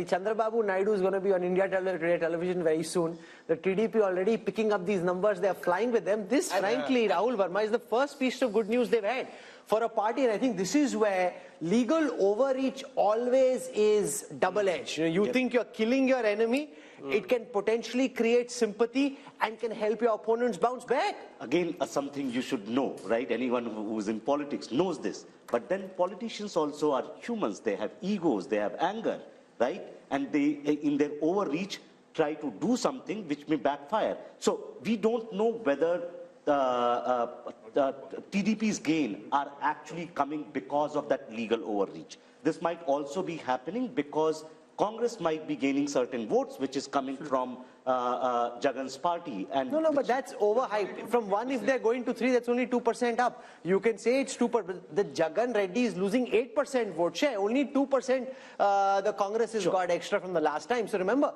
Chandrababu Naidu is going to be on India Today television very soon. The TDP already picking up these numbers. They are flying with them. This, frankly, Rahul Verma, is the first piece of good news they've had for a party. And I think this is where legal overreach always is double-edged. You think you're killing your enemy. It can potentially create sympathy and can help your opponents bounce back. Again, something you should know, right? Anyone who is in politics knows this. But then politicians also are humans. They have egos, they have anger, right? And they, in their overreach, try to do something which may backfire. So we don't know whether TDP's gain are actually coming because of that legal overreach. This might also be happening because Congress might be gaining certain votes, which is coming from Jagan's party. And no, but that's overhyped. From 1, if they're going to 3, that's only 2% up. You can say it's 2%, but the Jagan Reddy is losing 8% vote share. Only 2% the Congress has got extra from the last time. So remember,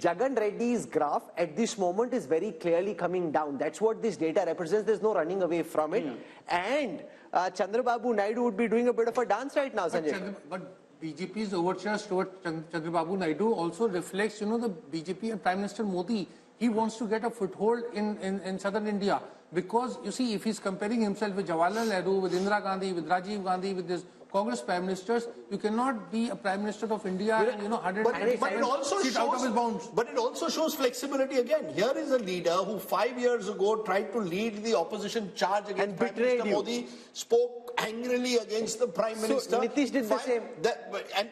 Jagan Reddy's graph at this moment is very clearly coming down. That's what this data represents. There's no running away from it. And Chandrababu Naidu would be doing a bit of a dance right now, Sanjay. But BJP's overtures toward Chandrababu Naidu also reflects, the BJP and Prime Minister Modi. He wants to get a foothold in southern India because, you see, if he's comparing himself with Jawaharlal Nehru, with Indira Gandhi, with Rajiv Gandhi, with this Congress Prime Ministers, you cannot be a Prime Minister of India and, 100 but it also shows, out of his bounds. But it also shows flexibility again. Here is a leader who 5 years ago tried to lead the opposition charge against Prime Minister Modi, spoke angrily against the Prime Minister. Nitish did the same.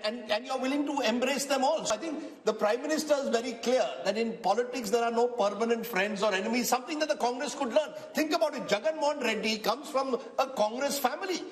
And you're willing to embrace them all. So I think the Prime Minister is very clear that in politics there are no permanent friends or enemies, something that the Congress could learn. Think about it. Jagan Mohan Reddy comes from a Congress family.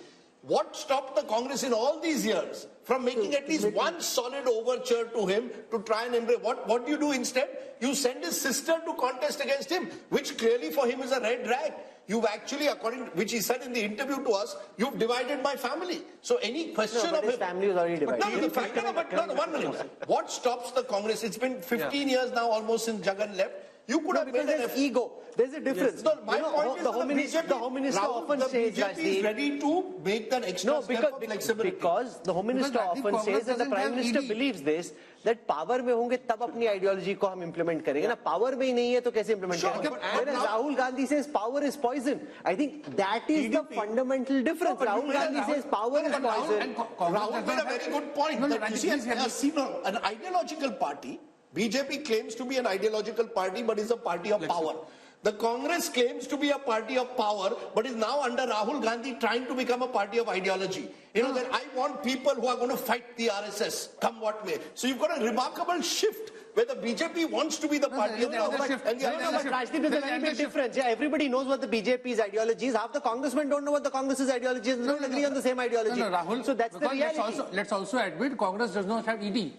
What stopped the Congress in all these years from making at least one solid overture to him to try and embrace? What do you do instead? You send his sister to contest against him, which clearly for him is a red rag. You've actually, according to which he said in the interview to us, you've divided my family. So any question of his him, family is already divided. No, the fact, no, 1 minute. What stops the Congress? It's been 15 years now, almost since Jagan left. You could have made an ego. There's a difference. Yes. No, my point is the Home Minister often says, BJP is ready to make that extra step of flexibility. Because the Home Minister often says, and the Prime Minister believes this, that power में होंगे तब अपनी ideology को हम implement करेंगे ना power में ही नहीं है तो कैसे implement करेंगे? Whereas Rahul Gandhi says power is poison. I think that is the fundamental difference. Rahul Gandhi says power is poison. Rahul made a very good point. That you see, an ideological party. BJP claims to be an ideological party, but is a party of power. The Congress claims to be a party of power, but is now under Rahul Gandhi trying to become a party of ideology. That I want people who are going to fight the RSS, come what may. So you've got a remarkable shift where the BJP wants to be the party of power. But Rajdeep, there's a very big difference. Yeah, everybody knows what the BJP's ideology is. Half the congressmen don't know what the Congress's ideology is. They don't agree on the same ideology. Rahul, so that's the reality. Let's also admit Congress does not have ED.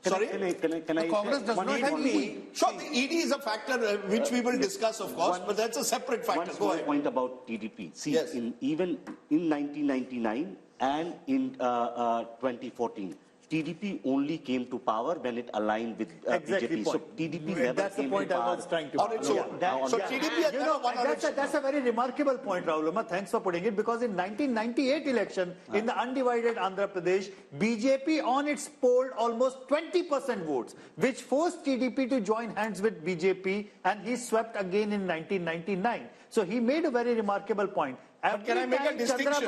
Sorry? Can I Congress does not have ED. Sure, the ED is a factor which we will discuss, of course, but that's a separate factor. One small point about TDP. See, even in 1999 and in 2014, TDP only came to power when it aligned with BJP. So TDP never came to power. That's the point I was trying to make. So TDP has never won election. That's a very remarkable point, Rahul Verma. Thanks for putting it. Because in 1998 election, in the undivided Andhra Pradesh, BJP on its polled almost 20% votes, which forced TDP to join hands with BJP, and he swept again in 1999. So he made a very remarkable point. But can I make a distinction?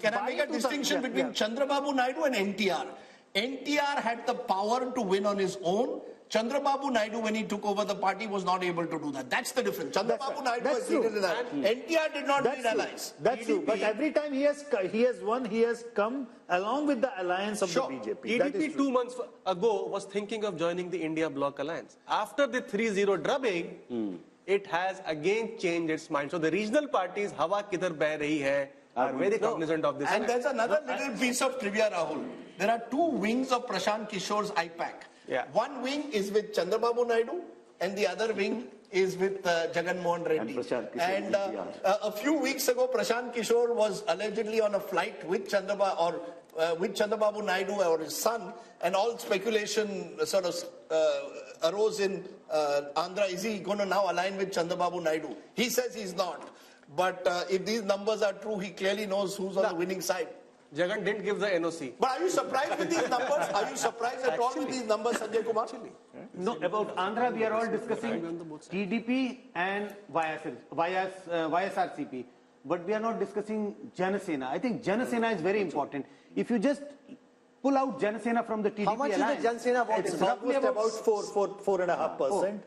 Can I make a distinction between Chandrababu Naidu and NTR? NTR had the power to win on his own. Chandrababu Naidu, when he took over the party, was not able to do that. That's the difference. Chandrababu Naidu has needed an ally. NTR did not need allies. That's true. But every time he has won, he has come along with the alliance of the BJP. TDP 2 months ago was thinking of joining the India Bloc alliance. After the 3-0 drubbing, it has again changed its mind. So the regional parties, hawa kidhar beh rahi hai, are very cognizant of this. And there's another little piece of trivia, Rahul. There are 2 wings of Prashant Kishore's IPAC. One wing is with Chandrababu Naidu, and the other wing is with Jagan Mohan Reddy. And a few weeks ago, Prashant Kishore was allegedly on a flight with Chandrababu Naidu or his son, and all speculation sort of arose in Andhra. Is he going to now align with Chandrababu Naidu? He says he's not. But if these numbers are true, he clearly knows who's on the winning side. Jagan didn't give the NOC. But are you surprised with these numbers? Are you surprised at all with these numbers, Sanjay Kumar? No, about Andhra, we are all discussing TDP and YSRCP, but we are not discussing Janasena. I think Janasena is very important. If you just pull out Janasena from the TDP How much alliance, is the Janasena vote? It's roughly about 4.5%.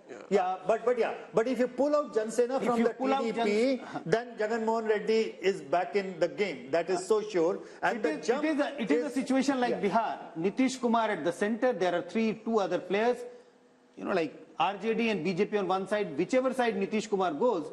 But if you pull out Jansena from the TDP, then Jagan Mohan Reddy is back in the game. That is so sure. And it is a situation like Bihar. Nitish Kumar at the center. There are two other players. You know, like RJD and BJP on one side. Whichever side Nitish Kumar goes,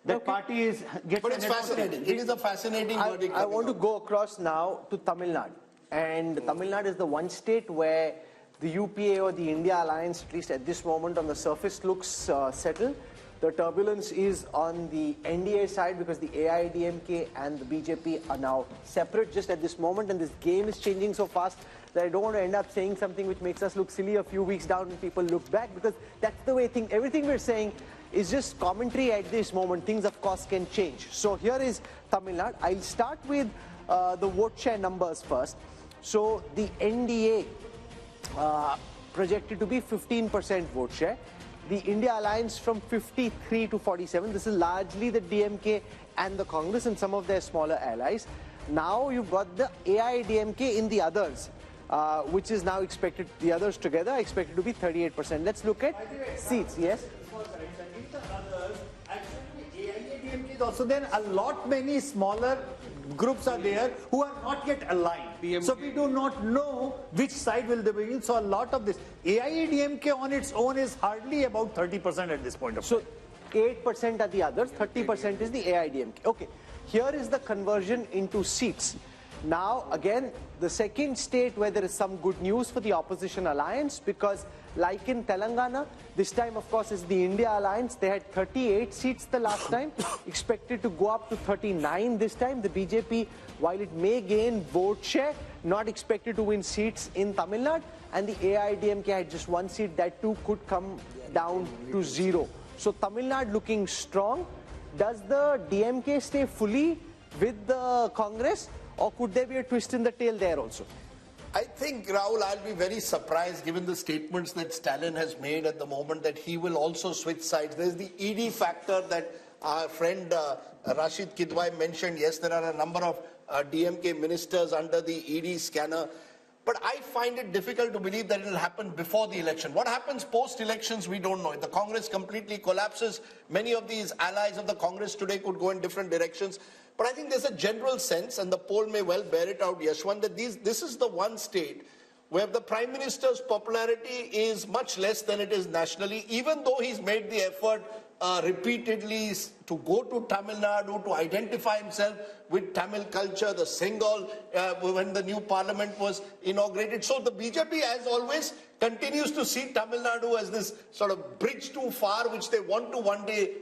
that party gets. But it's fascinating. It is a fascinating verdict. I want to go across now to Tamil Nadu. And Tamil Nadu is the one state where the UPA or the India alliance, at least at this moment on the surface, looks settled. The turbulence is on the NDA side because the AIDMK and the BJP are now separate just at this moment, and this game is changing so fast that I don't want to end up saying something which makes us look silly a few weeks down when people look back, because that's the way everything we're saying is just commentary at this moment. Things, of course, can change. So here is Tamil Nadu. I'll start with the vote share numbers first. So the NDA projected to be 15% vote share. The India alliance from 53 to 47. This is largely the DMK and the Congress and some of their smaller allies. Now you've got the AIDMK in the others, which is now expected, the others together are expected to be 38%. Let's look at seats. Yes? Also, then a lot many smaller groups are there who are not yet aligned. PMK. So we do not know which side will they be in. So a lot of this AIADMK on its own is hardly about 30% at this point of time. So 8% are the others, 30% is the AIDMK. Okay, here is the conversion into seats. Now again, the second state where there is some good news for the opposition alliance, because like in Telangana, this time of course is the India alliance. They had 38 seats the last time, expected to go up to 39 this time. The BJP, while it may gain vote share, not expected to win seats in Tamil Nadu, and the AIDMK had just one seat, that too could come down to 0. So Tamil Nadu looking strong. Does the DMK stay fully with the Congress, or could there be a twist in the tail there also? I think, Rahul, I'll be very surprised given the statements that Stalin has made at the moment that he will also switch sides. There's the ED factor that our friend Rashid Kidwai mentioned. Yes, there are a number of DMK ministers under the ED scanner. But I find it difficult to believe that it will happen before the election. What happens post-elections, we don't know. If the Congress completely collapses, many of these allies of the Congress today could go in different directions. But I think there's a general sense, and the poll may well bear it out, Yashwant, that this is the one state where the Prime Minister's popularity is much less than it is nationally, even though he's made the effort repeatedly to go to Tamil Nadu, to identify himself with Tamil culture, the Singal, when the new parliament was inaugurated. So the BJP, as always, continues to see Tamil Nadu as this sort of bridge too far, which they want to one day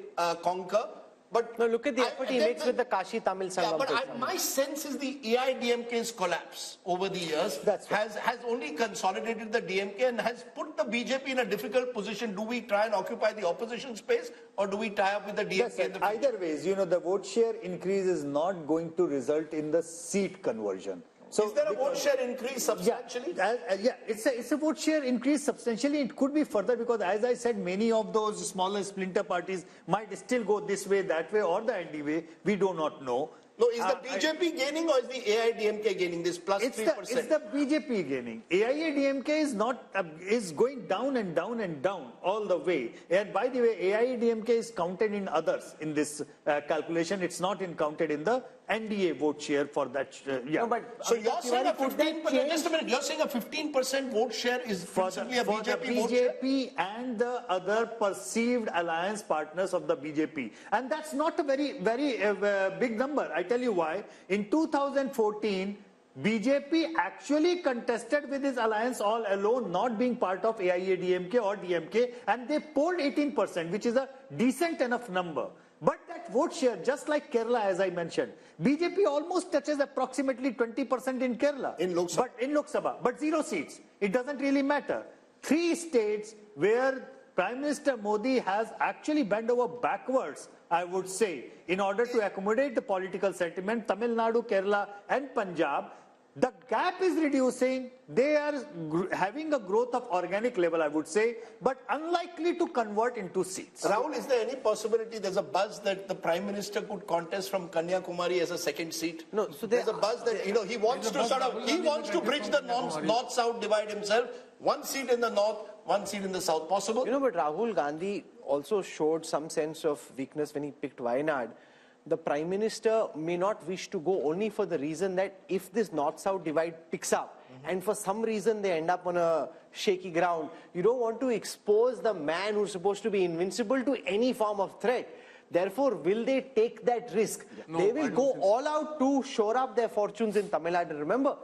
conquer. But now look at the effort he makes with the Kashi Tamil Sangam. Yeah, but my sense is the AIDMK's collapse over the years has only consolidated the DMK and has put the BJP in a difficult position. Do we try and occupy the opposition space, or do we tie up with the DMK? Either ways, you know, the vote share increase is not going to result in the seat conversion. So is there a vote share increase substantially? Yeah, it's a vote share increase substantially. It could be further because, as I said, many of those smaller splinter parties might still go this way, that way, or the ND way. We do not know. No, is the BJP gaining or is the AIDMK gaining this plus 3%? It's the BJP gaining. AIADMK is not is going down and down and down all the way. And by the way, AIADMK is counted in others in this calculation. It's not counted in the NDA vote share for that. Yeah. No, but so you're saying a 15%. Just a minute. You're saying a 15% vote share is principally a BJP vote share? BJP and the other perceived alliance partners of the BJP, and that's not a very big number. I tell you why. In 2014, BJP actually contested with his alliance all alone, not being part of AIADMK or DMK, and they polled 18%, which is a decent enough number. But that vote share, just like Kerala, as I mentioned, BJP almost touches approximately 20% in Kerala. In Lok Sabha. But in Lok Sabha, but 0 seats. It doesn't really matter. 3 states where Prime Minister Modi has actually bent over backwards, I would say, in order to accommodate the political sentiment, Tamil Nadu, Kerala and Punjab. The gap is reducing. They are having a growth of organic level, I would say, but unlikely to convert into seats. Rahul, is there any possibility there's a buzz that the Prime Minister could contest from Kanyakumari as a second seat? No, so there's a buzz that, he wants to he wants to bridge the north-south divide himself. One seat in the north, one seat in the south. Possible? But Rahul Gandhi also showed some sense of weakness when he picked Wayanad. The Prime Minister may not wish to go only for the reason that if this north-south divide picks up and for some reason they end up on a shaky ground, you don't want to expose the man who's supposed to be invincible to any form of threat. Therefore, will they take that risk? No, they will go all out to shore up their fortunes in Tamil Nadu. Remember,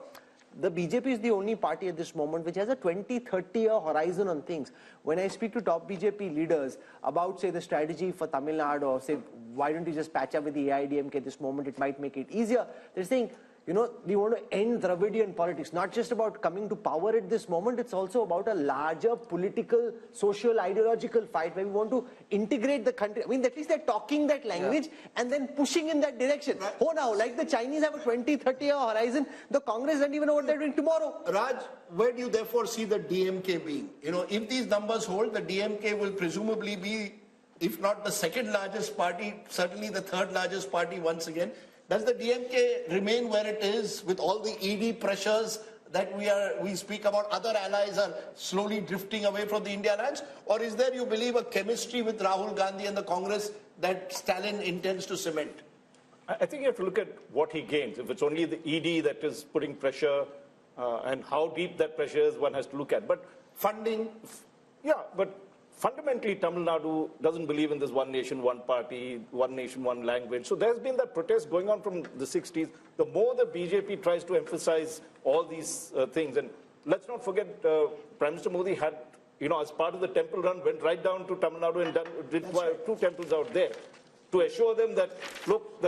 the BJP is the only party at this moment which has a 20-30 year horizon on things. When I speak to top BJP leaders about, say, the strategy for Tamil Nadu, or say, why don't you just patch up with the AIDMK at this moment, it might make it easier. They're saying, we want to end Dravidian politics. Not just about coming to power at this moment, it's also about a larger political, social, ideological fight where we want to integrate the country. I mean, at least they're talking that language and then pushing in that direction. Right. Oh, now, like the Chinese have a 20-30 year horizon, the Congress doesn't even know what they're doing tomorrow. Raj, where do you therefore see the DMK being? If these numbers hold, the DMK will presumably be, if not the second largest party, certainly the third largest party once again. Does the DMK remain where it is with all the ED pressures that we speak about? Other allies are slowly drifting away from the India alliance? Or is there, you believe, a chemistry with Rahul Gandhi and the Congress that Stalin intends to cement? I think you have to look at what he gains. If it's only the ED that is putting pressure and how deep that pressure is, one has to look at. But funding? Yeah, but fundamentally, Tamil Nadu doesn't believe in this one nation, one party, one nation, one language. So there's been that protest going on from the 60s. The more the BJP tries to emphasize all these things, and let's not forget, Prime Minister Modi had, as part of the temple run, went right down to Tamil Nadu and did two temples out there to assure them that, look,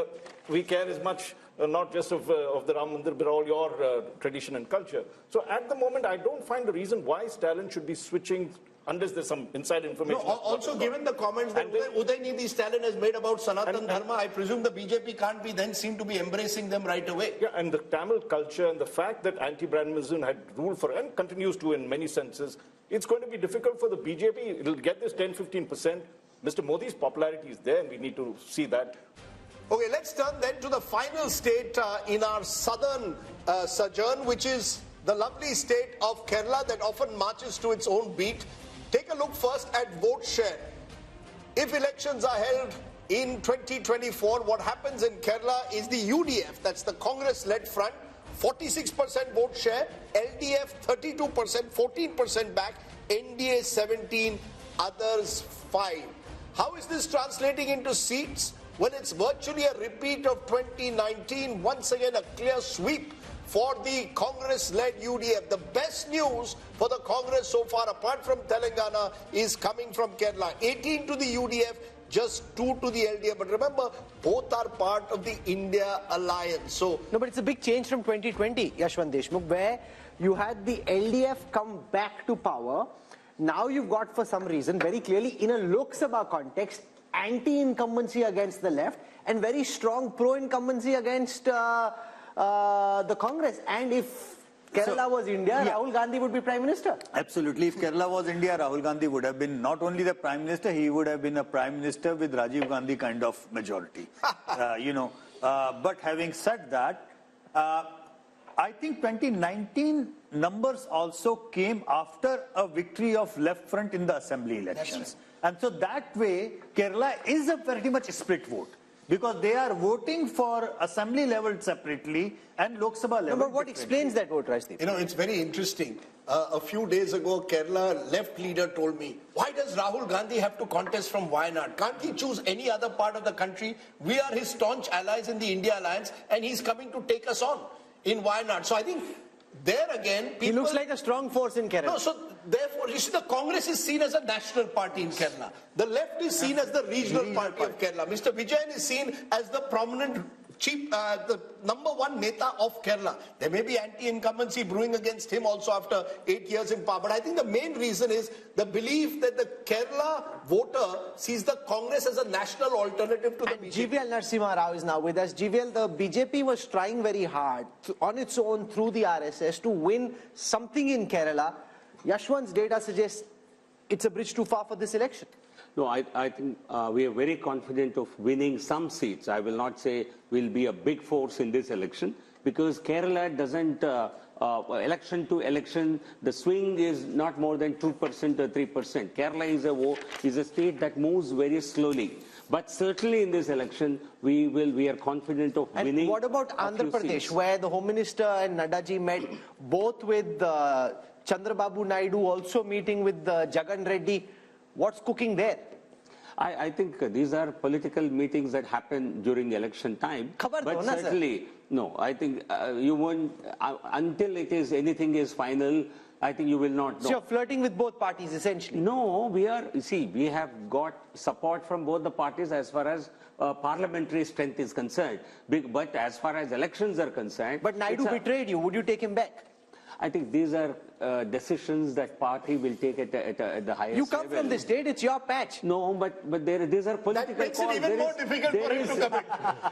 we care as much not just of the Ram Mandir, but all your tradition and culture. So at the moment, I don't find a reason why Stalin should be switching unless there's some inside information. No, also given the comments that Udaynidhi Stalin has made about Sanatan Dharma, I presume the BJP can't be then seen to be embracing them right away. Yeah, and the Tamil culture and the fact that anti-Brahmanism had ruled for, and continues to in many senses, it's going to be difficult for the BJP. It'll get this 10-15%. Mr. Modi's popularity is there, and we need to see that. Okay, let's turn then to the final state in our southern sojourn, which is the lovely state of Kerala that often marches to its own beat. Take a look first at vote share. If elections are held in 2024, what happens in Kerala is the UDF, that's the Congress-led front, 46% vote share, LDF 32%, 14% back, NDA 17, others 5. How is this translating into seats? Well, it's virtually a repeat of 2019. Once again, a clear sweep for the Congress-led UDF. The best news for the Congress so far, apart from Telangana, is coming from Kerala. 18 to the UDF, just 2 to the LDF. But remember, both are part of the India alliance. So no, but it's a big change from 2020, Yashwant Deshmukh, where you had the LDF come back to power. Now you've got, for some reason, very clearly in a Lok Sabha context, anti-incumbency against the left and very strong pro-incumbency against the Congress. And if Kerala was India, Rahul Gandhi would be Prime Minister. Absolutely. If Kerala was India, Rahul Gandhi would have been not only the Prime Minister, he would have been a Prime Minister with Rajiv Gandhi kind of majority. But having said that, I think 2019 numbers also came after a victory of left front in the assembly elections. And so that way, Kerala is a very much split vote. Because they are voting for assembly level separately and Lok Sabha level. No, but what explains that vote, Rajdeep? It's very interesting. A few days ago, Kerala left leader told me, why does Rahul Gandhi have to contest from Wayanad? Can't he choose any other part of the country? We are his staunch allies in the India alliance and he's coming to take us on in Wayanad. So I think there again, people... He looks like a strong force in Kerala. No, so therefore, you see, the Congress is seen as a national party in Kerala. The left is seen as the regional party of Kerala. Mr. Vijayan is seen as the prominent the number one neta of Kerala. There may be anti-incumbency brewing against him also after 8 years in power. But I think the main reason is the belief that the Kerala voter sees the Congress as a national alternative to the BJP. GVL Narasimha Rao is now with us. GVL, the BJP was trying very hard on its own through the RSS to win something in Kerala. Yashwant's data suggests it's a bridge too far for this election. No, I think we are very confident of winning some seats. I will not say we'll be a big force in this election because Kerala doesn't, election to election, the swing is not more than 2% or 3%. Kerala is a state that moves very slowly. But certainly in this election, we are confident of winning. And what about Andhra Pradesh, where the Home Minister and Naddaji met both with Chandrababu Naidu, also meeting with Jagan Reddy? What's cooking there? I think these are political meetings that happen during election time. But certainly, no, I think you won't, until anything is final, I think you will not know. So you're flirting with both parties essentially? No, we have got support from both the parties as far as parliamentary strength is concerned. But as far as elections are concerned... But Naidu betrayed you. Would you take him back? I think these are decisions that party will take at the highest You come level. from the state, it's your patch. No, but these are political calls. That makes it even more difficult for him to come in,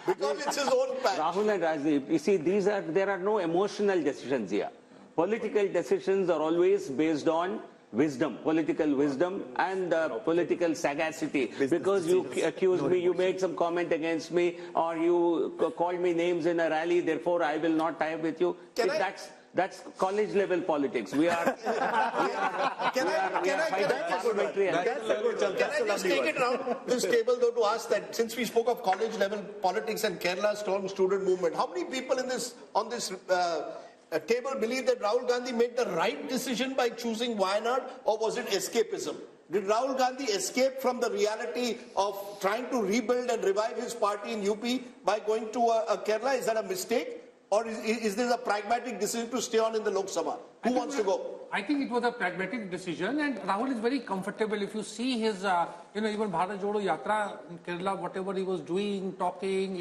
because it's his own patch. Rahul and Rajdeep, you see, there are no emotional decisions here. Political decisions are always based on wisdom, political wisdom and political sagacity. Because you accused me, you made some comment against me, or you called me names in a rally, therefore I will not tie with you. That's college level politics. Can I just take it around this table though to ask that, since we spoke of college level politics and Kerala's strong student movement, how many people on this table believe that Rahul Gandhi made the right decision by choosing Wayanad, or was it escapism? Did Rahul Gandhi escape from the reality of trying to rebuild and revive his party in UP by going to Kerala? Is that a mistake? Or is this a pragmatic decision to stay on in the Lok Sabha? Who wants to go? I think it was a pragmatic decision, and Rahul is very comfortable. If you see his, even Bharat Jodo Yatra in Kerala, whatever he was doing, talking,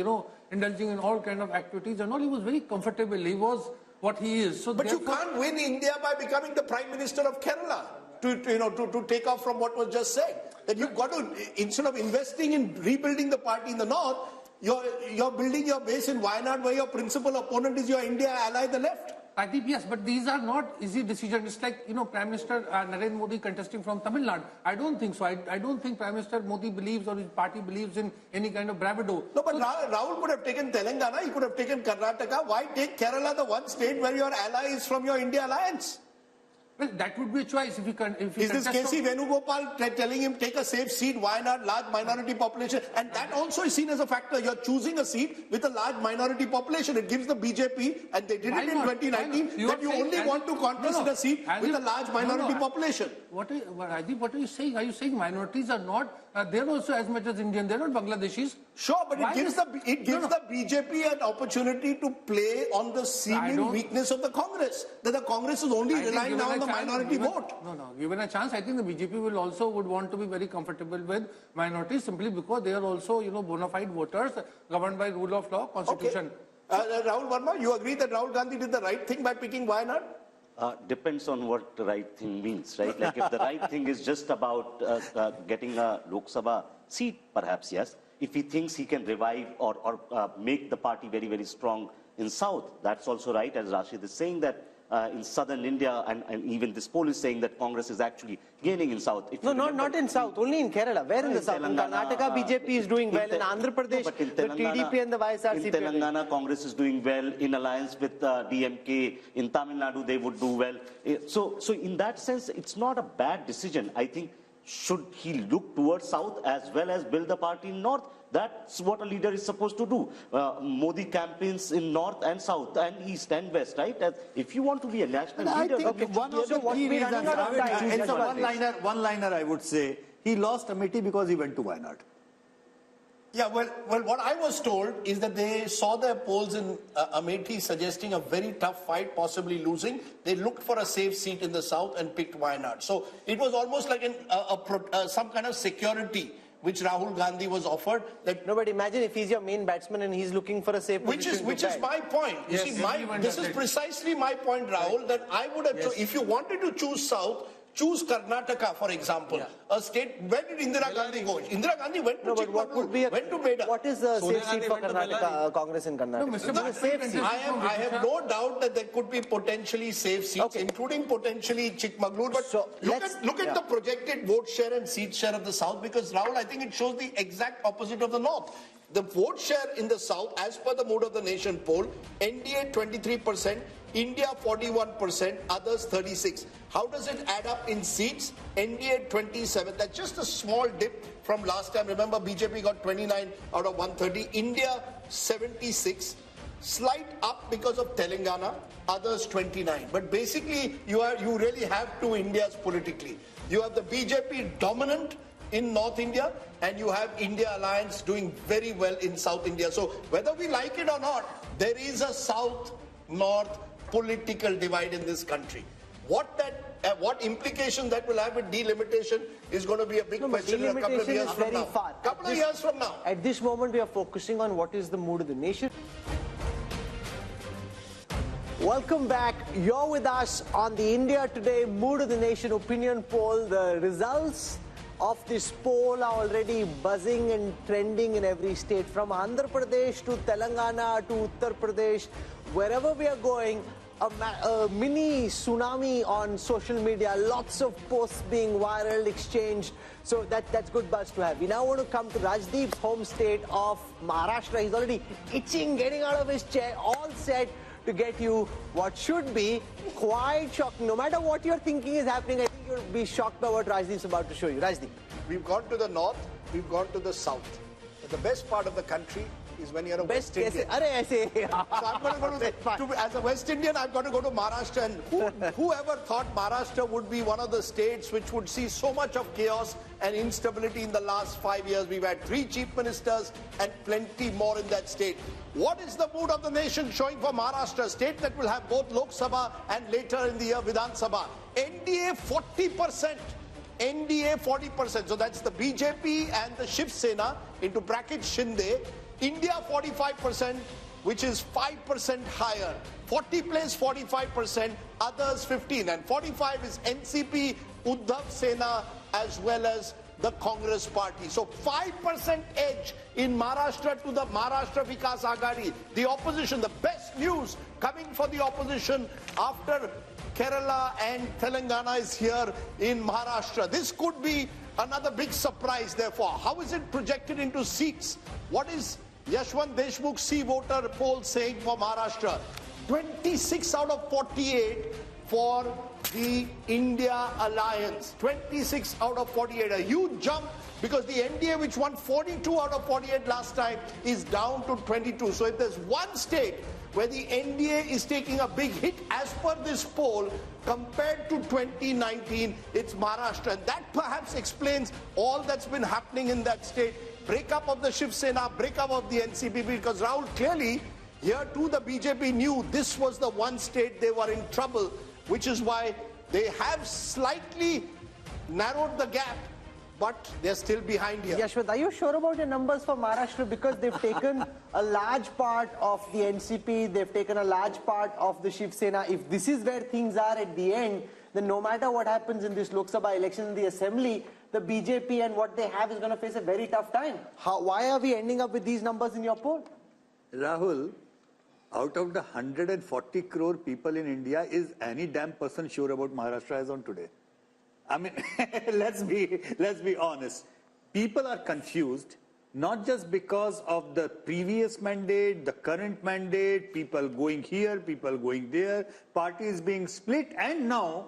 indulging in all kind of activities and all, he was very comfortable. He was what he is. So but you can't win India by becoming the Prime Minister of Kerala. To take off from what was just said. That you've got to, instead of investing in rebuilding the party in the north, you're building your base in Wayanad, where your principal opponent is your India ally, the left. I think yes, but these are not easy decisions. It's like, Prime Minister Narendra Modi contesting from Tamil Nadu. I don't think so. I don't think Prime Minister Modi believes, or his party believes, in any kind of bravado. No, but Rahul could have taken Telangana, he could have taken Karnataka. Why take Kerala, the one state where your ally is from your India alliance? Well, that would be a choice if you can. Is this KC Venugopal telling him take a safe seat? Why not? Large minority population, and that also is seen as a factor. You're choosing a seat with a large minority population. It gives the BJP, and they did it in 2019, that you only want to contest a seat with a large minority population. What are you saying? Are you saying minorities are not? They're also as much as Indian. They're not Bangladeshis. Sure, but it gives the BJP an opportunity to play on the seeming weakness of the Congress. That the Congress is only relying now on the minority vote. No. Given a chance, I think the BJP would want to be very comfortable with minorities, simply because they are also, bona fide voters governed by rule of law, constitution. Okay. Rahul Verma, you agree that Rahul Gandhi did the right thing by picking Wayanad? Depends on what the right thing means, right? Like if the right thing is just about getting a Lok Sabha seat, perhaps yes. If he thinks he can revive or make the party very, very strong in South, that's also right, as Rashid is saying that in southern India, and even this poll is saying that Congress is actually gaining in South. No, not in South, only in Kerala. Where in the South? In Karnataka, BJP is doing well. In Andhra Pradesh, the TDP and the YSRCP. In Telangana, Congress is doing well. In alliance with DMK. In Tamil Nadu, they would do well. So in that sense, it's not a bad decision. I think, should he look towards South as well as build the party in North? That's what a leader is supposed to do. Modi campaigns in North and South and East and West, right? If you want to be a national leader... I think one of the key reasons, one-liner I would say, he lost Amethi because he went to Wayanad. Yeah, well, what I was told is that they saw their polls in Amethi suggesting a very tough fight, possibly losing. They looked for a safe seat in the South and picked Wayanad. So it was almost like some kind of security which Rahul Gandhi was offered. That No, but imagine if he's your main batsman and he's looking for a safe which position is to bat. my point. You Yes, see, everyone this does is that. precisely my point, Rahul. That I would have, if you wanted to choose South, choose Karnataka, for example, a state. Where did Indira Gandhi go? Indira Gandhi went to No, but what would be went to Beda. what is the Sonia safe seat Gandhi for went to Karnataka, Bellary. Congress in Karnataka? No, Mr. It's a safe seat. I have no doubt that there could be potentially safe seats, Okay. including potentially Chikmagalur. But So, look let's- at the projected vote share and seat share of the South, because Rahul, I think it shows the exact opposite of the North. The vote share in the South, as per the Mood of the Nation poll, NDA 23%, India 41%, others 36%. How does it add up in seats? NDA 27%. That's just a small dip from last time. Remember, BJP got 29 out of 130. India 76. Slight up because of Telangana, others 29. But basically, you really have two Indias politically. You have the BJP dominant in North India, and you have India Alliance doing very well in South India. So whether we like it or not, there is a South-North political divide in this country. What implication that will have with delimitation is going to be a big question in a couple of delimitation years is from very now. far. Couple of years from now. At this moment, we are focusing on what is the mood of the nation. Welcome back. You're with us on the India Today Mood of the Nation opinion poll. The results of this poll are already buzzing and trending in every state, from Andhra Pradesh to Telangana to Uttar Pradesh. Wherever we are going, a mini tsunami on social media, lots of posts being viral, exchanged. So that's good buzz to have. We now want to come to Rajdeep's home state of Maharashtra. He's already itching, getting out of his chair, all set to get you what should be quite shocking. No matter what you're thinking is happening, I think you'll be shocked by what Rajdeep's about to show you. Rajdeep. We've gone to the north, we've gone to the south. But the best part of the country is when you're a West Indian. Arey, aise. So I'm going to go as a West Indian, I've got to go to Maharashtra. And whoever thought Maharashtra would be one of the states which would see so much of chaos and instability in the last 5 years? We've had 3 chief ministers and plenty more in that state. What is the mood of the nation showing for Maharashtra, state that will have both Lok Sabha and later in the year Vidhan Sabha? NDA 40%. NDA 40%. So that's the BJP and the Shiv Sena into bracket Shinde. India 45%, which is 5% higher. 40 plays 45%, others 15%. And 45 is NCP, Uddhav Sena, as well as the Congress party. So 5% edge in Maharashtra to the Maharashtra Vikas Aghadi. The opposition, the best news coming for the opposition after Kerala and Telangana is here in Maharashtra. This could be another big surprise, therefore. How is it projected into seats? What is Yashwant Deshmukh C voter poll saying for Maharashtra? 26 out of 48 for the India Alliance. 26 out of 48. A huge jump, because the NDA, which won 42 out of 48 last time, is down to 22. So if there's one state where the NDA is taking a big hit as per this poll compared to 2019, it's Maharashtra. And that perhaps explains all that's been happening in that state. Breakup of the Shiv Sena, breakup of the NCP, because Rahul, clearly here too the BJP knew this was the one state they were in trouble, which is why they have slightly narrowed the gap, but they're still behind here. Yashwant, are you sure about your numbers for Maharashtra? Because they've taken a large part of the NCP, they've taken a large part of the Shiv Sena. If this is where things are at the end, then no matter what happens in this Lok Sabha election in the assembly, the BJP and what they have is going to face a very tough time. Why are we ending up with these numbers in your poll? Rahul, out of the 140 crore people in India, is any damn person sure about Maharashtra as on today? I mean, let's be honest. People are confused, not just because of the previous mandate, the current mandate, people going here, people going there, parties being split, and now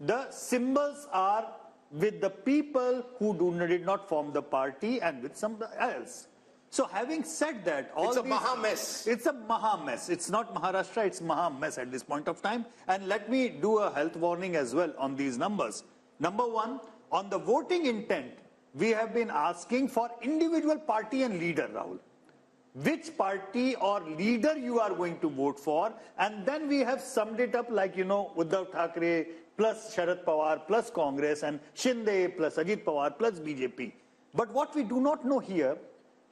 the symbols are with the people who did not form the party and with somebody else. So having said that, It's a Maha mess. It's a Maha mess. It's not Maharashtra, it's Maha mess at this point of time. And let me do a health warning as well on these numbers. Number one, on the voting intent, we have been asking for individual party and leader, Rahul. Which party or leader you are going to vote for, and then we have summed it up like, Uddhav Thackeray plus Sharad Pawar plus Congress and Shinde plus Ajit Pawar plus BJP. But what we do not know here,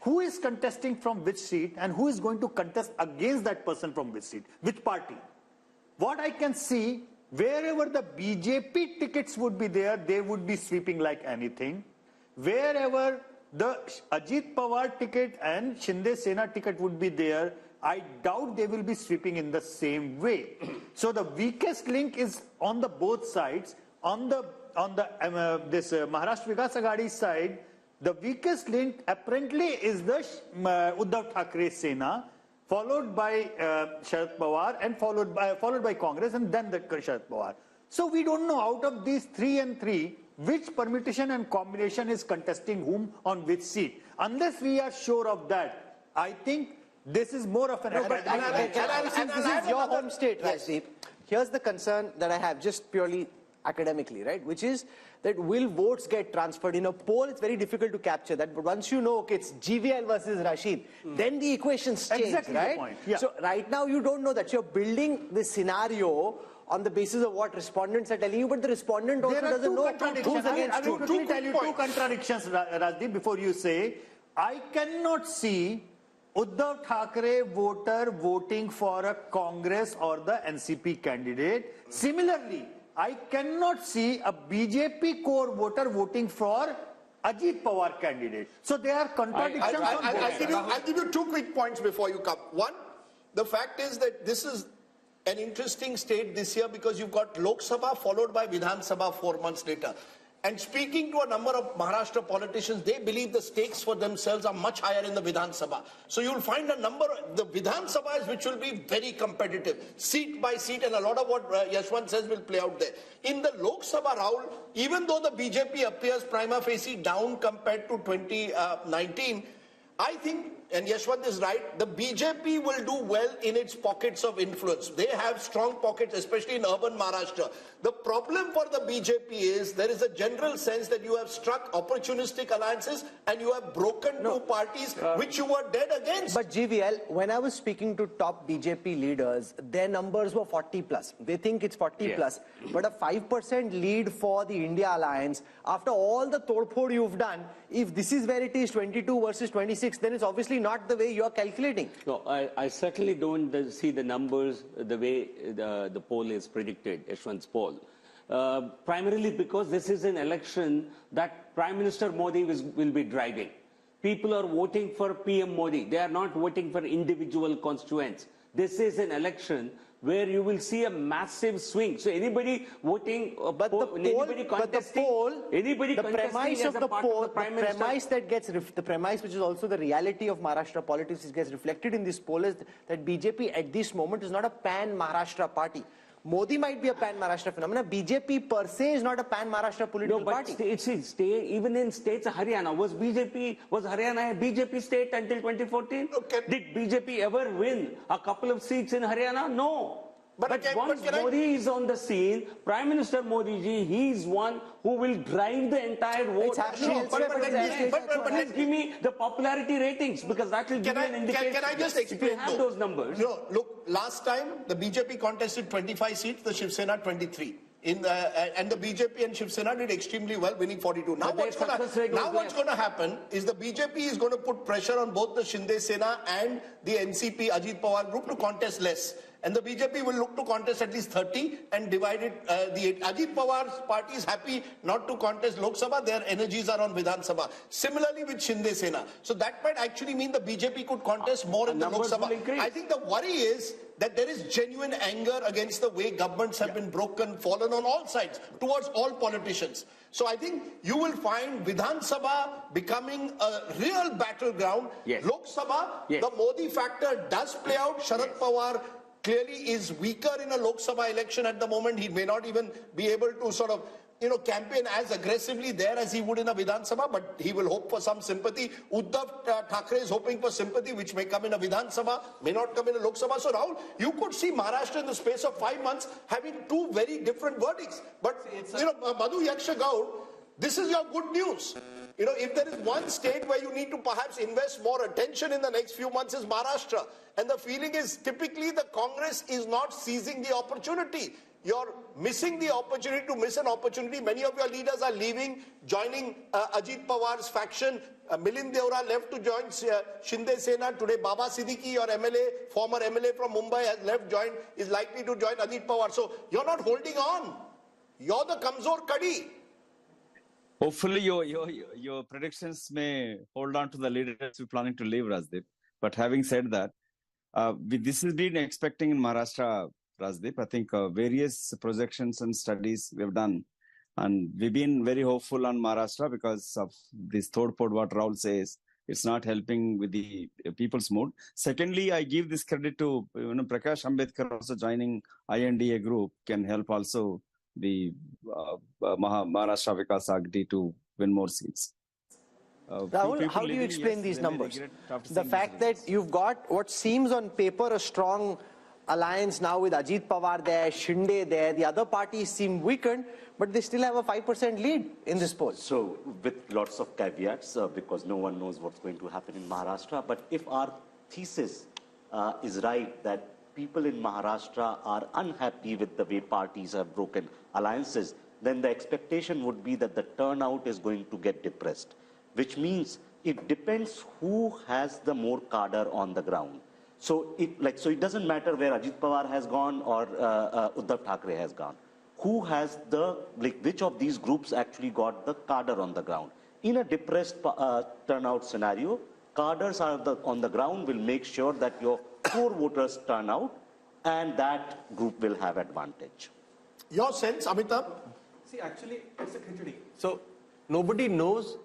who is contesting from which seat and who is going to contest against that person from which seat, which party. What I can see, wherever the BJP tickets would be there, they would be sweeping like anything. Wherever the Ajit Pawar ticket and Shinde Sena ticket would be there, I doubt they will be sweeping in the same way. So the weakest link is on the both sides. On the Maharashtra Vikas Aghadi side, the weakest link apparently is the Uddhav Thackeray Sena, followed by Sharad Pawar and followed by Congress and then the Sharad Pawar. So we don't know out of these 3 and 3 which permutation and combination is contesting whom on which seat. Unless we are sure of that, I think this is more of an Since this is your home state, Rajdeep, here's the concern that I have just purely academically, right? Which is that will votes get transferred? In a poll, it's very difficult to capture that. But once you know, okay, it's GVL versus Rashid, then the equations change, exactly right? The point. Yeah. So right now, you don't know that. You're building this scenario on the basis of what respondents are telling you, but the respondent also doesn't know who's against I will quickly tell you two contradictions, Rajdeep, before you say. I cannot see Uddhav Thackeray voter voting for a Congress or the NCP candidate. Similarly, I cannot see a BJP core voter voting for Ajit Pawar candidate. So there are contradictions on both sides. I'll give you 2 quick points before you come. One, the fact is that this is an interesting state this year because you've got Lok Sabha followed by Vidhan Sabha 4 months later. And speaking to a number of Maharashtra politicians, they believe the stakes for themselves are much higher in the Vidhan Sabha. So you'll find a number, the Vidhan Sabhas which will be very competitive, seat by seat, and a lot of what Yashwant says will play out there. In the Lok Sabha, Rahul, even though the BJP appears prima facie down compared to 2019, I think, and Yashwant is right, the BJP will do well in its pockets of influence. They have strong pockets, especially in urban Maharashtra. The problem for the BJP is there is a general sense that you have struck opportunistic alliances and you have broken two parties which you were dead against. But GVL, when I was speaking to top BJP leaders, their numbers were 40 plus. They think it's 40 plus. But a 5% lead for the India alliance, after all the todphod you've done, if this is where it is 22 versus 26, then it's obviously not the way you're calculating. No, I certainly don't see the numbers the way the poll is predicted, Yashwant's poll. Primarily because this is an election that Prime Minister Modi will be driving. People are voting for PM Modi. They are not voting for individual constituents. This is an election where you will see a massive swing. So anybody voting, the premise which is also the reality of Maharashtra politics gets reflected in this poll is that BJP at this moment is not a pan-Maharashtra party. Modi might be a pan-Maharashtra phenomenon. BJP per se is not a pan-Maharashtra political party. Even in states, Haryana, was Haryana a BJP state until 2014? Did BJP ever win a couple of seats in Haryana? No. But once Modi is on the scene, Prime Minister Modi ji, he is one who will drive the entire vote. Please give me the popularity ratings because that will give you an indication. Can I just explain? If you have those numbers. No, look, last time the BJP contested 25 seats, the Shiv Sena 23. And the BJP and Shiv Sena did extremely well, winning 42. Now what's going to happen is the BJP is going to put pressure on both the Shinde Sena and the NCP Ajit Pawar group to contest less. And the BJP will look to contest at least 30 and divide it. The Ajit Pawar's party is happy not to contest Lok Sabha. Their energies are on Vidhan Sabha. Similarly with Shinde Sena. So that might actually mean the BJP could contest more in the Lok Sabha. I think the worry is that there is genuine anger against the way governments have been broken, fallen on all sides, towards all politicians. So I think you will find Vidhan Sabha becoming a real battleground. Lok Sabha, the Modi factor does play out. Sharad Pawar clearly is weaker in a Lok Sabha election at the moment. He may not even be able to sort of, campaign as aggressively there as he would in a Vidhan Sabha, but he will hope for some sympathy. Uddhav Thackeray is hoping for sympathy, which may come in a Vidhan Sabha, may not come in a Lok Sabha. So Rahul, you could see Maharashtra in the space of 5 months having two very different verdicts. But, Madhu Yaksha Gaur, this is your good news. If there is one state where you need to perhaps invest more attention in the next few months is Maharashtra. And the feeling is typically the Congress is not seizing the opportunity. you're missing the opportunity to miss an opportunity. Many of your leaders are leaving, joining Ajit Pawar's faction. Milind Deora left to join Shinde Sena. Today, Baba Siddiqui, your MLA, former MLA from Mumbai, has left, is likely to join Ajit Pawar. So you're not holding on. You're the Kamzor Kadi. Hopefully, your predictions may hold on to the leaders who are planning to leave, Rajdeep. But having said that, this has been expecting in Maharashtra, Rajdeep. I think various projections and studies we've done. And we've been very hopeful on Maharashtra because of this third port, what Rahul says. It's not helping with the people's mood. Secondly, I give this credit to Prakash Ambedkar also joining INDA group can help also the Maharashtra Vikas Agdi to win more seats. Rahul, how do you explain these numbers? The fact that you've got what seems on paper a strong alliance now with Ajit Pawar there, Shinde there, the other parties seem weakened, but they still have a 5% lead in this poll. So, with lots of caveats, because no one knows what's going to happen in Maharashtra, but if our thesis is right that people in Maharashtra are unhappy with the way parties have broken alliances, then the expectation would be that the turnout is going to get depressed, which means it depends who has the more cadre on the ground. So it doesn't matter where Ajit Pawar has gone or Uddhav Thackeray has gone. Who has which of these groups actually got the cadre on the ground? In a depressed turnout scenario, cadres on the ground will make sure that your core voters turn out and that group will have advantage. Your sense, Amitabh? See, actually, it's a khichdi. So, nobody knows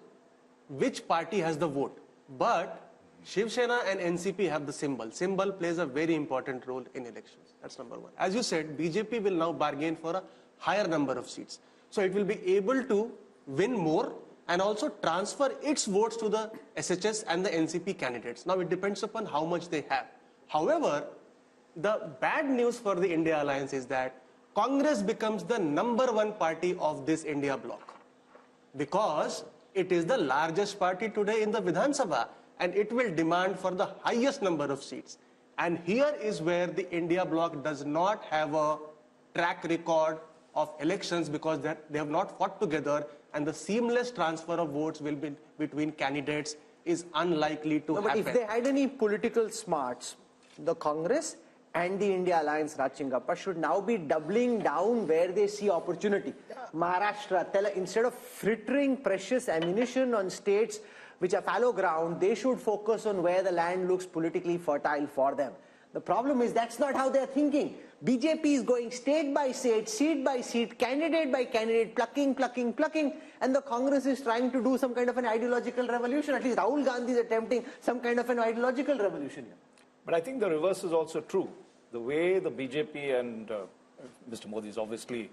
which party has the vote, but Shiv Sena and NCP have the symbol. Symbol plays a very important role in elections. That's number one. As you said, BJP will now bargain for a higher number of seats. So it will be able to win more and also transfer its votes to the SHS and the NCP candidates. Now it depends upon how much they have. However, the bad news for the India Alliance is that Congress becomes the #1 party of this India bloc because it is the largest party today in the Vidhan Sabha. And it will demand for the highest number of seats. And here is where the India bloc does not have a track record of elections because they have not fought together, and the seamless transfer of votes will be between candidates is unlikely to happen. But if they had any political smarts, the Congress and the India Alliance, Rajchingappa, should now be doubling down where they see opportunity. Maharashtra, instead of frittering precious ammunition on states which are fallow ground, they should focus on where the land looks politically fertile for them. The problem is that's not how they're thinking. BJP is going state by state, seat by seat, candidate by candidate, plucking, and the Congress is trying to do some kind of an ideological revolution. At least Rahul Gandhi is attempting some kind of an ideological revolution here. But I think the reverse is also true. The way the BJP and Mr. Modi is obviously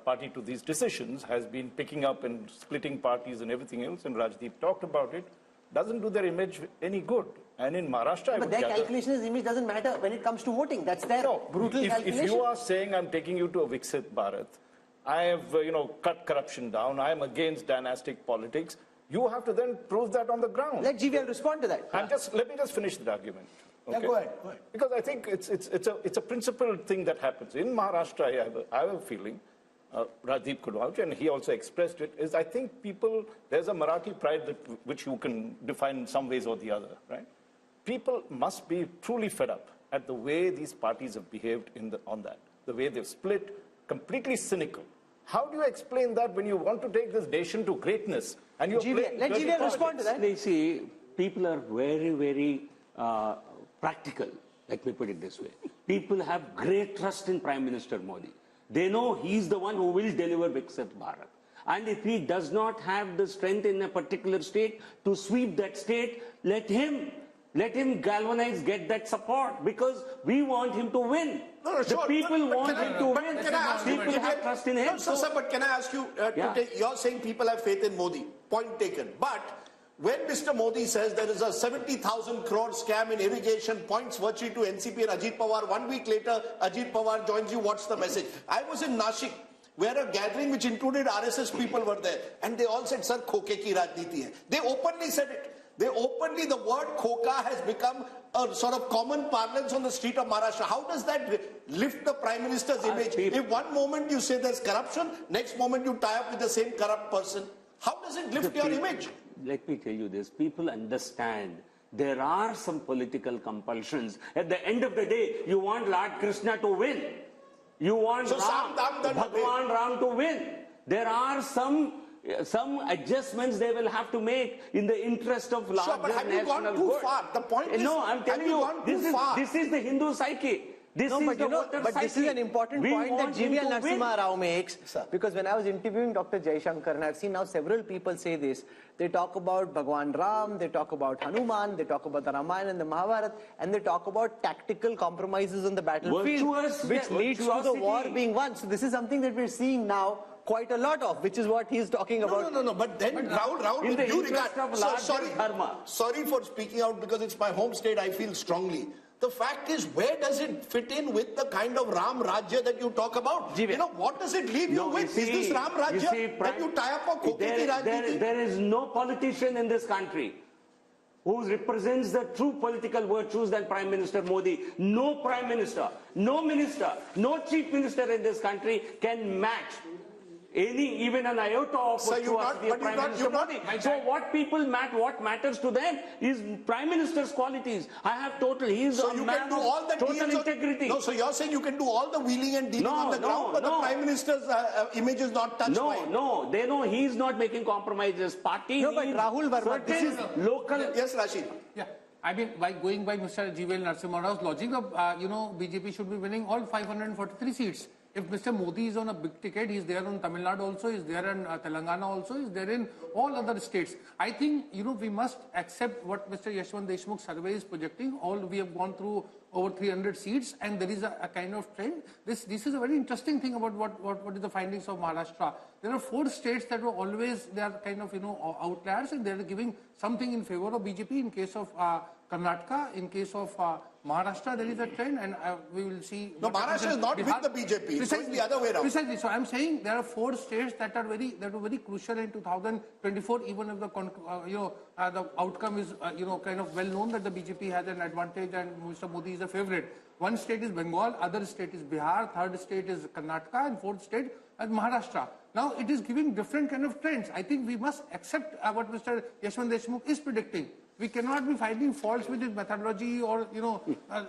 party to these decisions has been picking up and splitting parties and everything else, and Rajdeep talked about it, doesn't do their image any good. And in Maharashtra, but their calculation is image doesn't matter when it comes to voting. That's their brutal calculation. If you are saying I'm taking you to a Viksit Bharat, I have cut corruption down, I am against dynastic politics, you have to then prove that on the ground. Let GVL respond to that. Let me just finish the argument. Okay? Yeah, go ahead. Because I think it's a principled thing that happens. In Maharashtra, I have a feeling, Rajdeep could vouch, and he also expressed it, is I think there's a Marathi pride which you can define in some ways or the other, right? People must be truly fed up at the way these parties have behaved on that, the way they've split, completely cynical. How do you explain that when you want to take this nation to greatness and you're playing let GVL respond to that. They see people are very, very practical, let me put it this way. People have great trust in Prime Minister Modi. They know he's the one who will deliver Viksit Bharat. And if he does not have the strength in a particular state to sweep that state, let him galvanize, get that support, because we want him to win. The people want him to win. People have trust in him. No, sir, but can I ask you, you're saying people have faith in Modi. Point taken. But when Mr. Modi says there is a 70,000 crore scam in irrigation, points virtually to NCP and Ajit Pawar, 1 week later, Ajit Pawar joins you, what's the message? I was in Nashik, where a gathering which included RSS people were there, and they all said, sir, khoke ki rajniti hai. They openly said it. They openly, the word khoka has become a sort of common parlance on the street of Maharashtra. How does that lift the Prime Minister's image? If one moment you say there's corruption, next moment you tie up with the same corrupt person, how does it lift your image? Let me tell you this, people understand there are some political compulsions. At the end of the day, you want Lord Krishna to win. You want Bhagwan Ram to win. There are some adjustments they will have to make in the interest of larger sure, but have you national gone too good. far? The point is, no, I'm telling you, this is the Hindu psyche. This is the voter but psyche. this is an important point that GVL Narasimha Rao makes. Because when I was interviewing Dr. Jaishankar, and I've seen now several people say this, they talk about Bhagwan Ram, they talk about Hanuman, they talk about the Ramayana and the Mahabharata, and they talk about tactical compromises on the battlefield, which leads to the war being won. So this is something that we're seeing now quite a lot of, which is what he's talking about. No. But then, Rahul, in with the due interest regard, of sorry for speaking out because it's my home state, I feel strongly. The fact is, where does it fit in with the kind of Ram Rajya that you talk about? You know, what does it leave you with? Is this Ram Rajya that you tie up for Koketi Rajniti? There is no politician in this country who represents the true political virtues than Prime Minister Modi. No Prime Minister, no Minister, no Chief Minister in this country can match even an iota of virtuosity of Prime Minister Modi. So what matters to them is Prime Minister's qualities. I have he's a man of total integrity. No, so you're saying you can do all the wheeling and dealing on the ground, but the Prime Minister's image is not touched by it. No, they know he's not making compromises. Party but Rahul Verma, this is local. Yes, Rashid. Yeah. I mean, by going by Mr. GVL Narasimha Rao's logic, BJP should be winning all 543 seats. If Mr. Modi is on a big ticket, he's there on Tamil Nadu also, he's there in Telangana also, he's there in all other states. I think, we must accept what Mr. Yashwant Deshmukh survey is projecting. We have gone through over 300 seats and there is a kind of trend. This is a very interesting thing about what is the findings of Maharashtra. There are 4 states that were always, they are kind of, outliers, and they are giving something in favor of BJP. In case of Karnataka, in case of Maharashtra, there is a trend, and we will see. No, Maharashtra is not Bihar, with the BJP. It's going the other way around. Precisely. So I'm saying there are 4 states that were very crucial in 2024. Even if the outcome is kind of well known that the BJP has an advantage and Mr. Modi is a favorite. One state is Bengal, other state is Bihar, third state is Karnataka, and fourth state is Maharashtra. Now it is giving different kind of trends. I think we must accept what Mr. Yashwant Deshmukh is predicting. We cannot be finding faults with his methodology or,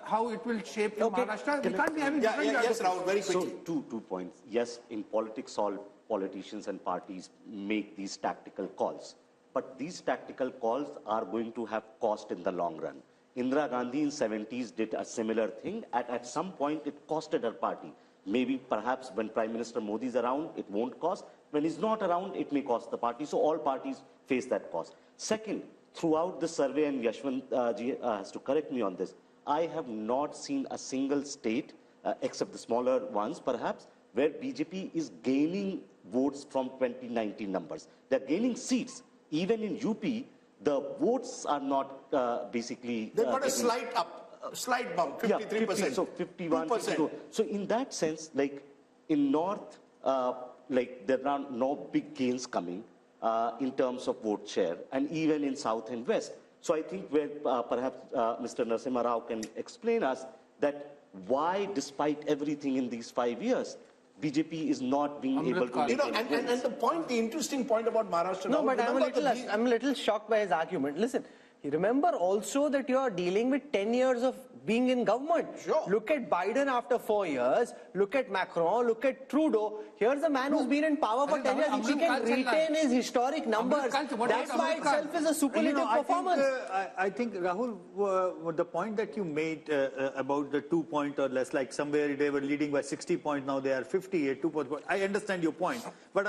how it will shape in Maharashtra. We can't be having different... Yes, Rahul, very quickly. So, two points. Yes, in politics, all politicians and parties make these tactical calls. But these tactical calls are going to have cost in the long run. Indira Gandhi in 70s did a similar thing. At some point, it costed her party. Maybe, perhaps, when Prime Minister Modi is around, it won't cost. When he's not around, it may cost the party. So all parties face that cost. Second, throughout the survey, and Yashwant ji has to correct me on this, I have not seen a single state, except the smaller ones perhaps, where BJP is gaining votes from 2019 numbers. They're gaining seats. Even in UP, the votes are not basically... They've got a slight bump, 53%. Yeah, 50, so 51, 52. So in that sense, like in North, there are no big gains coming. In terms of vote share, and even in South and West. So I think where perhaps Mr. Narasimha Rao can explain us that why, despite everything in these 5 years, BJP is not being able to make and the interesting point about Maharashtra... No, but I'm a little shocked by his argument. Listen, remember also that you are dealing with 10 years of being in government. Sure. Look at Biden after 4 years. Look at Macron. Look at Trudeau. Here's a man who's been in power for 10 years. If he can retain his historic numbers, that's by itself is a superlative performance. I think, Rahul, the point that you made about the 2 point or less, like somewhere they were leading by 60 points, now they are 58, 2 points. I understand your point. But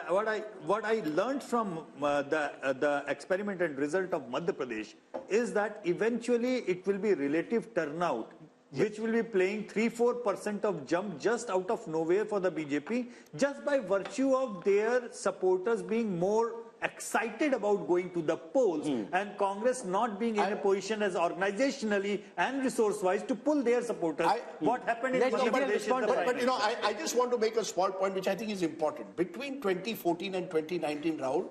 what I learned from the experiment and result of Madhya Pradesh is that eventually it will be relative turnout, which will be playing 3-4% of jump just out of nowhere for the BJP, just by virtue of their supporters being more excited about going to the polls and Congress not being in a position as organizationally and resource-wise to pull their supporters. What happened in Madhya Pradesh is the But I just want to make a small point which I think is important. Between 2014 and 2019, Rahul,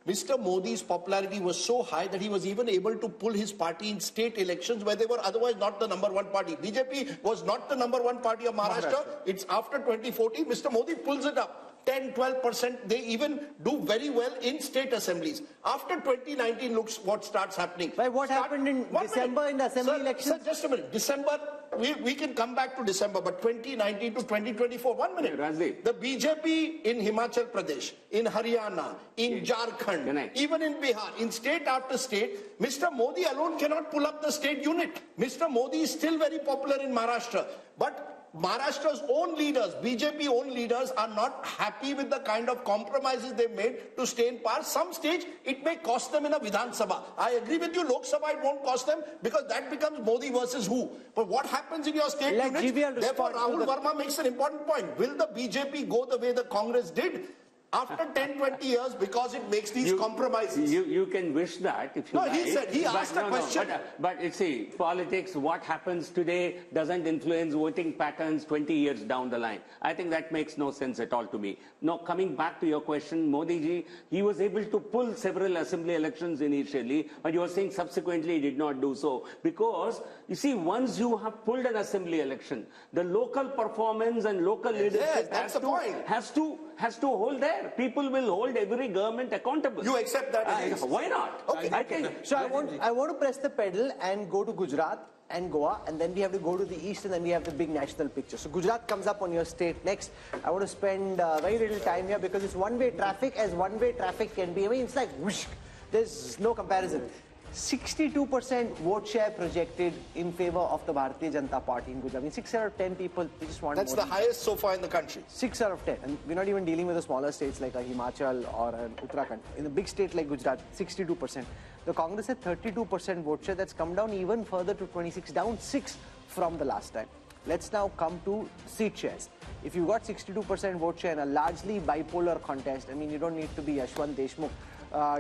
Mr. Modi's popularity was so high that he was even able to pull his party in state elections where they were otherwise not the #1 party. BJP was not the #1 party of Maharashtra. It's after 2014, Mr. Modi pulls it up. 10-12%, they even do very well in state assemblies. After 2019, looks what starts happening. But what happened in December in the assembly elections? Sir, just a minute. December, we can come back to December, but 2019 to 2024, 1 minute. Rajdeep. The BJP in Himachal Pradesh, in Haryana, in Jharkhand, even in Bihar, in state after state, Mr. Modi alone cannot pull up the state unit. Mr. Modi is still very popular in Maharashtra, but Maharashtra's own leaders, BJP own leaders, are not happy with the kind of compromises they've made to stay in power. Some stage, it may cost them in a Vidhan Sabha. I agree with you, Lok Sabha, it won't cost them because that becomes Modi versus who. But what happens in your state units? Therefore, Rahul Verma makes an important point. Will the BJP go the way the Congress did? After 10-20 years, because it makes these compromises. You can wish that if you like. No, he asked a question. But you see, politics, what happens today doesn't influence voting patterns 20 years down the line. I think that makes no sense at all to me. Now, coming back to your question, Modi ji, he was able to pull several assembly elections initially, but you are saying subsequently he did not do so. Because, you see, once you have pulled an assembly election, the local performance and local leadership has to hold there. People will hold every government accountable. You accept that? Why not? Okay. I think. So I want to press the pedal and go to Gujarat and Goa, and then we have to go to the east, and then we have the big national picture. So Gujarat comes up on your state next. I want to spend very little time here because it's one-way traffic, as one-way traffic can be. I mean, it's like whoosh. There's no comparison. 62% vote share projected in favor of the Bharatiya Janata Party in Gujarat. I mean, 6 out of 10 people, they just want That's the highest so far in the country. 6 out of 10. And we're not even dealing with the smaller states like a Himachal or an Uttarakhand. In a big state like Gujarat, 62%. The Congress had 32% vote share. That's come down even further to 26, down 6 from the last time. Let's now come to seat shares. If you got 62% vote share in a largely bipolar contest, I mean, you don't need to be Yashwant Deshmukh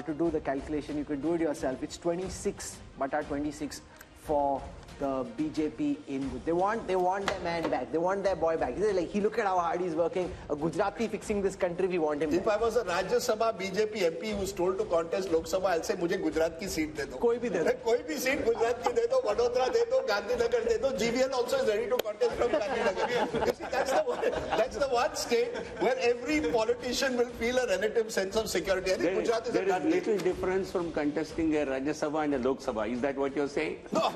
to do the calculation. You can do it yourself. It's 26/26 for the BJP in. They want their man back. They want their boy back. Like, look at how hard he's working. A Gujarati fixing this country. We want him If back. I was a Rajya Sabha BJP MP who was told to contest Lok Sabha, I'll say, मुझे गुजरात की seat दे दो. कोई भी दे दो. कोई भी seat Gujarat की दे दो, वडोदरा दे दो, गांधीनगर दे दो. GVL also is ready to contest from Gandhinagar. You see, that's the one state where every politician will feel a relative sense of security. I think Gujarat is a There is little difference from contesting a Rajya Sabha and a Lok Sabha. Is that what you're saying? No.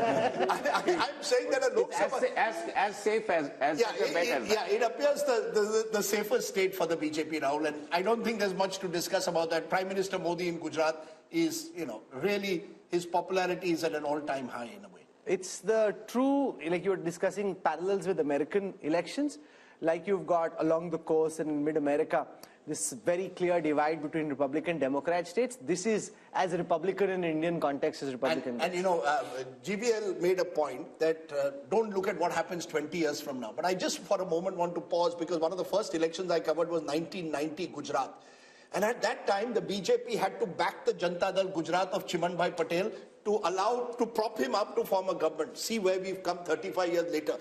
I'm saying that a Lok Sabha... As safe as better. Yeah, it appears the safest state for the BJP, Rahul, and I don't think there's much to discuss about that. Prime Minister Modi in Gujarat is, really, his popularity is at an all-time high in a way. It's the true, like you were discussing parallels with American elections, like you've got along the coast and in mid-America, this very clear divide between Republican Democrat states. This is as Republican in Indian context as Republican. And GVL made a point that don't look at what happens 20 years from now. But I just for a moment want to pause because one of the first elections I covered was 1990 Gujarat. And at that time, the BJP had to back the Janata Dal Gujarat of Chimanbhai Patel to prop him up to form a government. See where we've come 35 years later.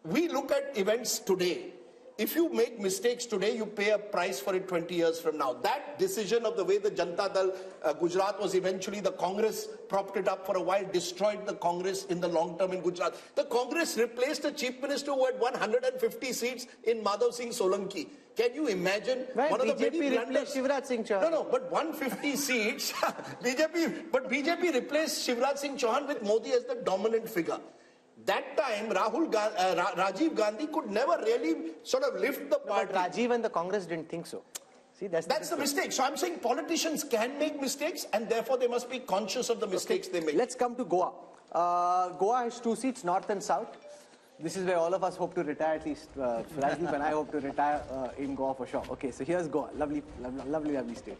We look at events today. If you make mistakes today, you pay a price for it 20 years from now. That decision of the way the Janata Dal Gujarat was eventually, the Congress propped it up for a while, destroyed the Congress in the long term in Gujarat. The Congress replaced a chief minister who had 150 seats in Madhav Singh Solanki. Can you imagine? Right, one of the BJP replaced Shivraj Singh Chauhan. No, but 150 seats, BJP replaced Shivraj Singh Chauhan with Modi as the dominant figure. That time, Rajiv Gandhi could never really sort of lift the party. But Rajiv and the Congress didn't think so. See, that's the mistake. So I'm saying politicians can make mistakes and therefore they must be conscious of the mistakes they make. Let's come to Goa. Goa has 2 seats, north and south. This is where all of us hope to retire, at least Rajdeep and I hope to retire in Goa for sure. Okay, so here's Goa. Lovely state.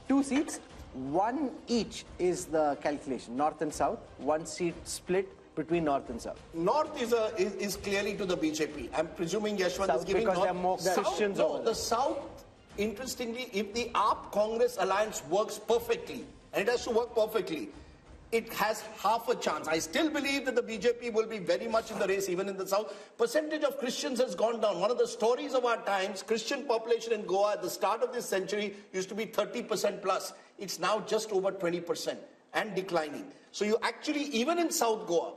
2 seats, 1 each is the calculation. North and south, 1 seat split between north and south. North is clearly to the BJP. I'm presuming Yashwant south is giving because north. there are more Christians over there. The south, interestingly, if the AAP Congress alliance works perfectly, and it has to work perfectly, it has half a chance. I still believe that the BJP will be very much in the race, even in the south. Percentage of Christians has gone down. One of the stories of our times, Christian population in Goa at the start of this century used to be 30% plus. It's now just over 20% and declining. So you actually, even in South Goa,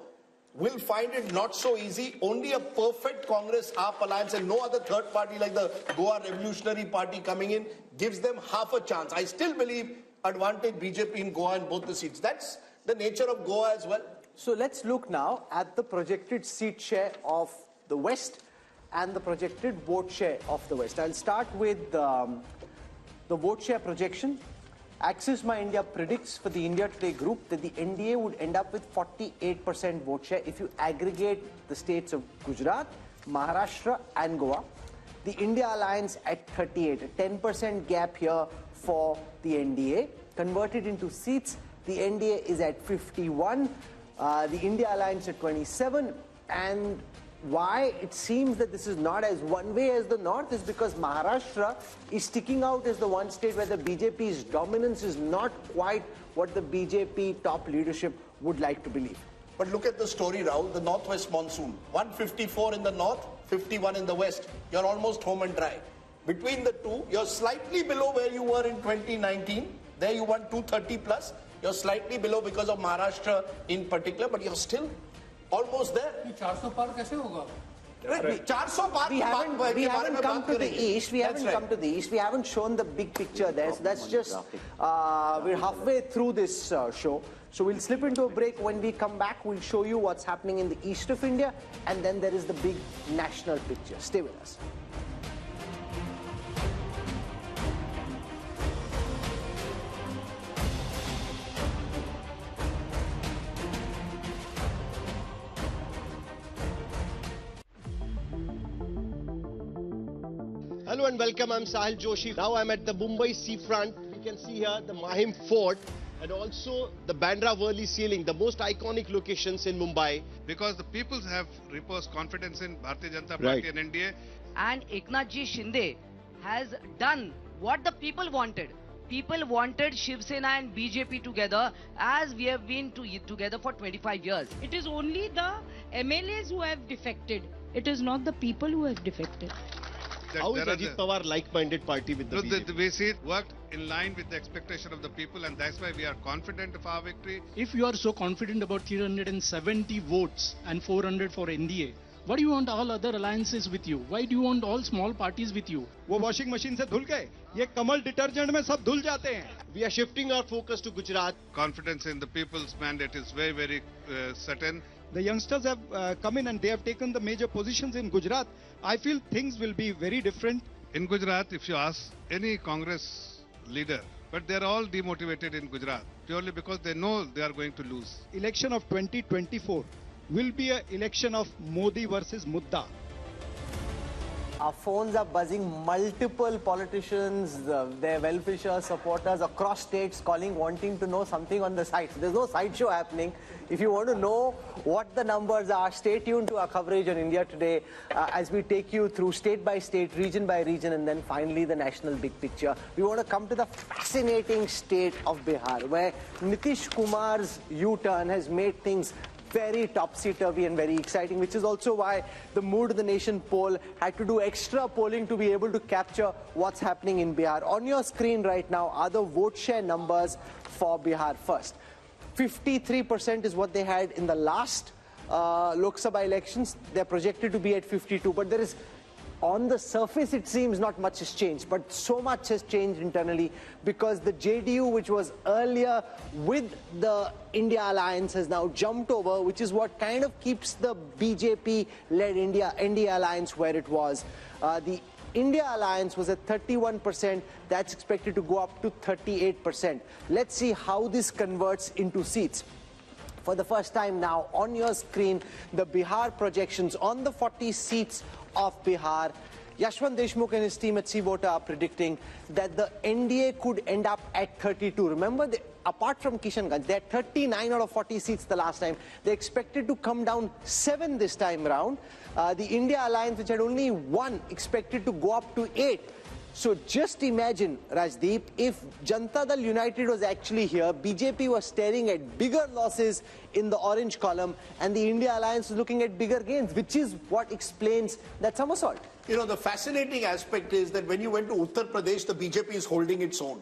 will find it not so easy. Only a perfect Congress-AAP alliance and no other third party like the Goa Revolutionary Party coming in gives them half a chance. I still believe advantage BJP in Goa in both the seats. That's the nature of Goa as well. So let's look now at the projected seat share of the West and the projected vote share of the West. I'll start with the vote share projection. Axis My India predicts for the India Today group that the NDA would end up with 48% vote share if you aggregate the states of Gujarat, Maharashtra and Goa. The India Alliance at 38, a 10% gap here for the NDA. Converted into seats, the NDA is at 51, the India Alliance at 27, and why it seems that this is not as one way as the North is because Maharashtra is sticking out as the one state where the BJP's dominance is not quite what the BJP top leadership would like to believe. But look at the story, Rahul, the northwest monsoon. 154 in the north, 51 in the west. You're almost home and dry. Between the two, you're slightly below where you were in 2019. There you won 230 plus. You're slightly below because of Maharashtra in particular, but you're still almost there. 400 par kaise hoga? We haven't come to the east. We haven't shown the big picture there. So that's just we're halfway through this show. So we'll slip into a break. When we come back, we'll show you what's happening in the east of India, and then there is the big national picture. Stay with us. Hello and welcome, I'm Sahil Joshi. Now I'm at the Mumbai seafront. We can see here the Mahim Fort and also the Bandra Worli ceiling, the most iconic locations in Mumbai. Because the people have reposed confidence in Bharatiya Janata Party and NDA. And Eknath Ji Shinde has done what the people wanted. People wanted Shiv Sena and BJP together as we have been together for 25 years. It is only the MLAs who have defected. It is not the people who have defected. How is Ajit Pawar like-minded party with the BJP? The way it worked in line with the expectation of the people, and that's why we are confident of our victory. If you are so confident about 370 votes and 400 for NDA, why do you want all other alliances with you? Why do you want all small parties with you? वो washing machine से धुल गए, ये कमल detergent में सब धुल जाते हैं. We are shifting our focus to Gujarat. Confidence in the people's mandate is very, very certain. The youngsters have come in and they have taken the major positions in Gujarat. I feel things will be very different. In Gujarat, if you ask any Congress leader, but they are all demotivated in Gujarat purely because they know they are going to lose. Election of 2024 will be an election of Modi versus Mudda. Our phones are buzzing, multiple politicians, their well-wisher supporters across states calling, wanting to know something on the site. There's no sideshow happening. If you want to know what the numbers are, stay tuned to our coverage on India Today as we take you through state by state, region by region, and then finally the national big picture. We want to come to the fascinating state of Bihar, where Nitish Kumar's U-turn has made things very topsy-turvy and very exciting, which is also why the Mood of the Nation poll had to do extra polling to be able to capture what's happening in Bihar. On your screen right now are the vote share numbers for Bihar first. 53% is what they had in the last Lok Sabha elections. They're projected to be at 52, but there is, on the surface, it seems not much has changed, but so much has changed internally because the JDU, which was earlier with the India Alliance, has now jumped over, which is what kind of keeps the BJP-led India Alliance where it was. The India Alliance was at 31%. That's expected to go up to 38%. Let's see how this converts into seats. For the first time now, on your screen, the Bihar projections on the 40 seats of Bihar. Yashwant Deshmukh and his team at C-Voter are predicting that the NDA could end up at 32. Remember, apart from Kishanganj, they had 39 out of 40 seats the last time. They expected to come down 7 this time round. The India Alliance, which had only 1, expected to go up to 8. So just imagine, Rajdeep, if Janata Dal United was actually here, BJP was staring at bigger losses in the orange column and the India Alliance was looking at bigger gains, which is what explains that somersault. You know, the fascinating aspect is that when you went to Uttar Pradesh, the BJP is holding its own.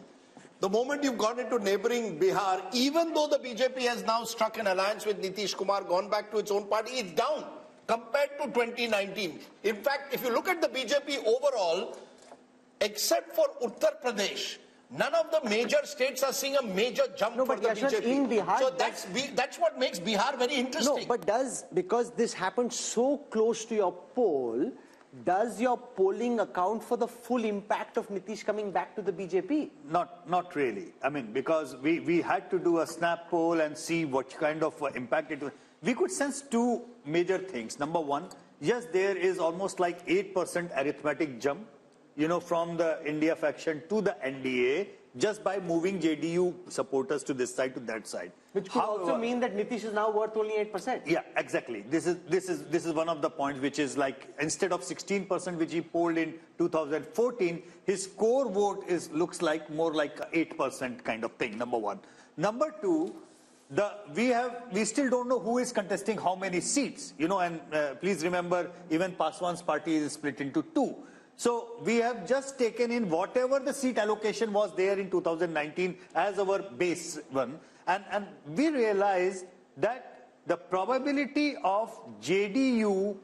The moment you've gone into neighboring Bihar, even though the BJP has now struck an alliance with Nitish Kumar, gone back to its own party, it's down compared to 2019. In fact, if you look at the BJP overall, except for Uttar Pradesh, none of the major states are seeing a major jump for the BJP. In Bihar, so that's what makes Bihar very interesting. No, but because this happened so close to your poll, does your polling account for the full impact of Nitish coming back to the BJP? Not really. I mean, because we had to do a snap poll and see what kind of impact it was. We could sense two major things. Number one, yes, there is almost like 8% arithmetic jump, you know, from the India faction to the NDA, just by moving JDU supporters to this side to that side. Which could also mean that Nitish is now worth only 8%. Yeah, exactly. This is one of the points, which is like, instead of 16% which he polled in 2014, his core vote looks like more like 8% kind of thing. Number one. Number two, we still don't know who is contesting how many seats, you know, and please remember, even Paswan's party is split into two. So we have just taken in whatever the seat allocation was there in 2019 as our base one, and we realize that the probability of JDU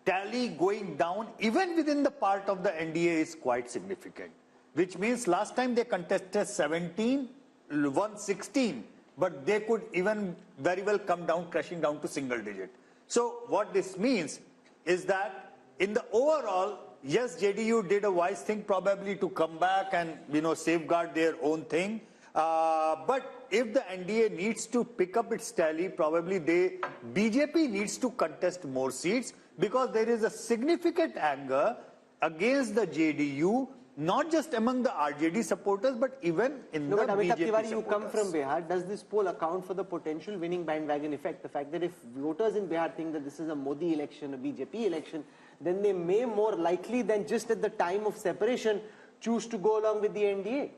tally going down even within the part of the NDA is quite significant, which means last time they contested 17, won 16, but they could even very well come down, crashing down to single digit. So what this means is that in the overall, yes, JDU did a wise thing probably to come back and, you know, safeguard their own thing. But if the NDA needs to pick up its tally, probably BJP needs to contest more seats, because there is a significant anger against the JDU, not just among the RJD supporters, but even in the BJP supporters. You come from Bihar. Does this poll account for the potential winning bandwagon effect? The fact that if voters in Bihar think that this is a Modi election, a BJP election, then they may more likely than just at the time of separation choose to go along with the NDA.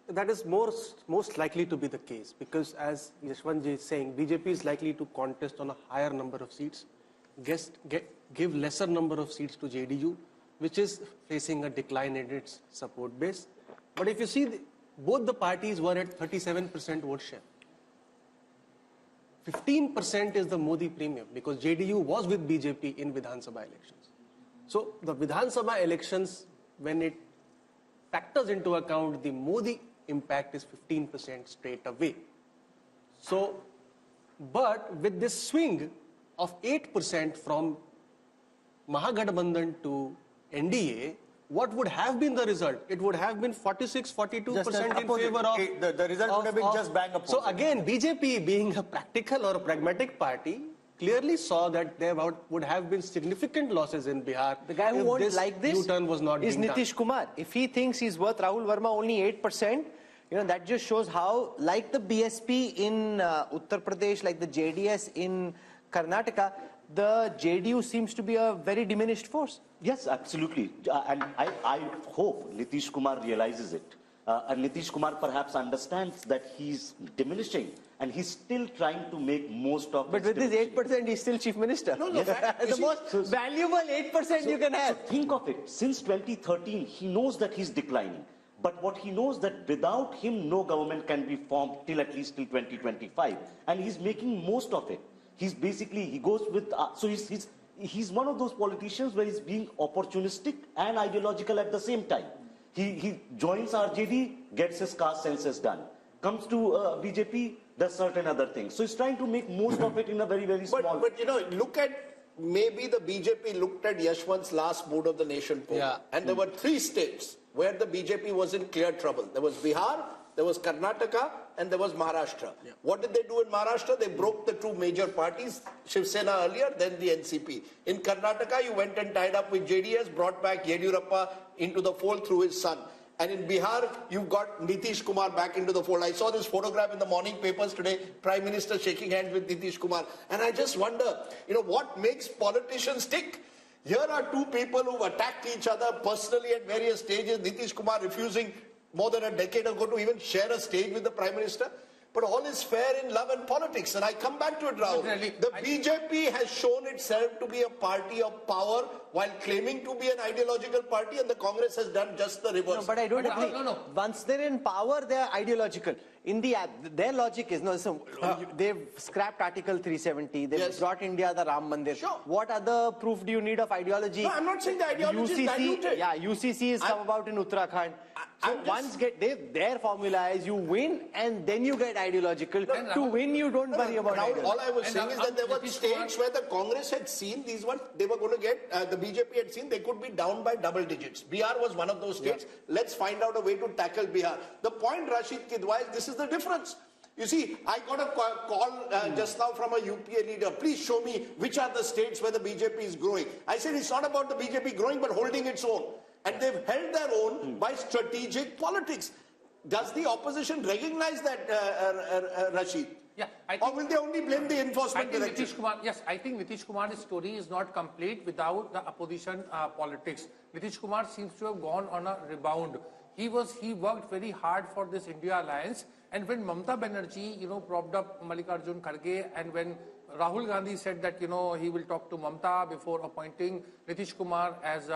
That is most likely to be the case, because as Yashwantji is saying, BJP is likely to contest on a higher number of seats, give lesser number of seats to JDU, which is facing a decline in its support base. But if you see, both the parties were at 37% vote share. 15% is the Modi premium, because JDU was with BJP in Vidhan Sabha elections. So the Vidhan Sabha elections, when it factors into account the Modi impact, is 15% straight away. So, but with this swing of 8% from Mahagathbandhan to NDA, what would have been the result? It would have been 46-42% in favor of... The result would have been just bang opposite. So again, BJP, being a practical or a pragmatic party, clearly saw that there would have been significant losses in Bihar. The guy who won't like this U-turn was not is Nitish Kumar. If he thinks he's worth Rahul Verma only 8%, you know, that just shows how, like the BSP in Uttar Pradesh, like the JDS in Karnataka, the JDU seems to be a very diminished force. Yes, absolutely. And I hope Nitish Kumar realizes it. And Nitish Kumar perhaps understands that he's diminishing and he's still trying to make most of it. But with this 8%, he's still chief minister. No, the most valuable 8% you can have. So think of it. Since 2013, he knows that he's declining. But what he knows that without him, no government can be formed till at least till 2025. And he's making most of it. He's basically, he goes with, so he's one of those politicians where he's being opportunistic and ideological at the same time. He joins RJD, gets his caste census done. Comes to BJP, does certain other things. So he's trying to make most of it in a very, very small... But you know, look at, maybe the BJP looked at Yashwant's last Mood of the Nation poll. Yeah. And there were 3 states where the BJP was in clear trouble. There was Bihar, there was Karnataka, and there was Maharashtra. Yeah. What did they do in Maharashtra? They broke the 2 major parties, Shiv Sena earlier, then the NCP. In Karnataka, you went and tied up with JDS, brought back Yediyurappa into the fold through his son. And in Bihar, you got Nitish Kumar back into the fold. I saw this photograph in the morning papers today, Prime Minister shaking hands with Nitish Kumar. And I just wonder, you know, what makes politicians tick? Here are two people who've attacked each other personally at various stages. Nitish Kumar refusing more than a decade ago to even share a stage with the Prime Minister. But all is fair in love and politics. And I come back to it, Rahul. The BJP has shown itself to be a party of power while claiming to be an ideological party, and the Congress has done just the reverse. No, but I don't agree. Once they're in power, they're ideological. In their logic is, they've scrapped Article 370, they've brought India the Ram Mandir. Sure. What other proof do you need of ideology? No, I'm not saying the ideology is diluted. Yeah, UCC has come about in Uttarakhand. So once their formula is you win and then you get ideological. To win, you don't worry about ideology. All I was saying is that there were states where the Congress had seen these ones, they were going to get, the BJP had seen they could be down by double digits. Bihar was one of those states. Let's find out a way to tackle Bihar. The point, Rashid Kidwai, is this is the difference. You see, I got a call just now from a UPA leader. Please show me which are the states where the BJP is growing. I said it's not about the BJP growing but holding its own. And they've held their own by strategic politics. Does the opposition recognize that, Rashid? Yeah, or will they only blame the enforcement director? I think Nitish Kumar's story is not complete without the opposition politics. Nitish Kumar seems to have gone on a rebound. He worked very hard for this India alliance, and when Mamata Banerjee, propped up Mallikarjun Kharge, and when Rahul Gandhi said that, he will talk to Mamata before appointing Nitish Kumar as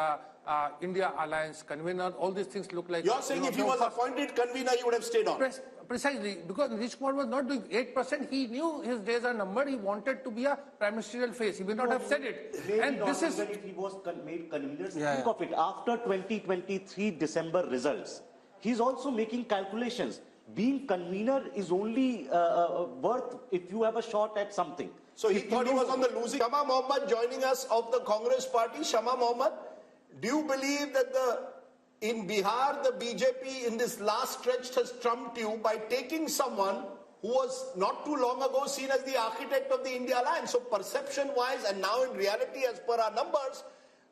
India alliance convener, all these things look like... You're saying if he was appointed convener, he would have stayed on? Precisely, because Nitish Kumar was not doing 8%, he knew his days are numbered, he wanted to be a prime ministerial face, he may not have said it. And this is... If he was made convener, think of it, after 2023 December results, he's also making calculations. Being convener is only worth if you have a shot at something. So he thought he was on the losing. Shama Mohammed joining us of the Congress party. Shama Mohammed, do you believe that in Bihar, the BJP in this last stretch has trumped you by taking someone who was not too long ago seen as the architect of the India alliance? So perception-wise and now in reality, as per our numbers,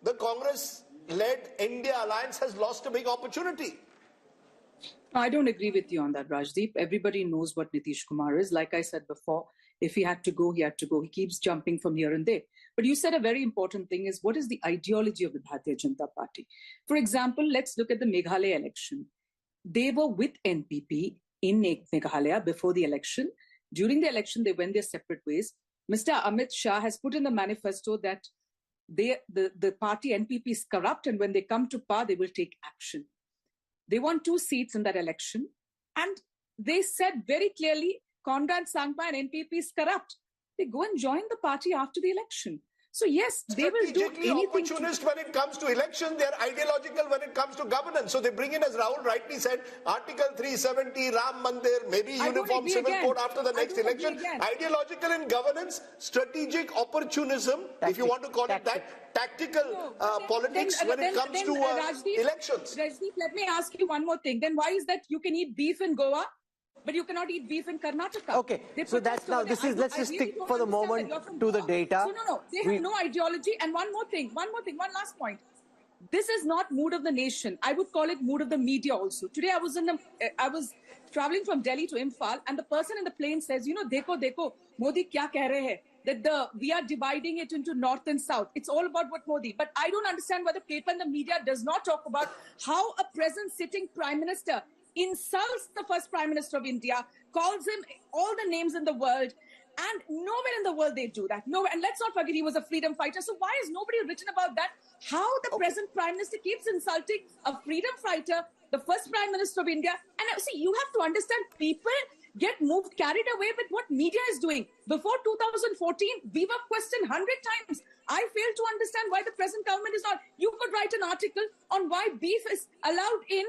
the Congress-led India alliance has lost a big opportunity. I don't agree with you on that, Rajdeep. Everybody knows what Nitish Kumar is. Like I said before, if he had to go, he had to go. He keeps jumping from here and there. But you said a very important thing is, what is the ideology of the Bharatiya Janata Party? For example, let's look at the Meghalaya election. They were with NPP in Meghalaya before the election. During the election, they went their separate ways. Mr. Amit Shah has put in the manifesto that the party NPP is corrupt, and when they come to power, they will take action. They won 2 seats in that election, and they said very clearly, Conrad Sangma and NPP is corrupt. They go and join the party after the election. So yes, they will do anything. Opportunist when it comes to election, they are ideological when it comes to governance. So they bring in, as Rahul rightly said, Article 370, Ram Mandir, maybe uniform civil code after the next election. Ideological in governance, strategic opportunism, if you want to call it that, tactical politics when it comes to elections. Rajdeep, let me ask you one more thing. Then why is that you can eat beef in Goa, but you cannot eat beef in Karnataka? Okay, so that's now, let's just stick for the moment to the data. So no, they have no ideology. And one last point. This is not mood of the nation. I would call it mood of the media also. Today I was traveling from Delhi to Imphal, and the person in the plane says, dekho, Modi kya keh rahe hai? That we are dividing it into north and south. It's all about what Modi. But I don't understand why the paper and the media does not talk about how a present sitting prime minister insults the first prime minister of India, calls him all the names in the world, and nowhere in the world they do that. Nowhere. And let's not forget he was a freedom fighter. So why is nobody written about that? How the present prime minister keeps insulting a freedom fighter, the first prime minister of India. And see, you have to understand, people get carried away with what media is doing. Before 2014, we were questioned 100 times. I fail to understand why the present government is not. You could write an article on why beef is allowed in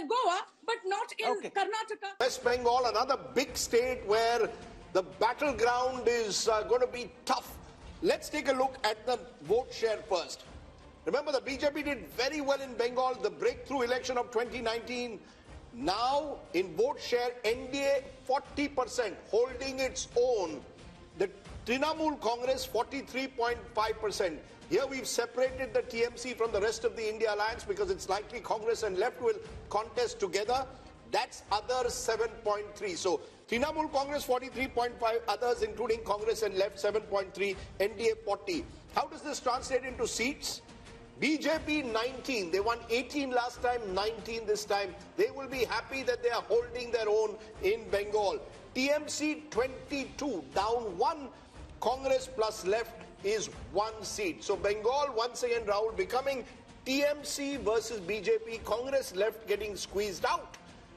Goa, but not in Karnataka. West Bengal, another big state where the battleground is going to be tough. Let's take a look at the vote share first. Remember, the BJP did very well in Bengal, the breakthrough election of 2019. Now, in vote share, NDA 40%, holding its own. The Trinamool Congress 43.5%. Here we've separated the TMC from the rest of the India alliance because it's likely Congress and left will contest together. That's others 7.3. So Trinamool Congress 43.5, others including Congress and left 7.3, NDA 40. How does this translate into seats? BJP 19. They won 18 last time, 19 this time. They will be happy that they are holding their own in Bengal. TMC 22, down 1. Congress plus left is 1 seat. So Bengal once again, Rahul, becoming TMC versus BJP. Congress left getting squeezed out.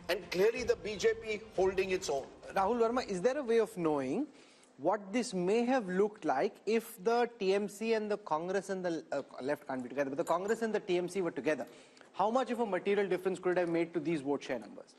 And clearly the BJP holding its own. Rahul Verma, is there a way of knowing what this may have looked like if the TMC and the Congress and the left can't be together, but the Congress and the TMC were together? How much of a material difference could it have made to these vote share numbers?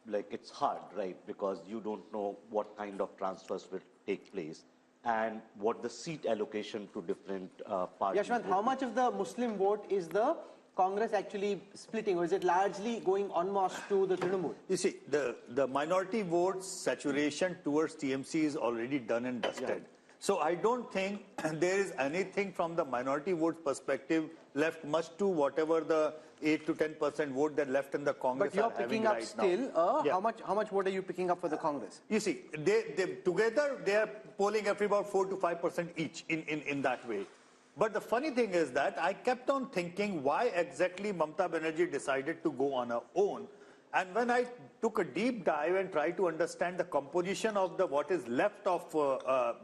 Like it's hard, right? Because you don't know what kind of transfers will take place and what the seat allocation to different parties. Yashwant, how much of the Muslim vote is the Congress actually splitting, or is it largely going en masse to the Trinamool? You see, the minority votes saturation towards TMC is already done and dusted. Yeah. So I don't think there is anything from the minority votes perspective left much to whatever the 8 to 10% vote that left in the Congress. But you're picking up still. How much vote are you picking up for the Congress? You see, they together they are polling every about 4 to 5% each in that way. But the funny thing is that I kept on thinking why exactly Mamata Banerjee decided to go on her own. And when I took a deep dive and tried to understand the composition of the what is left of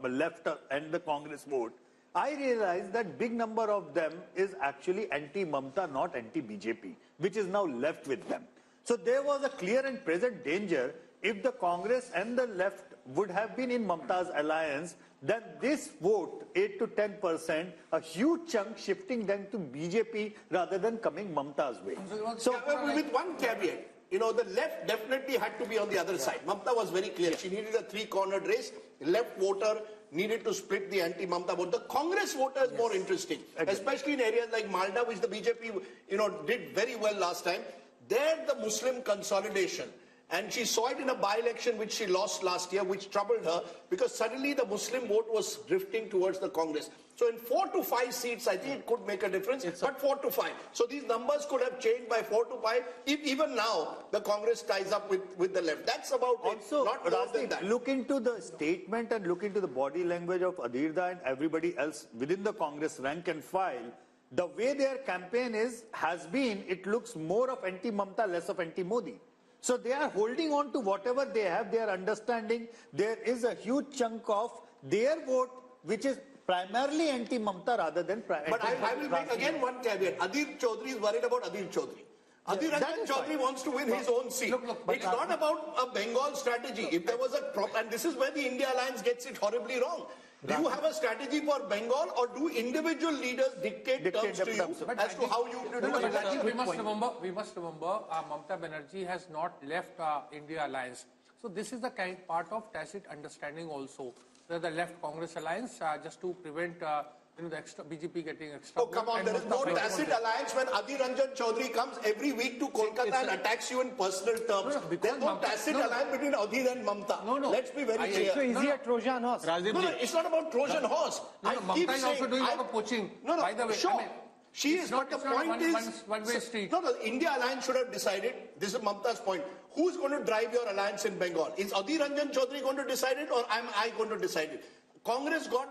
left and the Congress vote, I realized that big number of them is actually anti-Mamata, not anti-BJP, which is now left with them. So there was a clear and present danger if the Congress and the left would have been in Mamata's alliance, then this vote, 8 to 10%, a huge chunk shifting them to BJP rather than coming Mamata's way. So, with one caveat, you know, the left definitely had to be on the other side. Mamata was very clear. She needed a three-cornered race. Left voter needed to split the anti-Mamata vote. The Congress voter is more interesting, especially in areas like Malda, which the BJP, you know, did very well last time. There, the Muslim consolidation. And she saw it in a by-election which she lost last year, which troubled her because suddenly the Muslim vote was drifting towards the Congress. So in 4 to 5 seats, I think it could make a difference, but 4 to 5. So these numbers could have changed by 4 to 5 if even now the Congress ties up with the left. That's about also, it, not more than that. Look into the statement and look into the body language of Adhirda and everybody else within the Congress rank and file. The way their campaign has been, it looks more of anti-Mamata, less of anti-Modi. So they are holding on to whatever they have. They are understanding there is a huge chunk of their vote which is primarily anti-Mamata rather than But I will make again one caveat. Adhir Chaudhary is worried about Adhir Chaudhary. Adhir Ranjan Chaudhary wants to win his own seat. It's not about a Bengal strategy. If there was and this is where the India Alliance gets it horribly wrong. Do you have a strategy for Bengal or do individual leaders dictate terms to you as to how you do it? We must remember Mamata Banerjee has not left India Alliance. So this is the part of tacit understanding also. The left Congress alliance just to prevent the extra BJP getting extra. Oh, come on, there is no tacit alliance when Adhir Ranjan Chaudhary comes every week to Kolkata and attacks you in personal terms. There's no tacit alliance between Adhir and Mamata. Let's be very clear. So is he a Trojan horse? No, it's not about Trojan horse. Mamata is also doing a lot of poaching. By the way, sure. She is, but the point is, one-way street. No, the India Alliance should have decided, this is Mamata's point, who's going to drive your alliance in Bengal? Is Adhir Ranjan Chaudhary going to decide it or am I going to decide it? Congress got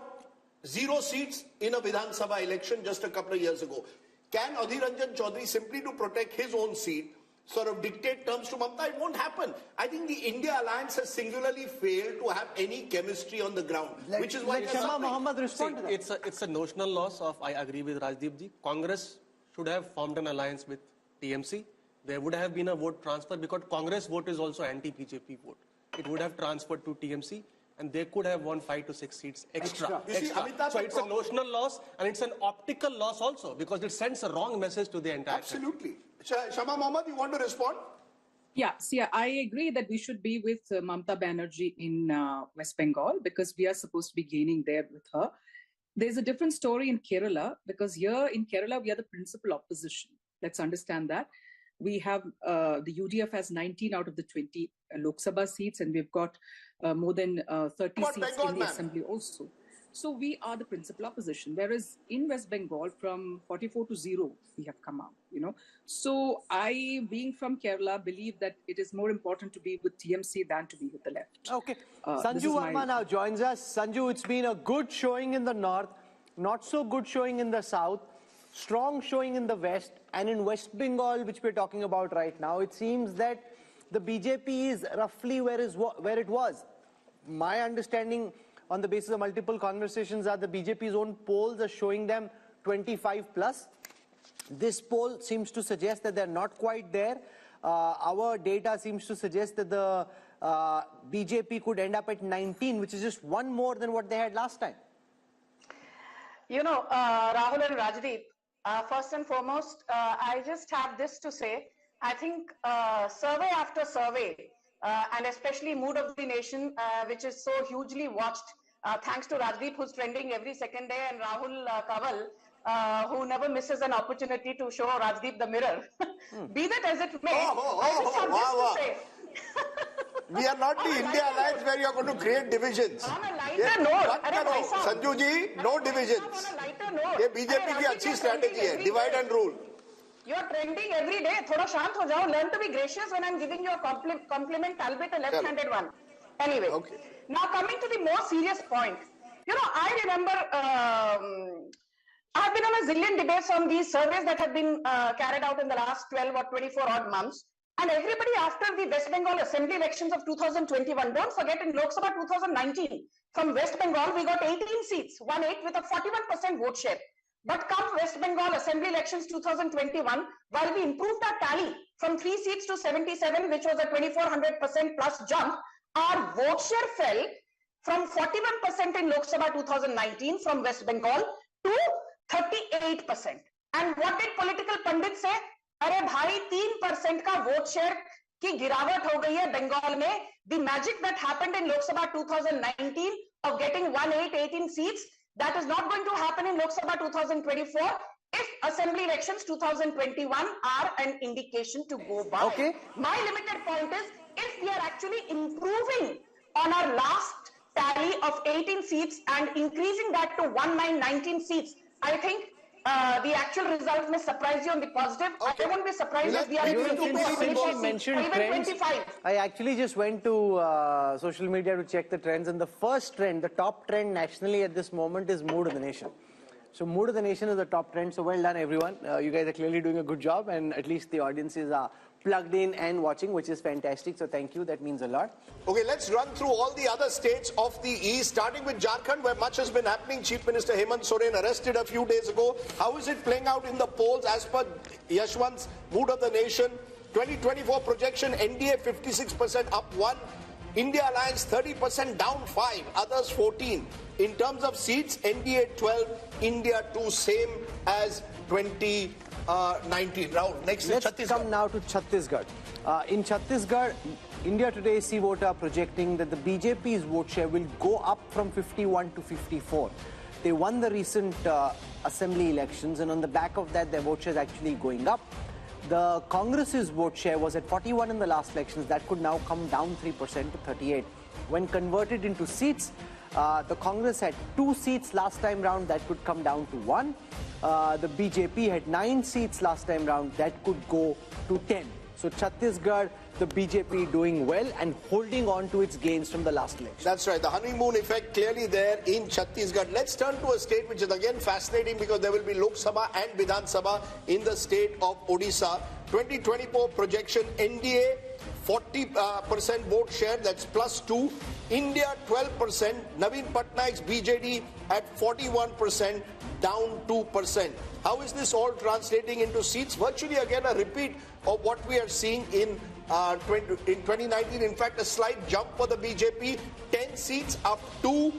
0 seats in a Vidhan Sabha election just a couple of years ago. Can Adhir Ranjan Chaudhary simply to protect his own seat sort of dictate terms to Mamata? It won't happen. I think the India Alliance has singularly failed to have any chemistry on the ground, which is why Mohammed respond to that. It's a notional loss of, I agree with Rajdeep ji. Congress should have formed an alliance with TMC. There would have been a vote transfer because Congress vote is also anti-BJP vote. It would have transferred to TMC and they could have won 5 to 6 seats extra. So it's a notional loss and it's an optical loss also because it sends a wrong message to the entire Absolutely. Shama Mohammed, you want to respond? Yeah, see, I agree that we should be with Mamata Banerjee in West Bengal because we are supposed to be gaining there with her. There's a different story in Kerala because here in Kerala, we are the principal opposition. Let's understand that. We have, the UDF has 19 out of the 20 Lok Sabha seats and we've got more than 30 seats in the assembly also. So we are the principal opposition. Whereas in West Bengal, from 44 to 0, we have come out, So I, being from Kerala, believe that it is more important to be with TMC than to be with the left. Okay. Sanju Verma now joins us. Sanju, it's been a good showing in the north, not so good showing in the south, strong showing in the west, and in West Bengal, which we're talking about right now, it seems that the BJP is roughly where it was. My understanding on the basis of multiple conversations are the BJP's own polls are showing them 25 plus. This poll seems to suggest that they're not quite there. Our data seems to suggest that the BJP could end up at 19, which is just one more than what they had last time. Rahul and Rajdeep, first and foremost, I just have this to say. I think survey after survey, and especially Mood of the Nation, which is so hugely watched, thanks to Rajdeep, who's trending every second day, and Rahul Kanwal, who never misses an opportunity to show Rajdeep the mirror. Be that as it may, I just have this to say. We are not the India Alliance where you are going to create divisions. On a lighter note, Sanju ji, no divisions. On a lighter note, ये BJP की अच्छी strategy है, divide and rule. You are trending every day. Thoda shant ho jao. Learn to be gracious when I'm giving you a compliment, albeit a left-handed one. Anyway, now coming to the more serious point. I remember I've been on a zillion debates on these surveys that have been carried out in the last 12 or 24 odd months. And everybody, after the West Bengal Assembly elections of 2021, don't forget in Lok Sabha 2019, from West Bengal, we got 18 seats, 1/8 with a 41% vote share. But come West Bengal Assembly elections 2021, while we improved our tally from 3 seats to 77, which was a 2400% plus jump, our vote share fell from 41% in Lok Sabha 2019 from West Bengal to 38%. And what did political pundits say? अरे भाई 3% का vote share की गिरावट हो गई है बंगाल में. The magic that happened in Lok Sabha 2019 of getting 18 seats, that is not going to happen in Lok Sabha 2024 if assembly elections 2021 are an indication to go by. Okay. My limited point is, if we are actually improving on our last tally of 18 seats and increasing that to 19 seats, I think the actual result may surprise you on the positive. Okay. I won't be surprised if we are mentioned trends. 25. I actually just went to social media to check the trends, and the first trend, the top trend nationally at this moment is Mood of the Nation. So Mood of the Nation is the top trend. So well done, everyone. You guys are clearly doing a good job, and at least the audiences are plugged in and watching, which is fantastic. So thank you. That means a lot. Okay, let's run through all the other states of the East, starting with Jharkhand, where much has been happening. Chief Minister Hemant Soren arrested a few days ago. How is it playing out in the polls as per Yashwant's Mood of the Nation? 2024 projection, NDA 56% up 1, India Alliance 30% down 5, others 14. In terms of seats, NDA 12, India 2, same as 2019. Rahul, next is Chhattisgarh. Let's come now to Chhattisgarh. In Chhattisgarh, India Today C voter projecting that the BJP's vote share will go up from 51 to 54. They won the recent assembly elections, and on the back of that, their vote share is actually going up. The Congress's vote share was at 41 in the last elections. That could now come down 3% to 38. When converted into seats, the Congress had 2 seats last time round. That could come down to 1. The BJP had 9 seats last time round. That could go to 10. So Chhattisgarh, the BJP doing well and holding on to its gains from the last election. That's right. The honeymoon effect clearly there in Chhattisgarh. Let's turn to a state which is again fascinating because there will be Lok Sabha and Vidhan Sabha in the state of Odisha. 2024 projection, NDA 40% vote share, that's +2. India 12%. Naveen Patnaik's BJD at 41%, down 2%. How is this all translating into seats? Virtually again a repeat of what we are seeing in 2019. In fact, a slight jump for the BJP, 10 seats up 2.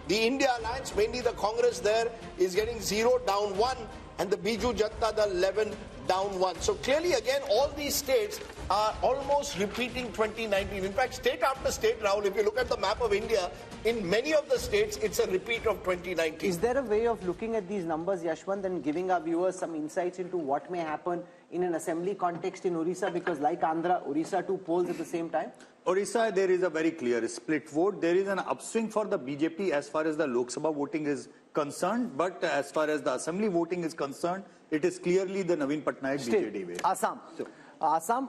The India Alliance, mainly the Congress there, is getting 0, down 1. And the Biju Janata Dal 11, down 1. So clearly again, all these states are almost repeating 2019. In fact, state after state, Rahul, if you look at the map of India, in many of the states, it's a repeat of 2019. Is there a way of looking at these numbers, Yashwant, and giving our viewers some insights into what may happen in an assembly context in Orissa? Because like Andhra, Orissa too polls at the same time. Orissa, there is a very clear split vote. There is an upswing for the BJP as far as the Lok Sabha voting is concerned. But as far as the assembly voting is concerned, it is clearly the Naveen Patnaik BJD way. Assam. Assam,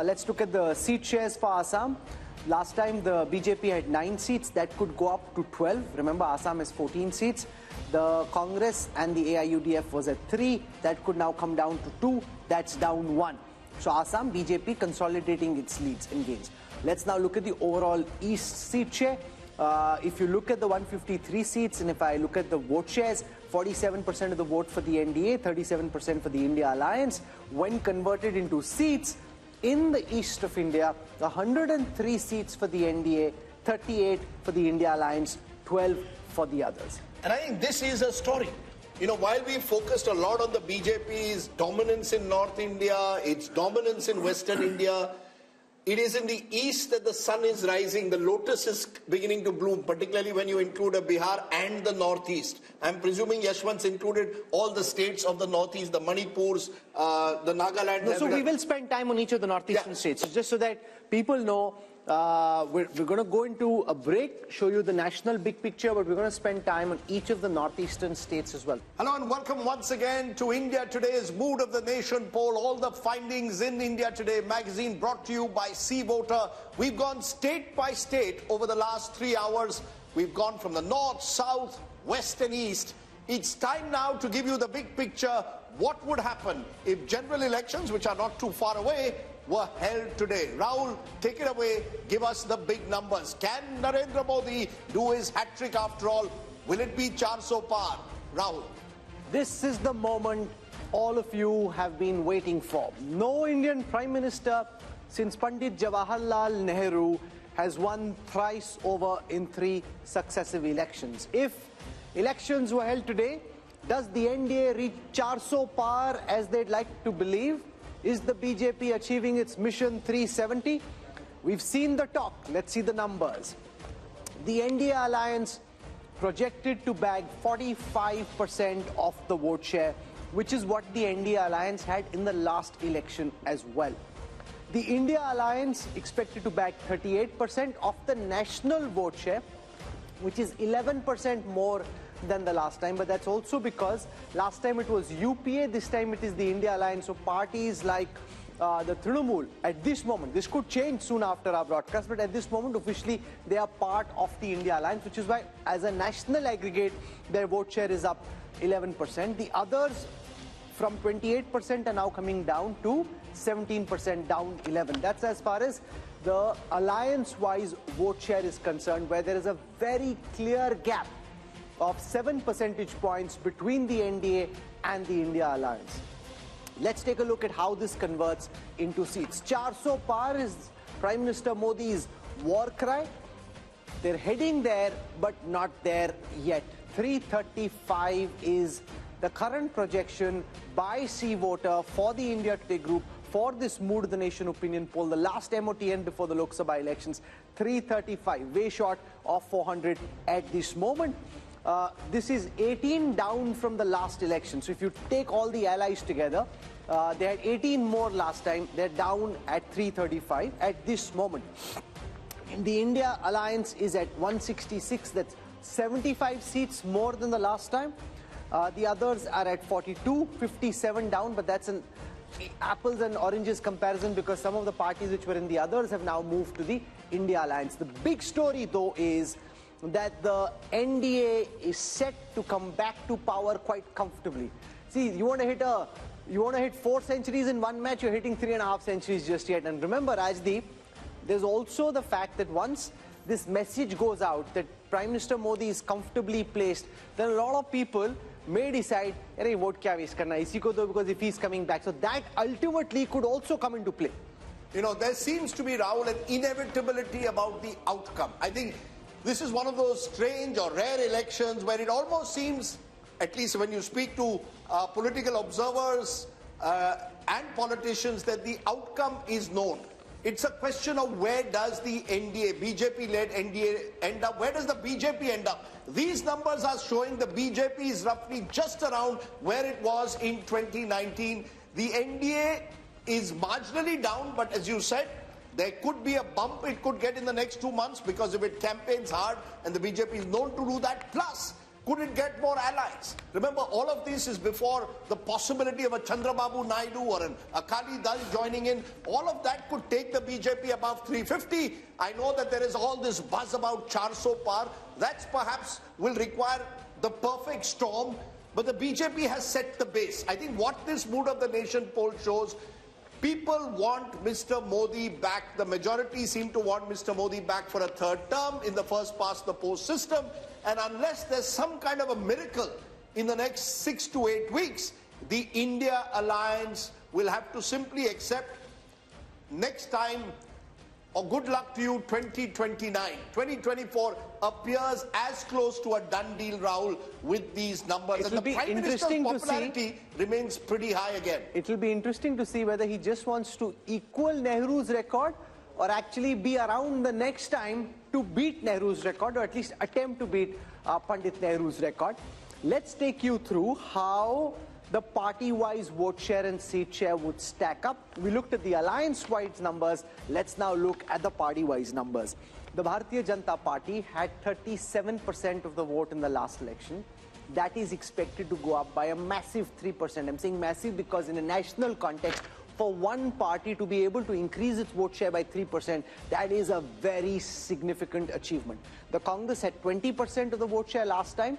let's look at the seat shares for Assam. Last time the BJP had 9 seats, that could go up to 12. Remember, Assam has 14 seats. The Congress and the AIUDF was at 3. That could now come down to 2. That's down 1. So Assam, BJP consolidating its leads and gains. Let's now look at the overall East seat share. If you look at the 153 seats, and if I look at the vote shares, 47% of the vote for the NDA, 37% for the India Alliance. When converted into seats, in the east of India, 103 seats for the NDA, 38 for the India Alliance, 12 for the others. And I think this is a story. You know, while we focused a lot on the BJP's dominance in North India, its dominance in Western India, it is in the east that the sun is rising, the lotus is beginning to bloom, particularly when you include a Bihar and the northeast. I'm presuming Yashwant's included all the states of the northeast, the Manipurs, the Nagaland. No, so we will spend time on each of the northeastern states, just so that people know. We're going to go into a break, show you the national big picture, but we're going to spend time on each of the northeastern states as well. Hello and welcome once again to India Today's Mood of the Nation poll. All the findings in India Today magazine brought to you by C Voter. We've gone state by state over the last 3 hours. We've gone from the north, south, west and east. It's time now to give you the big picture. What would happen if general elections, which are not too far away, were held today? Rahul, take it away. Give us the big numbers. Can Narendra Modi do his hat-trick after all? Will it be 400 par? Rahul. This is the moment all of you have been waiting for. No Indian Prime Minister since Pandit Jawaharlal Nehru has won thrice over in 3 successive elections. If elections were held today, does the NDA reach 400 par as they'd like to believe? Is the BJP achieving its mission 370? We've seen the talk. Let's see the numbers. The NDA Alliance projected to bag 45% of the vote share, which is what the NDA Alliance had in the last election as well. The India Alliance expected to bag 38% of the national vote share, which is 11% more than the last time, but that's also because last time it was UPA, this time it is the India Alliance. So parties like the Trinamool, at this moment, this could change soon after our broadcast, but at this moment officially they are part of the India Alliance, which is why as a national aggregate their vote share is up 11%. The others from 28% are now coming down to 17%, down 11. That's as far as the alliance-wise vote share is concerned, where there is a very clear gap of 7 percentage points between the NDA and the India Alliance. Let's take a look at how this converts into seats. 400 par is Prime Minister Modi's war cry. They're heading there, but not there yet. 335 is the current projection by C Voter for the India Today group for this Mood of the Nation opinion poll, the last MOTN before the Lok Sabha elections. 335, way short of 400 at this moment. This is 18 down from the last election. So if you take all the allies together, they had 18 more last time. They're down at 335 at this moment. The India Alliance is at 166. That's 75 seats more than the last time. The others are at 42, 57 down, but that's an apples and oranges comparison because some of the parties which were in the others have now moved to the India Alliance. The big story though is that the NDA is set to come back to power quite comfortably. See, you want to hit 4 centuries in one match, you're hitting 3.5 centuries just yet. And remember, Rajdeep, there's also the fact that once this message goes out that Prime Minister Modi is comfortably placed, then a lot of people may decide, "Arey, vote kya waste karna, isi ko do," because if he's coming back. So that ultimately could also come into play. You know, there seems to be, Rahul, an inevitability about the outcome. I think this is one of those strange or rare elections where it almost seems, at least when you speak to political observers and politicians that the outcome is known. It's a question of where does the NDA, BJP-led NDA end up? Where does the BJP end up? These numbers are showing the BJP is roughly just around where it was in 2019. The NDA is marginally down, but as you said, there could be a bump it could get in the next 2 months because if it campaigns hard and the BJP is known to do that. Plus, could it get more allies? Remember, all of this is before the possibility of a Chandrababu Naidu or an Akali Dal joining in. All of that could take the BJP above 350. I know that there is all this buzz about 400 par. That perhaps will require the perfect storm. But the BJP has set the base. I think what this Mood of the Nation poll shows, people want Mr. Modi back. The majority seem to want Mr. Modi back for a third term in the first past the post system. And unless there's some kind of a miracle in the next 6 to 8 weeks, the India alliance will have to simply accept next time, or good luck to you, 2029. 2024 appears as close to a done deal, Rahul, with these numbers. And the Prime Minister's popularity remains pretty high again. It will be interesting to see whether he just wants to equal Nehru's record or actually be around the next time to beat Nehru's record, or at least attempt to beat Pandit Nehru's record. Let's take you through how the party-wise vote share and seat share would stack up. We looked at the alliance-wise numbers. Let's now look at the party-wise numbers. The Bharatiya Janata Party had 37% of the vote in the last election. That is expected to go up by a massive 3%. I'm saying massive because in a national context, for one party to be able to increase its vote share by 3%, that is a very significant achievement. The Congress had 20% of the vote share last time.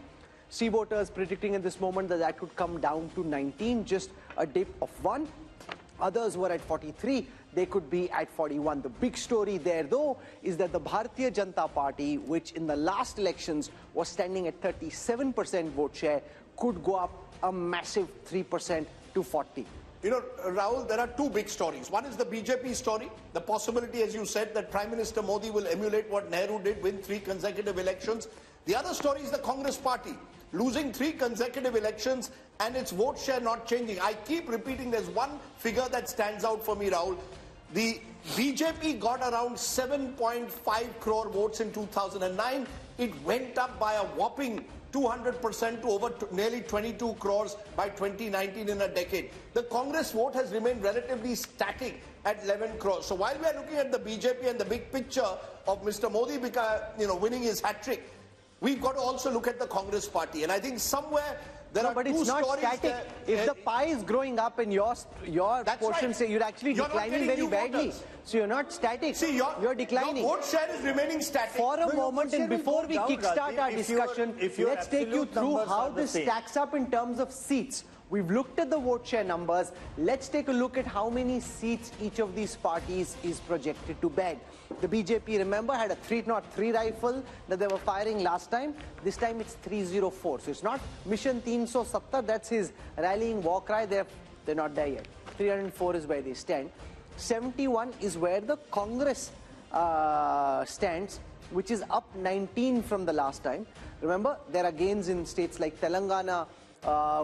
See voters predicting at this moment that that could come down to 19, just a dip of 1. Others were at 43, they could be at 41. The big story there though is that the Bharatiya Janata Party, which in the last elections was standing at 37% vote share, could go up a massive 3% to 40. You know, Rahul, there are two big stories. One is the BJP story, the possibility, as you said, that Prime Minister Modi will emulate what Nehru did, win 3 consecutive elections. The other story is the Congress party, losing 3 consecutive elections and its vote share not changing. I keep repeating, there's one figure that stands out for me, Rahul. The BJP got around 7.5 crore votes in 2009. It went up by a whopping 200% to over nearly 22 crores by 2019 in a decade. The Congress vote has remained relatively static at 11 crores. So while we are looking at the BJP and the big picture of Mr. Modi winning his hat-trick, we've got to also look at the Congress party. And I think somewhere there are but two it's not stories static. there. If the pie is growing up and your portion right. say you're actually You're declining very badly. So you're not static. See, you're declining. Your vote share is remaining static. For a moment, and before we kickstart our discussion, let's take you through how this stacks up in terms of seats. We've looked at the vote share numbers. Let's take a look at how many seats each of these parties is projected to bag. The BJP, remember, had a 303 rifle that they were firing last time. This time it's 304. So it's not Mission 370. That's his rallying war cry. They're not there yet. 304 is where they stand. 71 is where the Congress stands, which is up 19 from the last time. Remember, there are gains in states like Telangana,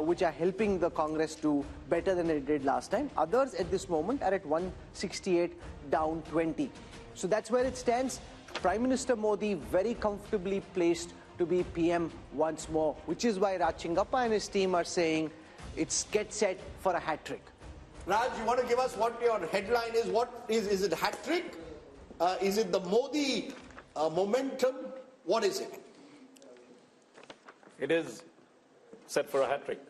which are helping the Congress do better than it did last time. Others at this moment are at 168, down 20. So that's where it stands. Prime Minister Modi very comfortably placed to be PM once more, which is why Raj Chingappa and his team are saying it's get set for a hat-trick. Raj, you want to give us what your headline is? What is it hat-trick? Is it the Modi momentum? What is it? It is set for a hat-trick.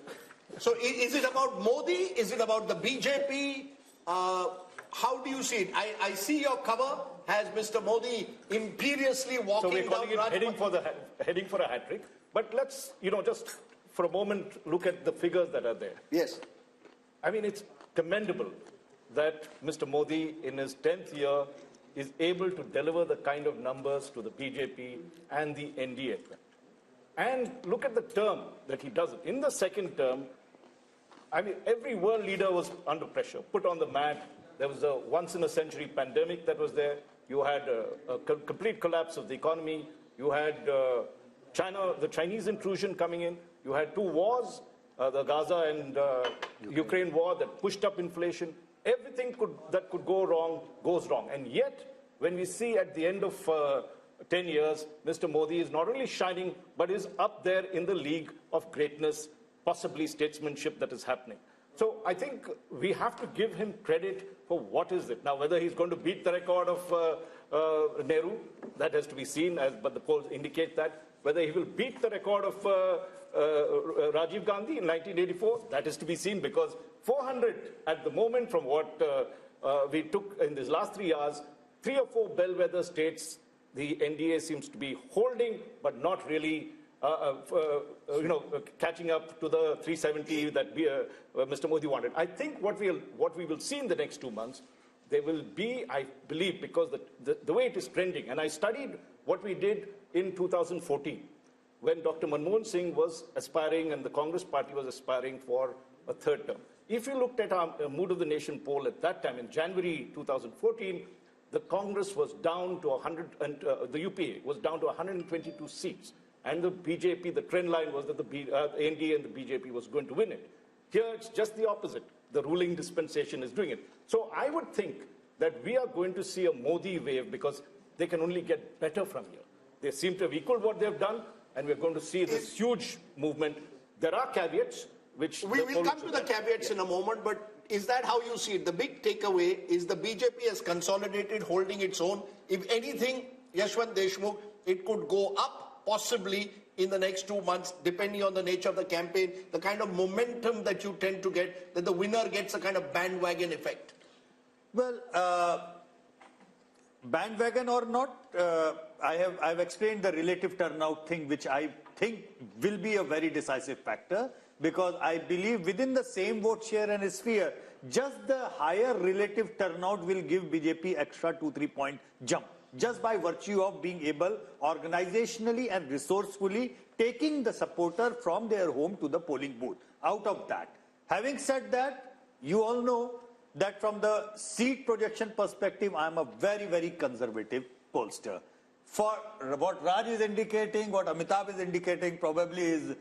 So is it about Modi? Is it about the BJP? How do you see it? I see your cover has Mr. Modi imperiously walking down. So we're calling it heading for a hat-trick. But let's, just for a moment look at the figures that are there. Yes. I mean, it's commendable that Mr. Modi in his 10th year is able to deliver the kind of numbers to the BJP and the NDA. And look at the term that he does it. In the second term, I mean, every world leader was under pressure, put on the mat. There was a once-in-a-century pandemic that was there. You had a complete collapse of the economy. You had the Chinese intrusion coming in. You had 2 wars. the Gaza and Ukraine war that pushed up inflation. Everything that could go wrong goes wrong. And yet, when we see at the end of 10 years, Mr. Modi is not only shining, but is up there in the league of greatness, possibly statesmanship that is happening. So I think we have to give him credit for what is it. Now, whether he's going to beat the record of Nehru, that has to be seen, but the polls indicate that. Whether he will beat the record of Rajiv Gandhi in 1984, that is to be seen, because 400 at the moment from what we took in these last 3 years, 3 or 4 bellwether states, the NDA seems to be holding, but not really catching up to the 370 that Mr. Modi wanted. I think what we will see in the next 2 months, there will be, I believe, because the way it is trending, and I studied what we did in 2014, when Dr. Manmohan Singh was aspiring and the Congress party was aspiring for a 3rd term. If you looked at our Mood of the Nation poll at that time, in January 2014, the Congress was down to 100, and the UPA was down to 122 seats. And the BJP, the trend line was that the NDA and the BJP was going to win it. Here, it's just the opposite. The ruling dispensation is doing it. So I would think that we are going to see a Modi wave, because they can only get better from here. They seem to have equaled what they've done, and we're going to see this huge movement. There are caveats, which... We will come to the caveats in a moment, but is that how you see it? The big takeaway is the BJP has consolidated, holding its own. If anything, Yashwant Deshmukh, it could go up, possibly in the next 2 months, depending on the nature of the campaign, the kind of momentum that you tend to get, that the winner gets a kind of bandwagon effect. Well, bandwagon or not, I've explained the relative turnout thing, which I think will be a very decisive factor, because I believe within the same vote share and sphere, just the higher relative turnout will give BJP extra 2-3 point jump, just by virtue of being able organizationally and resourcefully taking the supporter from their home to the polling booth. Out of that, having said that, you all know that from the seat projection perspective, I am a very, very conservative pollster. For what Raj is indicating, what Amitabh is indicating, probably is,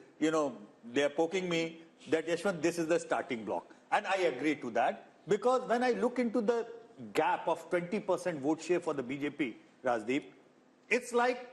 they are poking me that, Yashwant, this is the starting block. And I agree to that, because when I look into the gap of 20% vote share for the BJP, Rajdeep, it's like,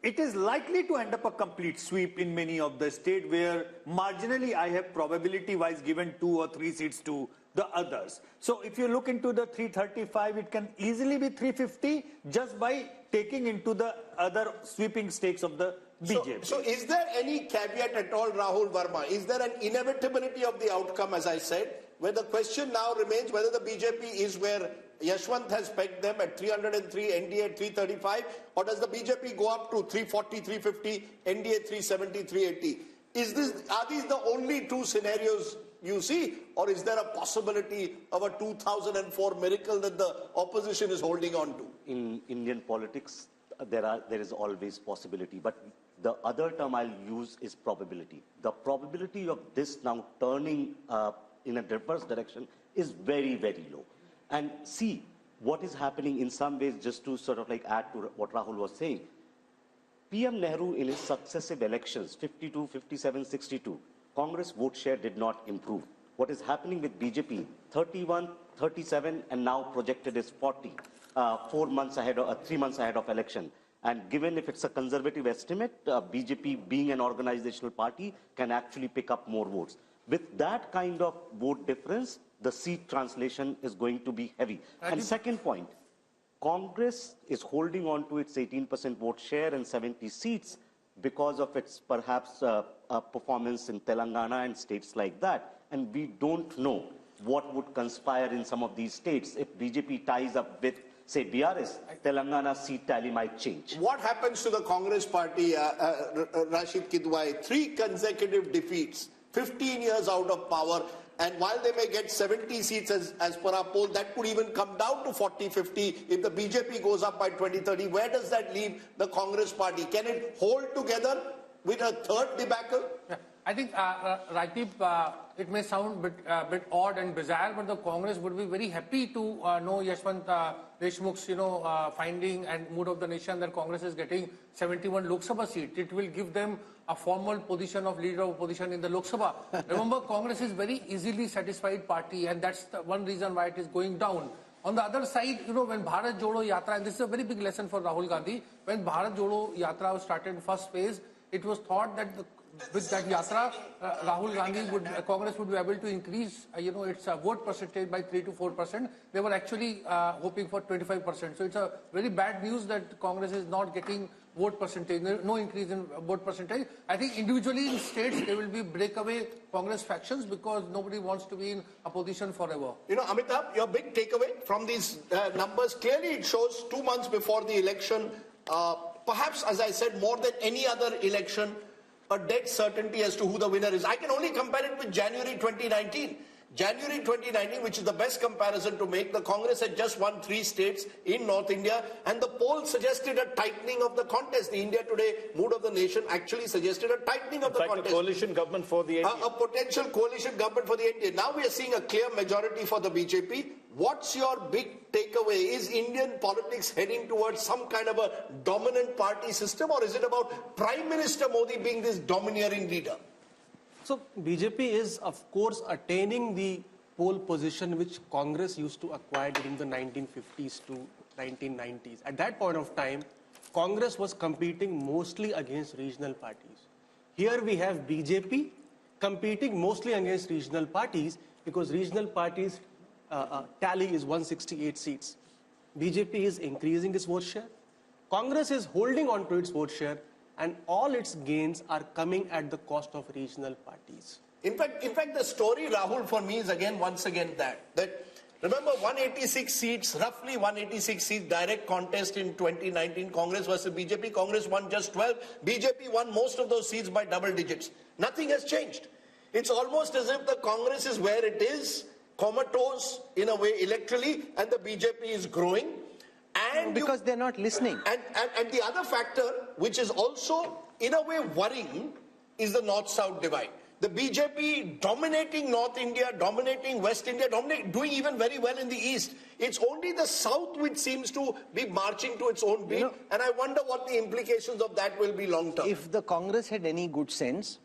it is likely to end up a complete sweep in many of the states where marginally I have probability-wise given 2 or 3 seats to the others. So if you look into the 335, it can easily be 350 just by taking into the other sweeping stakes of the BJP. So is there any caveat at all, Rahul Verma? Is there an inevitability of the outcome, as I said, where the question now remains whether the BJP is where Yashwant has pegged them at 303, NDA at 335, or does the BJP go up to 340, 350, NDA 370, 380? Are these the only 2 scenarios you see, or is there a possibility of a 2004 miracle that the opposition is holding on to? In Indian politics, there is always possibility, but the other term I'll use is probability. The probability of this now turning in a reverse direction is very, very low. And see what is happening in some ways, just to sort of like add to what Rahul was saying. PM Nehru in his successive elections, 52, 57, 62, Congress vote share did not improve. What is happening with BJP, 31, 37, and now projected is 40, 3 months ahead of election. And given if it's a conservative estimate, BJP being an organizational party can actually pick up more votes. With that kind of vote difference, the seat translation is going to be heavy. And second point, Congress is holding on to its 18% vote share and 70 seats because of its perhaps performance in Telangana and states like that. And we don't know what would conspire in some of these states. If BJP ties up with, say, BRS, Telangana seat tally might change. What happens to the Congress party, Rashid Kidwai? 3 consecutive defeats, 15 years out of power. And while they may get 70 seats as per our poll, that could even come down to 40, 50 if the BJP goes up by 2030. Where does that leave the Congress party? Can it hold together with a 3rd debacle? I think, Rajdeep, it may sound a bit odd and bizarre, but the Congress would be very happy to know Yashwant Deshmukh's, finding and mood of the nation that Congress is getting 71 Lok Sabha seats. It will give them a formal position of leader of opposition in the Lok Sabha. Remember, Congress is very easily satisfied party, and that's the one reason why it is going down. On the other side, when Bharat Jodo Yatra, and this is a very big lesson for Rahul Gandhi, when Bharat Jodo Yatra was started in first phase, it was thought that with that yatra, Rahul Gandhi Congress would be able to increase, its vote percentage by 3 to 4%. They were actually hoping for 25%. So it's a very bad news that Congress is not getting vote percentage, no increase in vote percentage. I think individually in states there will be breakaway Congress factions because nobody wants to be in opposition forever. Amitabh, your big takeaway from these numbers, clearly it shows 2 months before the election, perhaps, as I said, more than any other election, a dead certainty as to who the winner is. I can only compare it with January 2019. January 2019, which is the best comparison to make, the Congress had just won 3 states in North India, and the poll suggested a tightening of the contest. The India Today mood of the nation actually suggested a tightening of the contest. A coalition government for the NDA. A potential coalition government for the NDA. Now we are seeing a clear majority for the BJP. What's your big takeaway? Is Indian politics heading towards some kind of a dominant party system, or is it about Prime Minister Modi being this domineering leader? So BJP is, of course, attaining the pole position which Congress used to acquire during the 1950s to 1990s. At that point of time, Congress was competing mostly against regional parties. Here we have BJP competing mostly against regional parties because regional parties tally is 168 seats. BJP is increasing its vote share. Congress is holding on to its vote share, and all its gains are coming at the cost of regional parties. In fact, the story, Rahul, for me is once again that remember 186 seats, roughly 186 seats, direct contest in 2019, Congress versus BJP. Congress won just 12. BJP won most of those seats by double digits. Nothing has changed. It's almost as if the Congress is where it is, comatose in a way electorally, and the BJP is growing. And because they're not listening. And the other factor, which is also in a way worrying, is the North-South divide. The BJP dominating North India, dominating West India, doing even very well in the East. It's only the South which seems to be marching to its own beat. And I wonder what the implications of that will be long term. If the Congress had any good sense,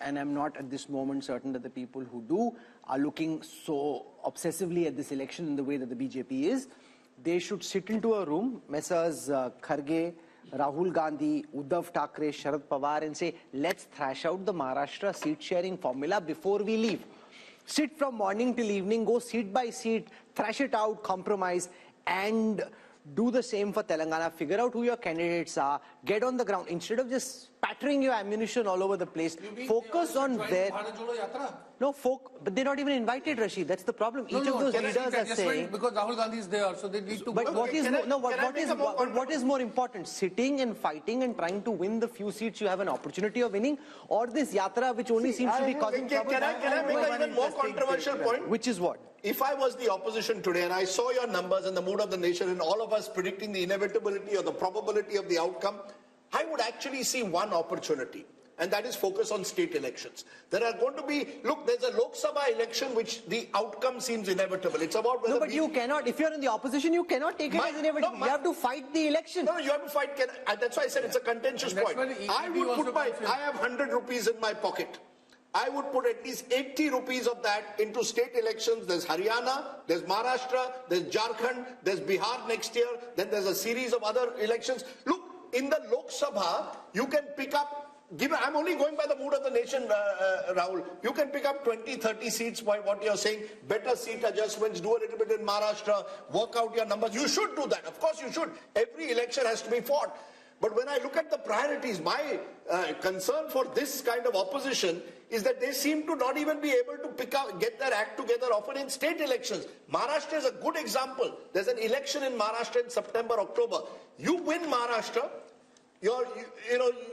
and I'm not at this moment certain that the people who do are looking so obsessively at this election in the way that the BJP is, they should sit into a room, Messrs. Kharge, Rahul Gandhi, Uddhav Thackeray, Sharad Pawar, and say, let's thrash out the Maharashtra seat sharing formula before we leave. Sit from morning till evening, go seat by seat, thrash it out, compromise, and do the same for Telangana. Figure out who your candidates are, get on the ground. Instead of just spattering your ammunition all over the place, focus on their... No, but they're not even invited, Rashid. That's the problem. Each of those leaders are saying... Because Rahul Gandhi is there, so they need to... But what is more important? Sitting and fighting and trying to win the few seats you have an opportunity of winning, or this yatra which only seems to be causing trouble? Can I make an even more controversial point? Which is what? If I was the opposition today and I saw your numbers and the mood of the nation and all of us predicting the inevitability or the probability of the outcome, I would actually see one opportunity, and that is focus on state elections. There are going to be, look, there's a Lok Sabha election which the outcome seems inevitable. It's about whether... No, but you cannot, if you're in the opposition, you cannot take it as inevitable. You have to fight the election. No, you have to fight. That's why I said it's a contentious point. I have 100 rupees in my pocket. I would put at least 80 rupees of that into state elections. There's Haryana, there's Maharashtra, there's Jharkhand, there's Bihar next year, then there's a series of other elections. Look, in the Lok Sabha, you can pick up, I'm only going by the mood of the nation, Rahul. You can pick up 20, 30 seats by what you're saying, better seat adjustments, do a little bit in Maharashtra, work out your numbers. You should do that. Of course you should. Every election has to be fought. But when I look at the priorities, my concern for this kind of opposition is that they seem to not even be able to get their act together often in state elections. Maharashtra is a good example. There's an election in Maharashtra in September, October. You win Maharashtra, you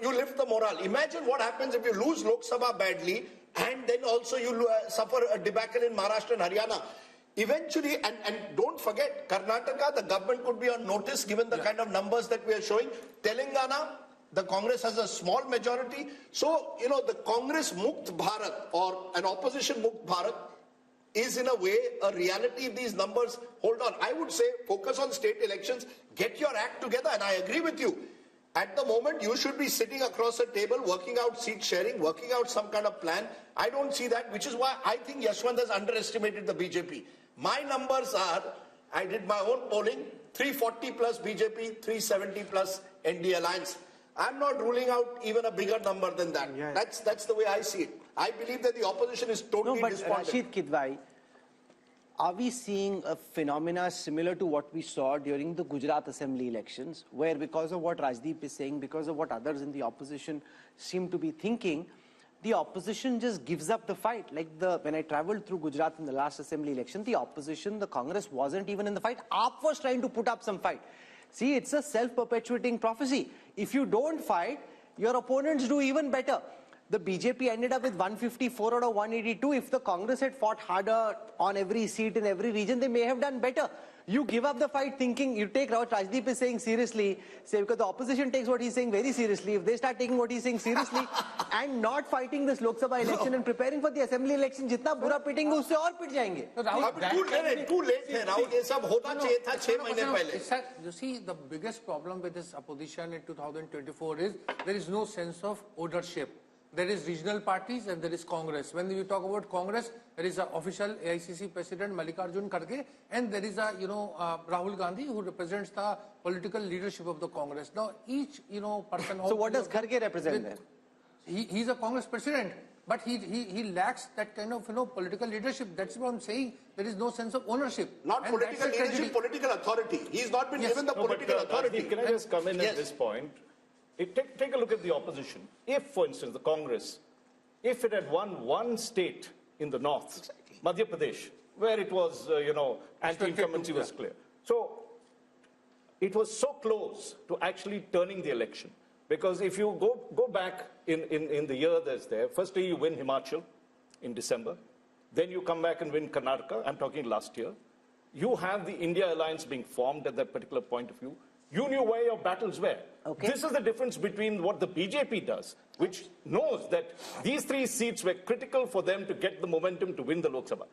lift the morale. Imagine what happens if you lose Lok Sabha badly and then also you suffer a debacle in Maharashtra and Haryana. Eventually, and don't forget, Karnataka, the government could be on notice given the kind of numbers that we are showing. Telangana, The Congress has a small majority. So, you know, the Congress Mukt Bharat or an opposition Mukt Bharat is in a way a reality if these numbers hold on. I would say focus on state elections, get your act together, and I agree with you. At the moment, you should be sitting across a table, working out seat sharing, working out some kind of plan. I don't see that, which is why I think Yashwant has underestimated the BJP. My numbers are, I did my own polling, 340 plus BJP, 370 plus ND Alliance. I'm not ruling out even a bigger number than that. Yeah. That's the way I see it. I believe that the opposition is totally despondent. Rashid Kidwai, are we seeing a phenomena similar to what we saw during the Gujarat Assembly elections, where because of what Rajdeep is saying, because of what others in the opposition seem to be thinking, the opposition just gives up the fight? Like when I traveled through Gujarat in the last Assembly election, the opposition, the Congress wasn't even in the fight. AAP was trying to put up some fight. See, it's a self-perpetuating prophecy. If you don't fight, your opponents do even better. The BJP ended up with 154 out of 182. If the Congress had fought harder on every seat in every region, they may have done better. You give up the fight thinking, you take what Rajdeep is saying seriously, say, because the opposition takes what he's saying very seriously. If they start taking what he's saying seriously and not fighting this Lok Sabha election and preparing for the assembly election, jitna bura pitenge usse aur pit jayenge. Too late hai, Rahul. Ye sab hota chahiye tha 6 mahine pehle. You see, the biggest problem with this opposition in 2024 is there is no sense of ownership. There is regional parties and there is Congress. When you talk about Congress, there is an official AICC president Mallikarjun Kharge, and there is a Rahul Gandhi who represents the political leadership of the Congress. Now each person. So what does Kharge represent then? He's a Congress president, but he lacks that kind of political leadership. That's what I'm saying. There is no sense of ownership. Not and political leadership, political authority. He's not been given the political authority. Can I just come in at this point? Take a look at the opposition. If, for instance, the Congress, if it had won one state in the north, Madhya Pradesh, where it was, anti-incumbency was clear. So it was so close to actually turning the election. Because if you go back in the year that's there, firstly you win Himachal in December, then you come back and win Karnataka, I'm talking last year. You have the India Alliance being formed at that particular point of view. You knew where your battles were. Okay. This is the difference between what the BJP does, which knows that these 3 seats were critical for them to get the momentum to win the Lok Sabha.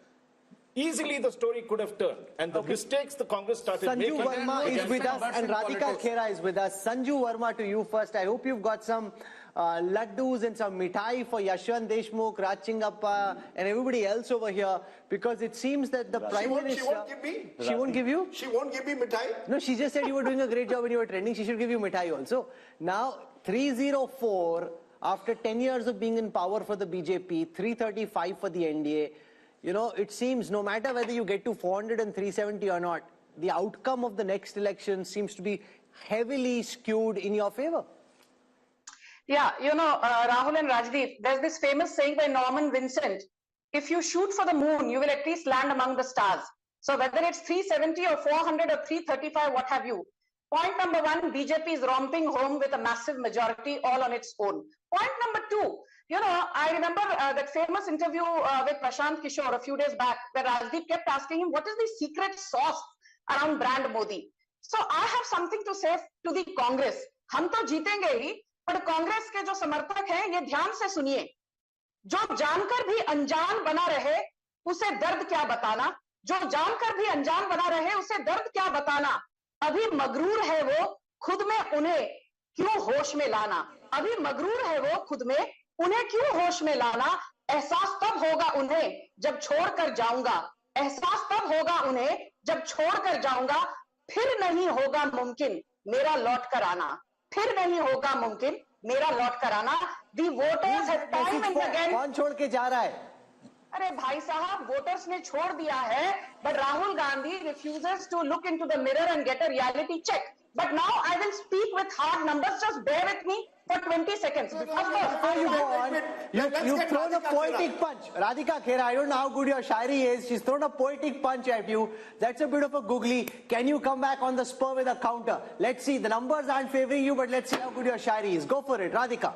Easily the story could have turned, and the mistakes the Congress started making. Sanju Verma is with us and Radhika Khera is with us. Sanju Verma, to you first. I hope you've got some laddus and some mithai for Yashwant Deshmukh, Raj Chingappa and everybody else over here, because it seems that the Prime Minister... She won't give me. She won't give you? She won't give me mithai. No, she just said you were doing a great job when you were trending. She should give you mithai also. Now, 304, after 10 years of being in power for the BJP, 335 for the NDA, it seems no matter whether you get to 400 and 370 or not, the outcome of the next election seems to be heavily skewed in your favor. Yeah, Rahul and Rajdeep, there's this famous saying by Norman Vincent, if you shoot for the moon, you will at least land among the stars. So whether it's 370 or 400 or 335, what have you. Point number 1, BJP is romping home with a massive majority all on its own. Point number 2, I remember that famous interview with Prashant Kishore a few days back, where Rajdeep kept asking him, what is the secret sauce around brand Modi? So I have something to say to the Congress. हम तो जीतेंगे ही, पर कांग्रेस के जो समर्थक हैं, ये ध्यान से सुनिए. जो जानकर भी अनजान बना रहे, उसे दर्द क्या बताना? जो जानकर भी अनजान बना रहे, उसे दर्द क्या बताना? अभी मगरूर है वो, खुद में उन्हें क्यों होश में लाना? अभी मगरूर है वो, खुद में उन्हें क्यों होश में लाना? एहसास तब होगा उन्हें जब छोड़कर जाऊंगा. एहसास तब होगा उन्हें जब छोड़कर जाऊंगा. फिर नहीं होगा मुमकिन मेरा लौट कर आना. फिर नहीं होगा मुमकिन मेरा लौट कर आना. The voters have time and again. कौन छोड़ के जा रहा है? अरे भाई साहब, वोटर्स ने छोड़ दिया है, but Rahul Gandhi refuses to look into the mirror and get a reality check. But now I will speak with hard numbers. Just bear with me for 20 seconds. Before you go on, you've thrown a poetic punch. Radhika Khera, I don't know how good your shairi is. She's thrown a poetic punch at you. That's a bit of a googly. Can you come back on the spur with a counter? Let's see. The numbers aren't favoring you, but let's see how good your shairi is. Go for it, Radhika.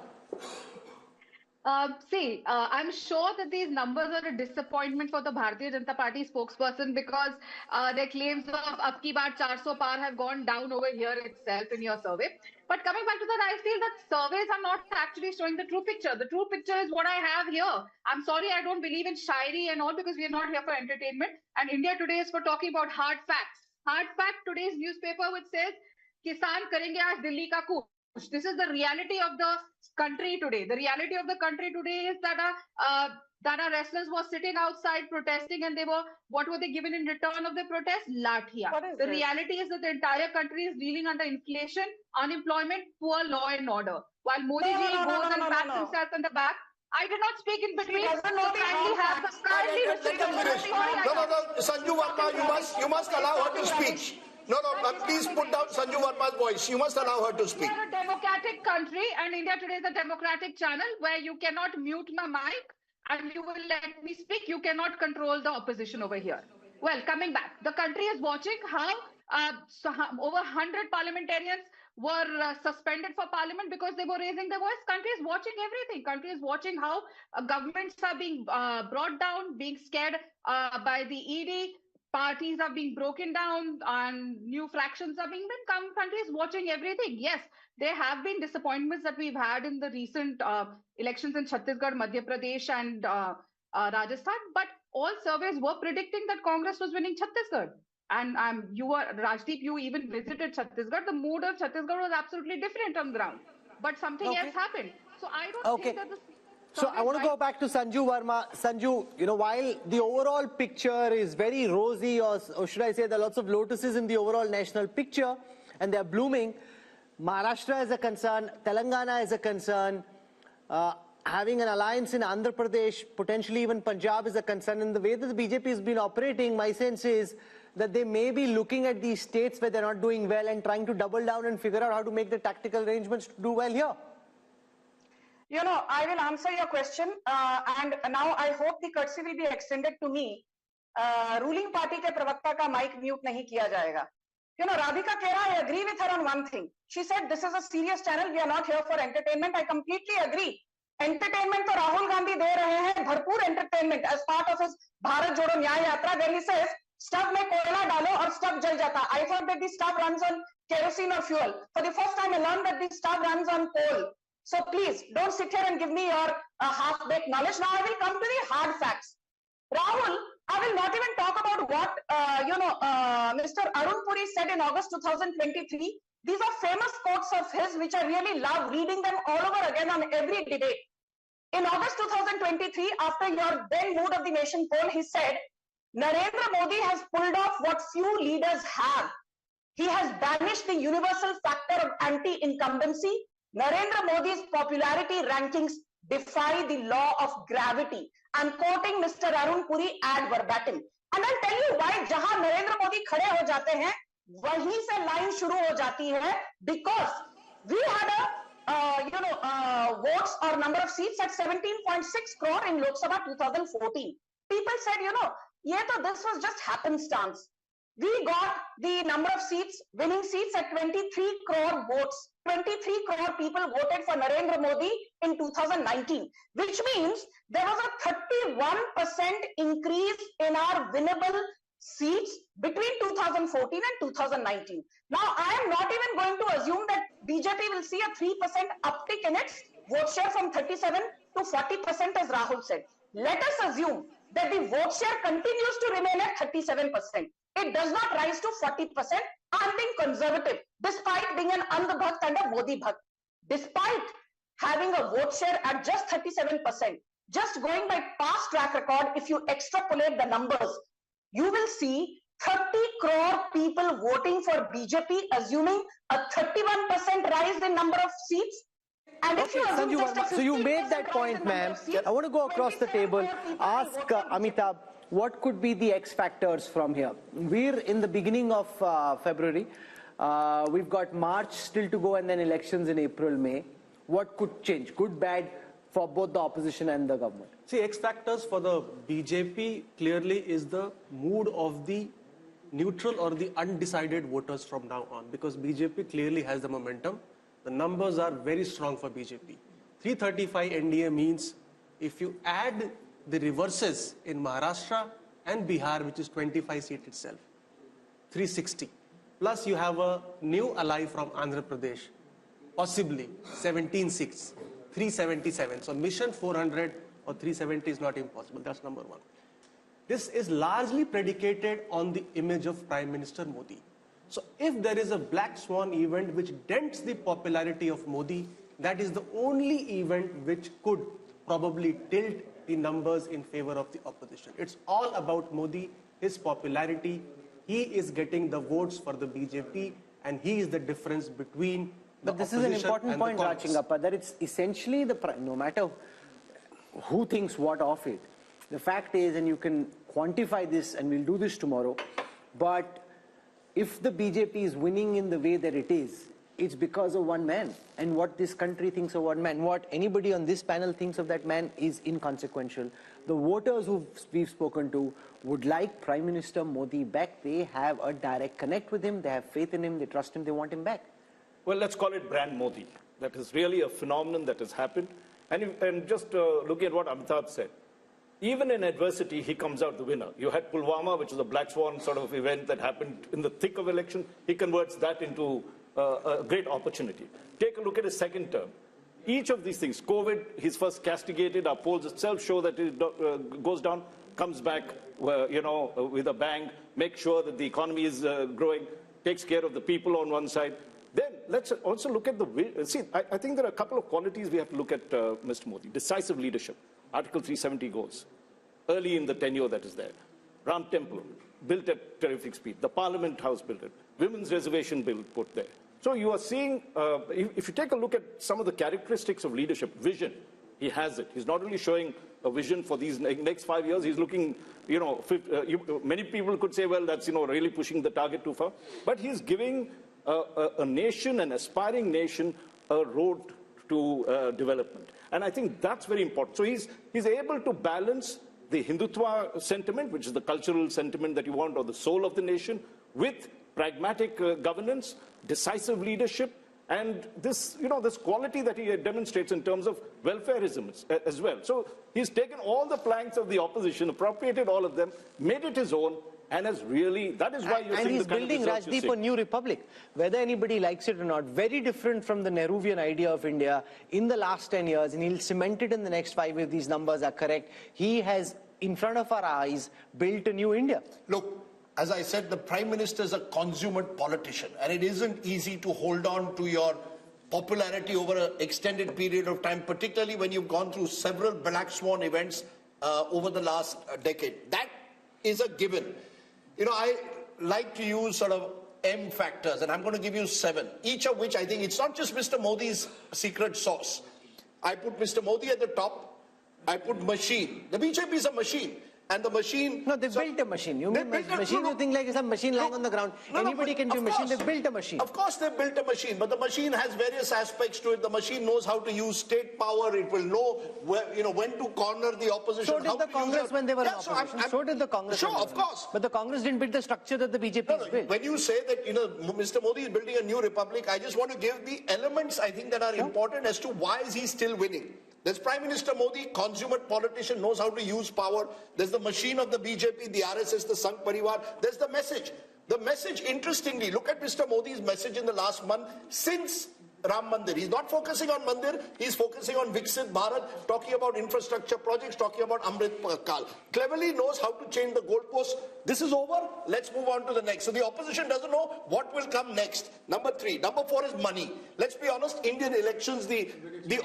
I'm sure that these numbers are a disappointment for the Bharatiya Janata Party spokesperson because their claims of Ab Ki Baar 400 Par have gone down over here itself in your survey. But coming back to that, I feel that surveys are not actually showing the true picture. The true picture is what I have here. I'm sorry, I don't believe in shairi and all because we are not here for entertainment. And India Today is for talking about hard facts. Hard fact, today's newspaper which says, Kisan karenge aaj Delhi ka kuch. This is the reality of the country today. The reality of the country today is that our wrestlers were sitting outside protesting and what were they given in return of the protest? Lathia. The reality is that the entire country is reeling under inflation, unemployment, poor law and order. While Modi ji goes and pats himself on the back, I did not speak in between. Sanju Verma, you must allow her to speak. No, please put down Sanju Verma's voice. You must allow her to speak. We are a democratic country and India Today is a democratic channel where you cannot mute my mic and you will let me speak. You cannot control the opposition over here. Well, coming back, the country is watching how over 100 parliamentarians were suspended for parliament because they were raising their voice. Country is watching everything. Country is watching how governments are being brought down, being scared by the ED. Parties are being broken down and new fractions are being built. Countries watching everything. Yes, there have been disappointments that we've had in the recent elections in Chhattisgarh, Madhya Pradesh and Rajasthan, but all surveys were predicting that Congress was winning Chhattisgarh. And Rajdeep, you even visited Chhattisgarh. The mood of Chhattisgarh was absolutely different on the ground. But something else happened. So I don't think that So I want to go back to Sanju Verma. Sanju, while the overall picture is very rosy, or should I say there are lots of lotuses in the overall national picture, and they're blooming, Maharashtra is a concern, Telangana is a concern, having an alliance in Andhra Pradesh, potentially even Punjab is a concern. And the way that the BJP has been operating, my sense is that they may be looking at these states where they're not doing well and trying to double down and figure out how to make the tactical arrangements to do well here. I will answer your question and now I hope the courtesy will be extended to me. Ruling party ke pravakta ka mic mute nahi kiya jayega. Radhika Kera, I agree with her on one thing. She said this is a serious channel. We are not here for entertainment. I completely agree. Entertainment to Rahul Gandhi de rahe hain, bharpoor entertainment as part of his Bharat Jodo Nyaya Yatra, where he says, stuff mein koyla dalo aur stuff jal jata. I thought that the stuff runs on kerosene or fuel. For the first time I learned that the stuff runs on coal. So please, don't sit here and give me your half-baked knowledge. Now I will come to the hard facts. Rahul, I will not even talk about what, Mr. Arun Puri said in August 2023. These are famous quotes of his, which I really love reading them all over again on every debate. In August 2023, after your then Mood of the Nation poll, he said, Narendra Modi has pulled off what few leaders have. He has banished the universal factor of anti-incumbency. Narendra Modi's popularity rankings defy the law of gravity. I'm quoting Mr. Arun Puri ad verbatim. And I'll tell you why jahan Narendra Modi khade ho jate hain, wahi se line shuru ho jati hai, because we had a votes or number of seats at 17.6 crore in Lok Sabha 2014. People said, this was just happenstance. We got the number of seats, winning seats at 23 crore votes. 23 crore people voted for Narendra Modi in 2019, which means there was a 31% increase in our winnable seats between 2014 and 2019. Now, I am not even going to assume that BJP will see a 3% uptick in its vote share from 37 to 40%, as Rahul said. Let us assume that the vote share continues to remain at 37%. It does not rise to 40%. I'm being conservative, despite being an Andh Bhakt and a Modi Bhakt. Despite having a vote share at just 37%, just going by past track record, if you extrapolate the numbers, you will see 30 crore people voting for BJP, assuming a 31% rise in number of seats. And if you assume so you made that point, ma'am. I want to go across the table, ask Amitabh, what could be the X factors from here? We're in the beginning of February. We've got March still to go and then elections in April, May. What could change? Good, bad for both the opposition and the government? See, X factors for the BJP clearly is the mood of the neutral or the undecided voters from now on, because BJP clearly has the momentum. The numbers are very strong for BJP. 335 NDA means if you add the reverses in Maharashtra and Bihar, which is 25 seat itself, 360. Plus you have a new ally from Andhra Pradesh, possibly 17 seats, 377. So mission 400 or 370 is not impossible. That's number one. This is largely predicated on the image of Prime Minister Modi. So if there is a black swan event which dents the popularity of Modi, that is the only event which could probably tilt the numbers in favor of the opposition. It's all about Modi, his popularity. He is getting the votes for the BJP, and he is the difference between the But this is an important point, Rachingappa, that it's essentially no matter who thinks what of it, the fact is, and you can quantify this, and we'll do this tomorrow, but if the BJP is winning in the way that it is, it's because of one man. And what this country thinks of one man, what anybody on this panel thinks of that man is inconsequential. The voters who we've spoken to would like Prime Minister Modi back. They have a direct connect with him. They have faith in him. They trust him. They want him back. Well, let's call it brand Modi. That is really a phenomenon that has happened. And just look at what Amitabh said. Even in adversity, he comes out the winner. You had Pulwama, which is a black swan sort of event that happened in the thick of election. He converts that into a great opportunity. Take a look at his second term. Each of these things, COVID, he's first castigated. Our polls itself show that it goes down, comes back, with a bang, makes sure that the economy is growing, takes care of the people on one side. Then let's also look at I think there are a couple of qualities we have to look at Mr. Modi. Decisive leadership. Article 370 goes. Early in the tenure that is there. Ram Temple, built at terrific speed. The Parliament House built it. Women's Reservation Bill put there. So you are seeing, if you take a look at some of the characteristics of leadership, vision, he has it. He's not only showing a vision for these next 5 years, he's looking, many people could say, well, that's, really pushing the target too far. But he's giving a nation, an aspiring nation, a road to development. And I think that's very important. So he's able to balance the Hindutva sentiment, which is the cultural sentiment that you want, or the soul of the nation, with pragmatic governance, decisive leadership, and this, this quality that he demonstrates in terms of welfareism as well. So he's taken all the planks of the opposition, appropriated all of them, made it his own, and has really, that is why you're seeing he's the kind building, of results Rajdeep, a new republic. Whether anybody likes it or not, very different from the Nehruvian idea of India in the last 10 years, and he'll cement it in the next 5 if these numbers are correct. He has, in front of our eyes, built a new India. Look, as I said, the Prime Minister is a consummate politician, and it isn't easy to hold on to your popularity over an extended period of time, particularly when you've gone through several black swan events over the last decade. That is a given. I like to use sort of M factors, and I'm going to give you 7, each of which I think it's not just Mr. Modi's secret sauce. I put Mr. Modi at the top. I put machine. The BJP is a machine. And the machine... No, they built a machine. You mean machine, you think like some machine lying on the ground. Anybody can do a machine. They built a machine. Of course they built a machine, but the machine has various aspects to it. The machine knows how to use state power. It will know where, when to corner the opposition. So did the Congress when they were in opposition. So did the Congress. Sure, of course. But the Congress didn't build the structure that the BJP has built. When you say that, Mr. Modi is building a new republic, I just want to give the elements, I think, that are important as to why is he still winning. There's Prime Minister Modi, consummate politician, knows how to use power. There's the machine of the BJP, the RSS, the Sangh Parivar. There's the message. The message, interestingly, look at Mr. Modi's message in the last month since Ram Mandir. He's not focusing on Mandir, he's focusing on Viksit Bharat, talking about infrastructure projects, talking about Amrit Kal. Cleverly knows how to change the goalposts. This is over, let's move on to the next. So the opposition doesn't know what will come next. Number 3. Number 4 is money. Let's be honest, Indian elections, the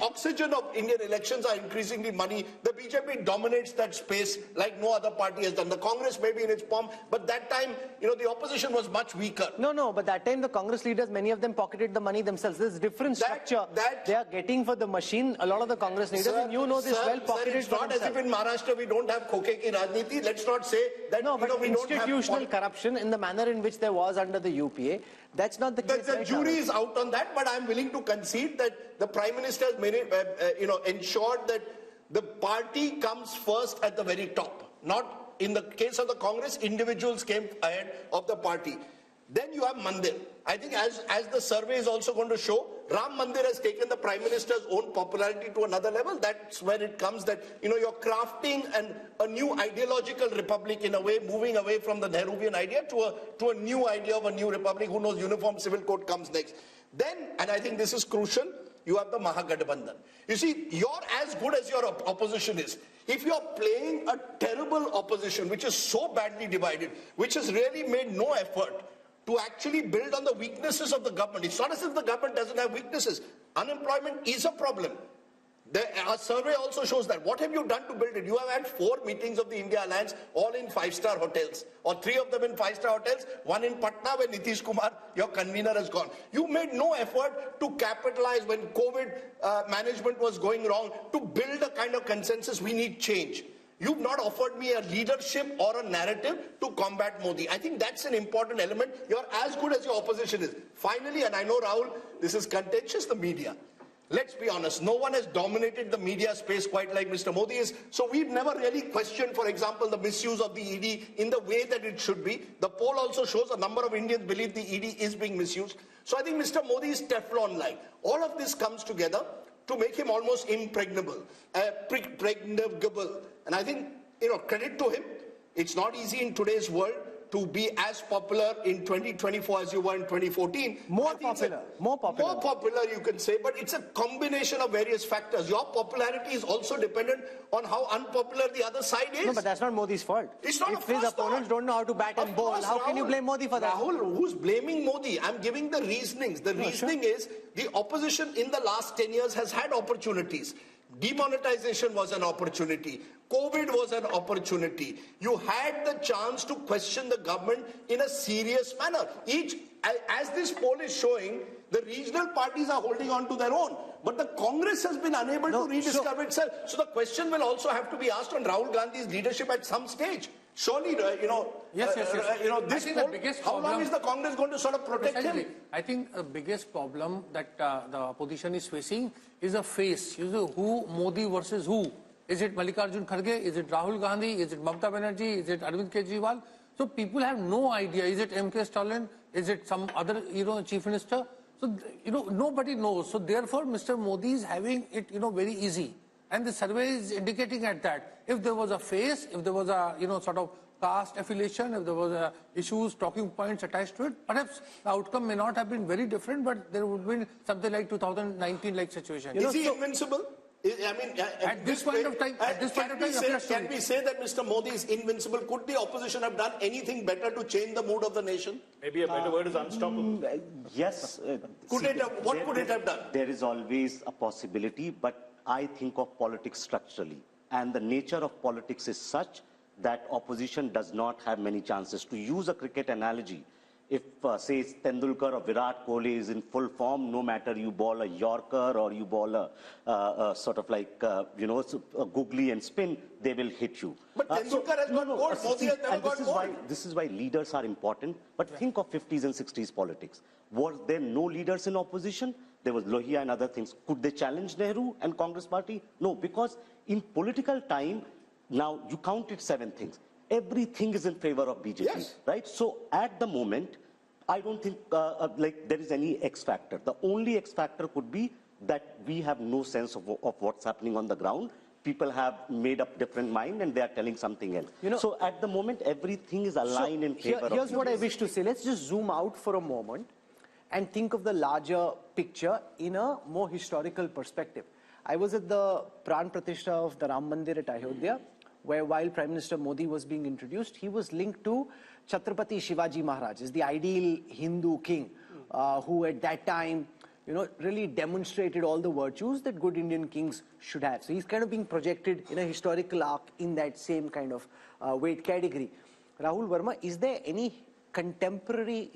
oxygen of Indian elections are increasingly money. The BJP dominates that space like no other party has done. The Congress may be in its palm, but that time, the opposition was much weaker. No, but that time the Congress leaders, many of them pocketed the money themselves. There's different structure they are getting for the machine. A lot of the Congress leaders, and you know this well, pocketed. It's not as if in Maharashtra we don't have Khoke ki Rajniti. Let's not say that we institutional corruption in the manner in which there was under the UPA. That's not the case. The jury is out on that, but I'm willing to concede that the Prime Minister has made it, ensured that the party comes first at the very top. Not in the case of the Congress, individuals came ahead of the party. Then you have Mandir. I think as the survey is also going to show, Ram Mandir has taken the Prime Minister's own popularity to another level. That's where it comes that, you're crafting a new ideological republic in a way, moving away from the Nehruvian idea to a new idea of a new republic. Who knows, uniform civil code comes next. Then, and I think this is crucial, you have the Mahagathbandhan. You see, you're as good as your opposition is. If you're playing a terrible opposition, which is so badly divided, which has really made no effort to actually build on the weaknesses of the government. It's not as if the government doesn't have weaknesses. Unemployment is a problem. Our survey also shows that. What have you done to build it? You have had 4 meetings of the India Alliance, all in 5-star hotels, or 3 of them in 5-star hotels, 1 in Patna where Nitish Kumar, your convener, has gone. You made no effort to capitalize when COVID management was going wrong, to build a kind of consensus. We need change. You've not offered me a leadership or a narrative to combat Modi. I think that's an important element. You're as good as your opposition is. Finally, and I know, Rahul, this is contentious, the media. Let's be honest, no one has dominated the media space quite like Mr. Modi is. So we've never really questioned, for example, the misuse of the ED in the way that it should be. The poll also shows a number of Indians believe the ED is being misused. So I think Mr. Modi is Teflon-like. All of this comes together to make him almost impregnable, pregnable. And I think, credit to him. It's not easy in today's world to be as popular in 2024 as you were in 2014. More popular, you can say, but it's a combination of various factors. Your popularity is also dependent on how unpopular the other side is. No, but that's not Modi's fault. It's not. If his opponents don't know how to bat and bowl, how can you blame Modi for that? Rahul, who's blaming Modi? I'm giving the reasonings. The reasoning is the opposition in the last 10 years has had opportunities. Demonetization was an opportunity. COVID was an opportunity. You had the chance to question the government in a serious manner. As this poll is showing, the regional parties are holding on to their own. But the Congress has been unable to rediscover itself. So the question will also have to be asked on Rahul Gandhi's leadership at some stage. Surely, Yes. This poll, how long is the Congress going to sort of protect him? I think the biggest problem that the opposition is facing is a face. Who Modi versus who? Is it Mallikarjun Kharge? Is it Rahul Gandhi? Is it Mamata Banerjee? Is it Arvind Kejriwal? So people have no idea. Is it M.K. Stalin? Is it some other, chief minister? So, nobody knows. So therefore, Mr. Modi is having it, very easy. And the survey is indicating at that. If there was a face, if there was a, sort of caste affiliation, if there was issues, talking points attached to it, perhaps the outcome may not have been very different, but there would be something like 2019-like situation. Is he invincible? I mean, at this point of time, can we say that Mr. Modi is invincible? Could the opposition have done anything better to change the mood of the nation? Maybe a better word is unstoppable. Yes. What could it have done? There is always a possibility, but I think of politics structurally. And the nature of politics is such that opposition does not have many chances. To use a cricket analogy, if, say, Tendulkar or Virat Kohli is in full form, no matter you ball a Yorker or you ball a sort of like, a googly and spin, they will hit you. But Tendulkar has got gold, Modi has never got gold. This is why leaders are important. But think of 50s and 60s politics. Was there no leaders in opposition? There was Lohia and other things. Could they challenge Nehru and Congress party? No, because in political time, now you counted 7 things. Everything is in favor of BJP, right? So at the moment, I don't think there is any X factor. The only X factor could be that we have no sense of what's happening on the ground. People have made up different mind and they are telling something else. So at the moment, everything is aligned in favor of Here's what I wish to say. Let's just zoom out for a moment and think of the larger picture in a more historical perspective. I was at the Pran Pratishtha of the Ram Mandir at Ayodhya, where while Prime Minister Modi was being introduced, he was linked to Chhatrapati Shivaji Maharaj, the ideal Hindu king, who at that time, really demonstrated all the virtues that good Indian kings should have. So he's kind of being projected in a historical arc in that same kind of weight category. Rahul Verma, is there any contemporary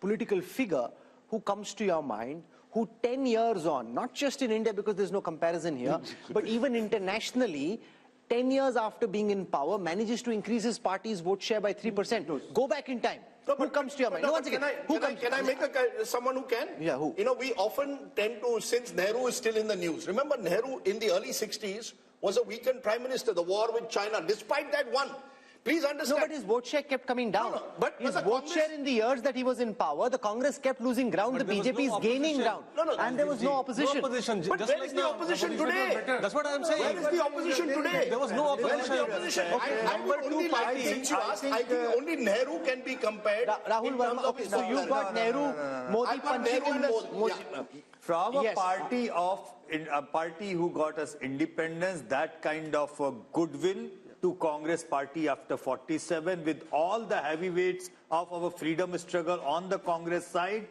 political figure who comes to your mind who 10 years on, not just in India because there's no comparison here, but even internationally, 10 years after being in power, manages to increase his party's vote share by 3%. Go back in time. Who comes to your mind? Can I make someone who can? Yeah, who? We often tend to, since Nehru is still in the news. Remember, Nehru in the early 60s was a weakened prime minister. The war with China, despite that, won. Please understand. No, but his vote share kept coming down. But his the vote Congress- share in the years that he was in power, the Congress kept losing ground, the BJP is gaining ground. And there was no opposition. But where is the opposition today? That's what I'm saying. Where is the opposition today? There was no opposition. Where is the opposition? I would only like, since you asked, I think only Nehru can be compared. Rahul Verma, okay, so you've got Nehru, Modi punching in the... From a party who got us independence, that kind of goodwill to Congress party after 47, with all the heavyweights of our freedom struggle on the Congress side,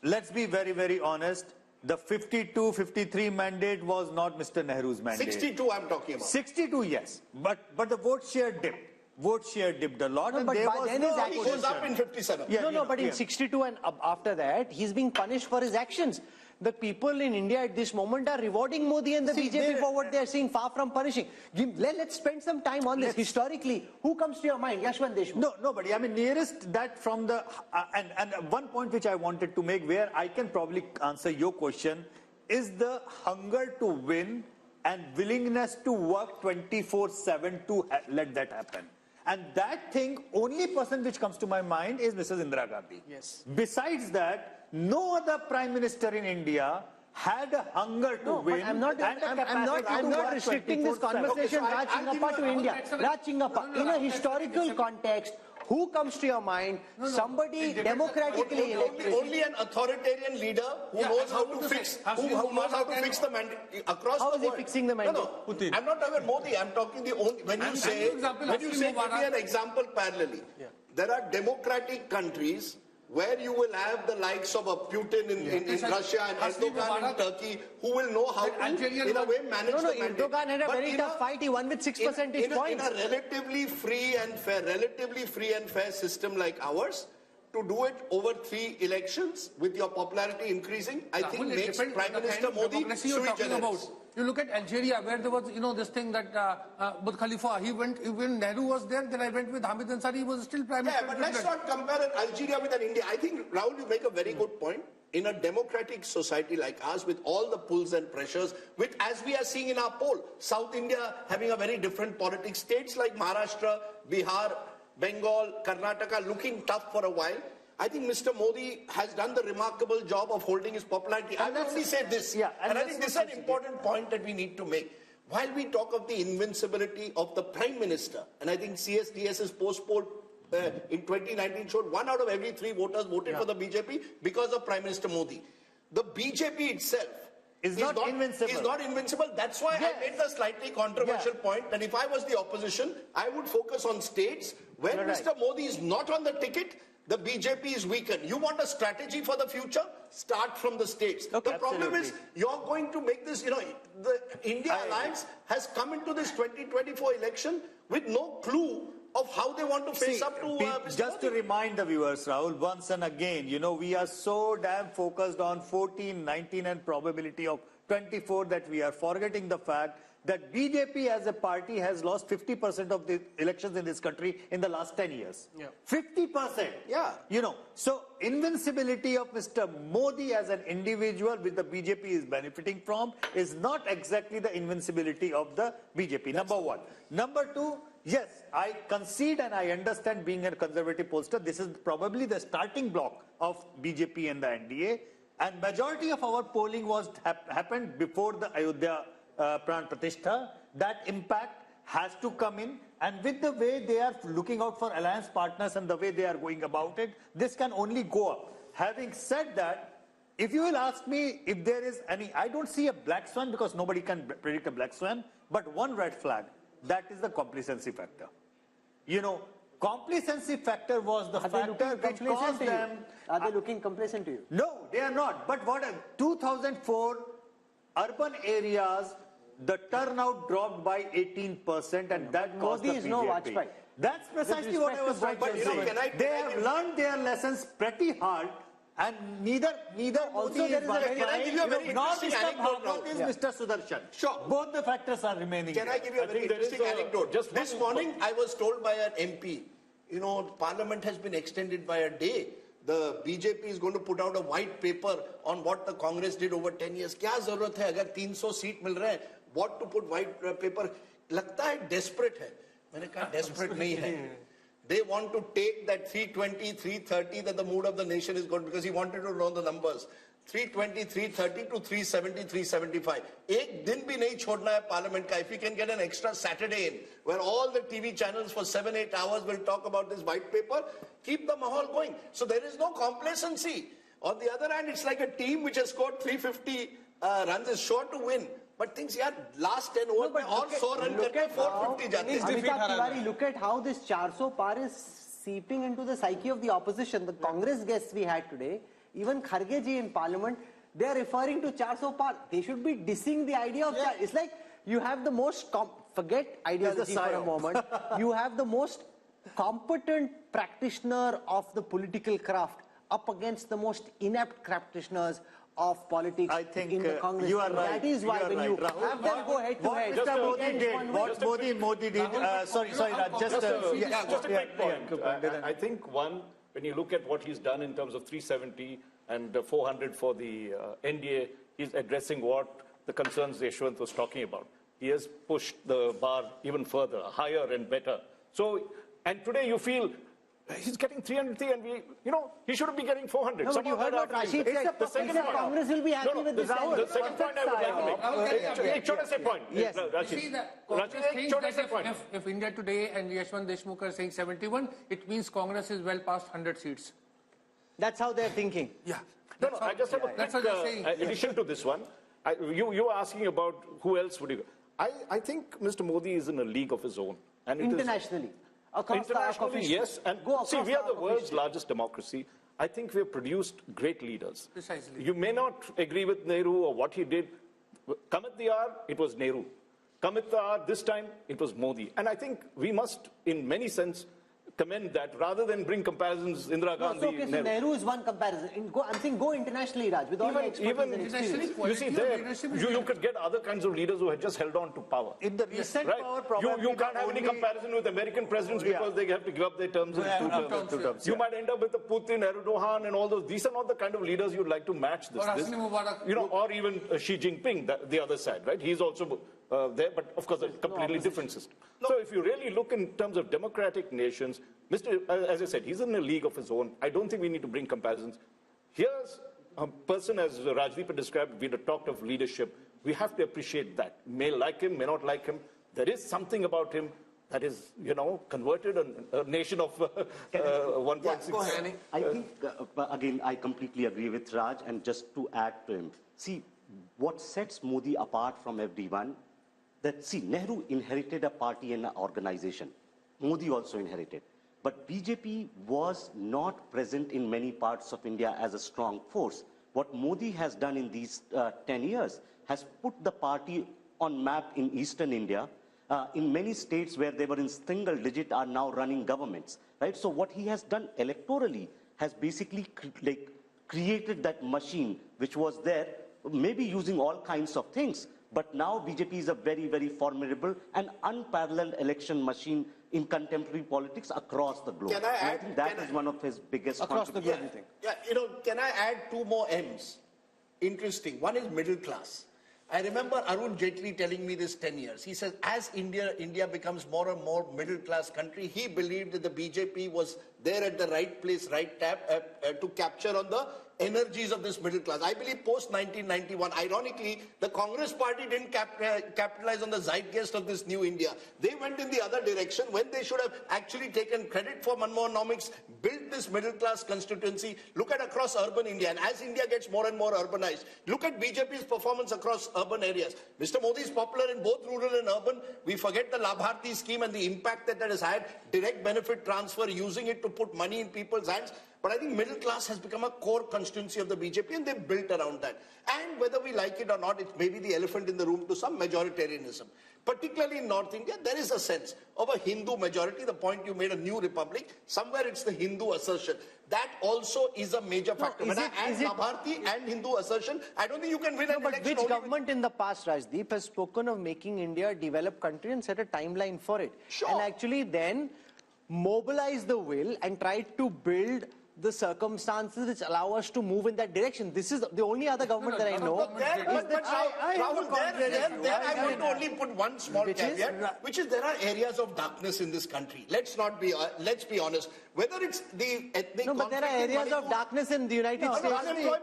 let's be very, very honest. The 52-53 mandate was not Mr. Nehru's mandate. 62 I'm talking about. 62, yes. But the vote share dipped. Vote share dipped a lot. No, and but there by was then no his He goes up in 57. Yeah, but in 62 and up after that, he's being punished for his actions. The people in India at this moment are rewarding Modi and the BJP for what they are seeing, far from punishing. Let's spend some time on this. Historically, who comes to your mind? Yashwant Deshmukh? No, nobody. I mean, nearest that from the... and one point which I wanted to make, where I can probably answer your question, is the hunger to win and willingness to work 24/7 to let that happen. And that thing, only person which comes to my mind is Mrs. Indira Gandhi. Yes. Besides that, no other prime minister in India had a hunger to win. I'm not restricting this conversation, Raj Chingappa, to India. Raj Chingappa, in a historical context, who comes to your mind? Somebody democratically elected. Only an authoritarian leader who knows how to fix, who knows how to fix the mandate across How the is he world. fixing the mandate? No, I'm not talking about Modi. I'm talking the only, when you say, give me an example parallelly. There are democratic countries where you will have the likes of a Putin in Russia and Erdogan in Turkey, who will know how to, in a way, manage the mandate. Erdogan had a very tough fight. He won with 6 percentage points. In a relatively free and fair system like ours, to do it over 3 elections with your popularity increasing, I think makes Prime Minister Modi sui generis. You look at Algeria, where there was, this thing that Burj Khalifa, when Nehru was there, then I went with Hamid Ansari, he was still Prime Minister. Yeah, but let's not compare Algeria with an India. I think, Rahul, you make a very good point. In a democratic society like ours, with all the pulls and pressures, with, as we are seeing in our poll, South India having a very different politics, states like Maharashtra, Bihar, Bengal, Karnataka looking tough for a while. I think Mr. Modi has done the remarkable job of holding his popularity. I will only say this, and I think this is an important point that we need to make. While we talk of the invincibility of the Prime Minister, and I think CSDS's post-poll in 2019 showed 1 out of every 3 voters voted for the BJP because of Prime Minister Modi. The BJP itself is not invincible. That's why I made the slightly controversial point that if I was the opposition, I would focus on states where Mr. Modi is not on the ticket. The BJP is weakened. You want a strategy for the future? Start from the states. The problem is you're going to make this, the India Alliance has come into this 2024 election with no clue of how they want to face up to Mr. Just to remind the viewers, Rahul, once and again, we are so damn focused on 14, 19 and probability of 24 that we are forgetting the fact that BJP as a party has lost 50% of the elections in this country in the last 10 years. 50%. Yeah. So invincibility of Mr. Modi as an individual, which the BJP is benefiting from, is not exactly the invincibility of the BJP. Number one. Number two, yes, I concede and I understand, being a conservative pollster, this is probably the starting block of BJP and the NDA. And majority of our polling was happened before the Ayodhya Pran Pratishtha. That impact has to come in, and with the way they are looking out for alliance partners and the way they are going about it, this can only go up. Having said that, if you will ask me if there is any, I don't see a black swan because nobody can predict a black swan, but one red flag, that is the complacency factor. Complacency factor was the factor which caused them. Are they looking complacent to you? No, they are not. But 2004, urban areas, the turnout dropped by 18%, and that caused the BJP. Modi is no Vajpayee. That's precisely what I was trying to say. They have learned their lessons pretty hard, and neither Modi is Vajpayee, nor Mr. Bhagwat is Mr. Sudarshan. Sure. Both the factors are remaining. Can I give you a very interesting anecdote? Just this morning, I was told by an MP, Parliament has been extended by a day. The BJP is going to put out a white paper on what the Congress did over 10 years. क्या जरूरत है अगर 300 seat मिल रहे हैं? What to put white paper? लगता है desperate है. Desperate nahi hai. They want to take that 320, 330 that the mood of the nation is good because he wanted to know the numbers. 320, 330 to 370, 375. Ek din bhi nahi chodna hai parliament ka. If we can get an extra Saturday in, where all the TV channels for 7-8 hours will talk about this white paper, keep the mahal going. So there is no complacency. On the other hand, it's like a team which has scored 350 runs is sure to win. But things, yeah, last 10 overs, all 100 run karke 450 jate. Amitabh Tiwari, look at how this 400 par is seeping into the psyche of the opposition. The Congress guests we had today, even Kharge ji in parliament, they are referring to 400 par. They should be dissing the idea of it's like you have the most, forget ideology for a moment, you have the most competent practitioner of the political craft up against the most inept practitioners of politics in the Congress. You are right. That is why when you have them go head to head. What Modi did, sorry, Raj, just a quick point. I think one, when you look at what he's done in terms of 370 and 400 for the NDA, he's addressing what the concerns Yashwant was talking about. He has pushed the bar even further, higher and better. So, and today you feel he's getting 303 and we, he shouldn't be getting 400. No, but you heard what Rashid said. The second point. Congress will be happy with this. The second point I would like to make. Ek chota se point. Yes. You see that Congress thinks that if India Today and Yashwant Deshmukh are saying 71, it means Congress is well past 100 seats. That's how they're thinking. Yeah. No, I just have a quick addition to this one. You were asking about who else would you go. I think Mr. Modi is in a league of his own. And internationally. Internationally, yes. And see, we are the world's largest democracy. I think we have produced great leaders. Precisely. You may not agree with Nehru or what he did. Kamit Diyar, it was Nehru. Kamit Diyar, this time, it was Modi. And I think we must, in many sense, commend that rather than bring comparisons Indira Gandhi. Okay, so Nehru is one comparison. I'm saying go internationally, Raj, with all the expertise and experience. You see, there, you could get other kinds of leaders who had just held on to power. In the recent power, probably you can't have any comparison with American presidents because they have to give up their terms in two terms. You might end up with the Putin, Erdogan, and all those. These are not the kind of leaders you'd like to match this. Or even Xi Jinping, the other side, right? He's also there, but of course a completely different system. So if you really look in terms of democratic nations, as I said, he's in a league of his own. I don't think we need to bring comparisons. Here's a person, as Rajdeep described, we had talked of leadership. We have to appreciate that. May like him, may not like him. There is something about him that is, converted a nation of 1.6. I think, again, I completely agree with Raj, and just to add to him, see, what sets Modi apart from everyone, that, see, Nehru inherited a party and an organization. Modi also inherited. But BJP was not present in many parts of India as a strong force. What Modi has done in these 10 years has put the party on map in eastern India. In many states where they were in single digit are now running governments, right? So what he has done electorally has basically created that machine which was there, maybe using all kinds of things. But now BJP is a very, very formidable and unparalleled election machine in contemporary politics across the globe. I think that is one of his biggest contributions. Can I add two more M's? Interesting. One is middle class. I remember Arun Jaitley telling me this 10 years. He says, as India becomes more and more middle class country, he believed that the BJP was there at the right place, right tap to capture on the energies of this middle class. I believe post 1991, ironically, the Congress party didn't capitalize on the zeitgeist of this new India. They went in the other direction when they should have actually taken credit for Manmohanomics, built this middle class constituency. Look at across urban India, and as India gets more and more urbanized, look at BJP's performance across urban areas. Mr. Modi is popular in both rural and urban. We forget the Labharti scheme and the impact that has had, direct benefit transfer, using it to put money in people's hands. But I think middle class has become a core constituency of the BJP, and they've built around that. And whether we like it or not, it's maybe the elephant in the room to some majoritarianism. Particularly in North India, there is a sense of a Hindu majority. The point you made, a new republic, somewhere it's the Hindu assertion. That also is a major factor. When I add Labharti and Hindu assertion, I don't think you can win an election. But which government in the past, Rajdeep, has spoken of making India a developed country and set a timeline for it? Sure. And actually then mobilize the will and try to build the circumstances which allow us to move in that direction. This is the only other government that I know. Rahul, there I want to only put one small caveat, which is there are areas of darkness in this country. Let's be honest. Whether it's the ethnic No, but there are areas of darkness in the United States.